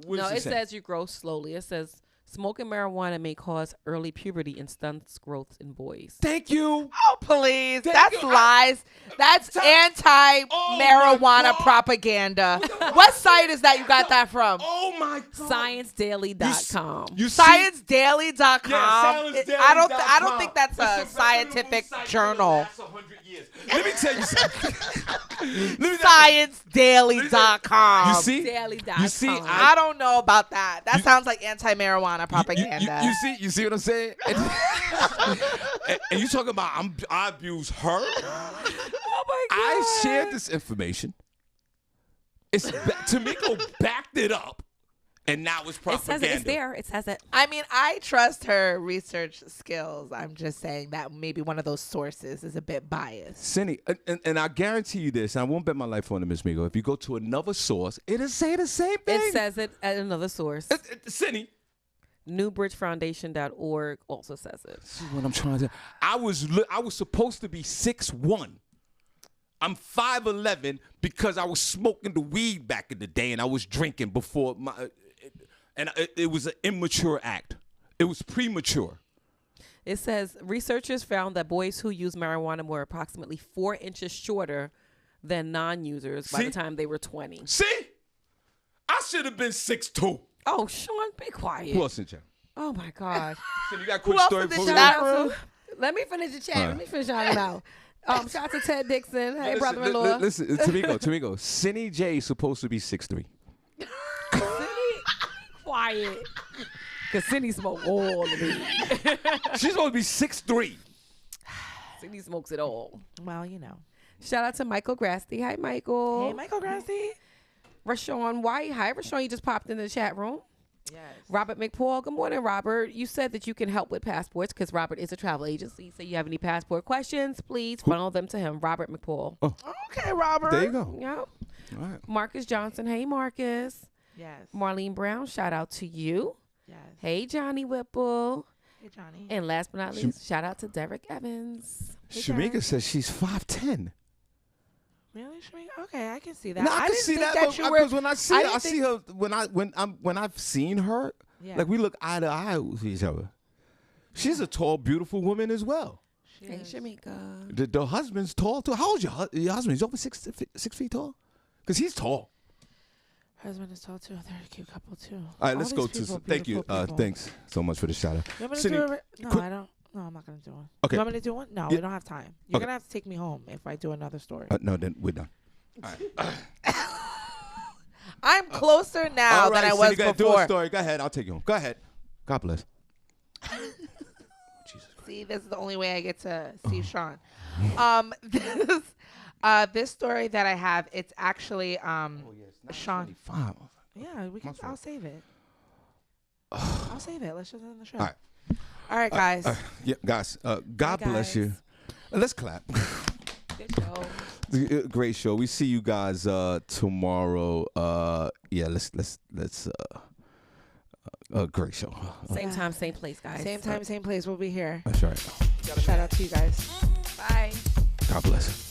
What
No,
does
it
say?
says you grow slowly. It says smoking marijuana may cause early puberty and stunts growth in boys.
Thank you.
Oh, please.
Thank
That's
you.
lies. That's
Oh my
anti-marijuana
God.
propaganda. What site is that you got that from?
Oh my God.
ScienceDaily.com.
You see?
ScienceDaily.com.
Yeah,
I don't
ScienceDaily.com.
think that's a
It's
scientific
reputable site
journal.
that lasts 100 years. Let me tell you something.
ScienceDaily.com.
You see?
Daily.com.
You see?
I don't know about that. That sounds like anti-marijuana propaganda.
You see what I'm saying? And you talking about I abuse her?
Oh my God.
I shared this information. Tamiko backed it up, and now it's
It
propaganda.
says it's there. It says it.
I mean, I trust her research skills. I'm just saying that maybe one of those sources is a bit biased.
Senny, and I guarantee you this, and I won't bet my life on it, Miss Migo. If you go to another source, it'll say the same thing.
It says it at another source.
Senny.
NewBridgeFoundation.org also says it.
This is what I'm trying to. I was supposed to be 6'1". I'm 5'11" because I was smoking the weed back in the day, and I was drinking before it was an immature act. It was premature.
It says researchers found that boys who use marijuana were approximately 4 inches shorter than non-users by
See?
the time they were 20.
See, I should have been 6'2".
Oh, Sean, be quiet.
Who else in chat?
Oh my God.
So you got a quick
Who else
story
in the
before we
chat
go?
room?
Let me finish the chat.
All right.
Let me finish shouting out. Shout out to Ted Dixon. Hey, brother-in-law.
Listen, Tamiko. Senny J is supposed to be 6'3".
Quiet. Because Senny smoke all the weed.
She's supposed to be 6'3".
Senny smokes it all.
Well, you know.
Shout out to Michael Grasty. Hi, Michael.
Hey, Michael Grassi.
Rashawn White. Hi, Rashawn. You just popped in the chat room.
Yes.
Robert McPaul. Good morning, Robert. You said that you can help with passports because Robert is a travel agency. So you have any passport questions, please funnel them to him. Robert McPaul.
Okay, Robert.
There you go.
Yep.
All right.
Marcus Johnson. Hey, Marcus.
Yes.
Marlene Brown. Shout out to you.
Yes.
Hey, Johnny Whipple.
Hey, Johnny.
And last but not least, shout out to Derek Evans.
Hey,
Shamika
Derek.
says she's 5'10".
Really, Shamika? Okay, I can see that.
No, I can
didn't
see
think
that
you were.
because when I see her,
didn't
I see her when I've seen her.
Yeah.
Like we look eye to eye with each other. She's a tall, beautiful woman as well.
She
Hey,
is.
Shamika.
The husband's tall too. How old's your husband? He's over 6 feet tall. Cause he's tall.
Husband is tall too. They're a cute couple too.
All right, let's
these
go to.
people,
Thank you.
beautiful people.
Thanks so much for the shout out.
You want me to
Cindy,
do it? No,
quick-
I don't. No, I'm not gonna do one.
Okay.
You want me to do one? No,
Yeah.
we don't have time. You're
Okay.
gonna have to take me home if I do another story.
No, then we're done.
I'm closer now
All right,
than I
Cindy,
was
go ahead, do a
before.
story. Go ahead. I'll take you home. Go ahead. God bless. Jesus Christ.
See, this is the only way I get to see Sean. This story that I have, it's actually Sean.
5.
Yeah, we can.
My fault.
I'll save it. I'll save it. Let's just end the show.
All right.
All right, guys.
Yeah, guys. God bless
guys.
you. Let's clap.
Good show.
Great show. We see you guys tomorrow. Yeah, let's great show.
Same time, same place, guys.
Same time, same place. We'll be here.
That's right.
Shout out to you guys. Bye.
God bless.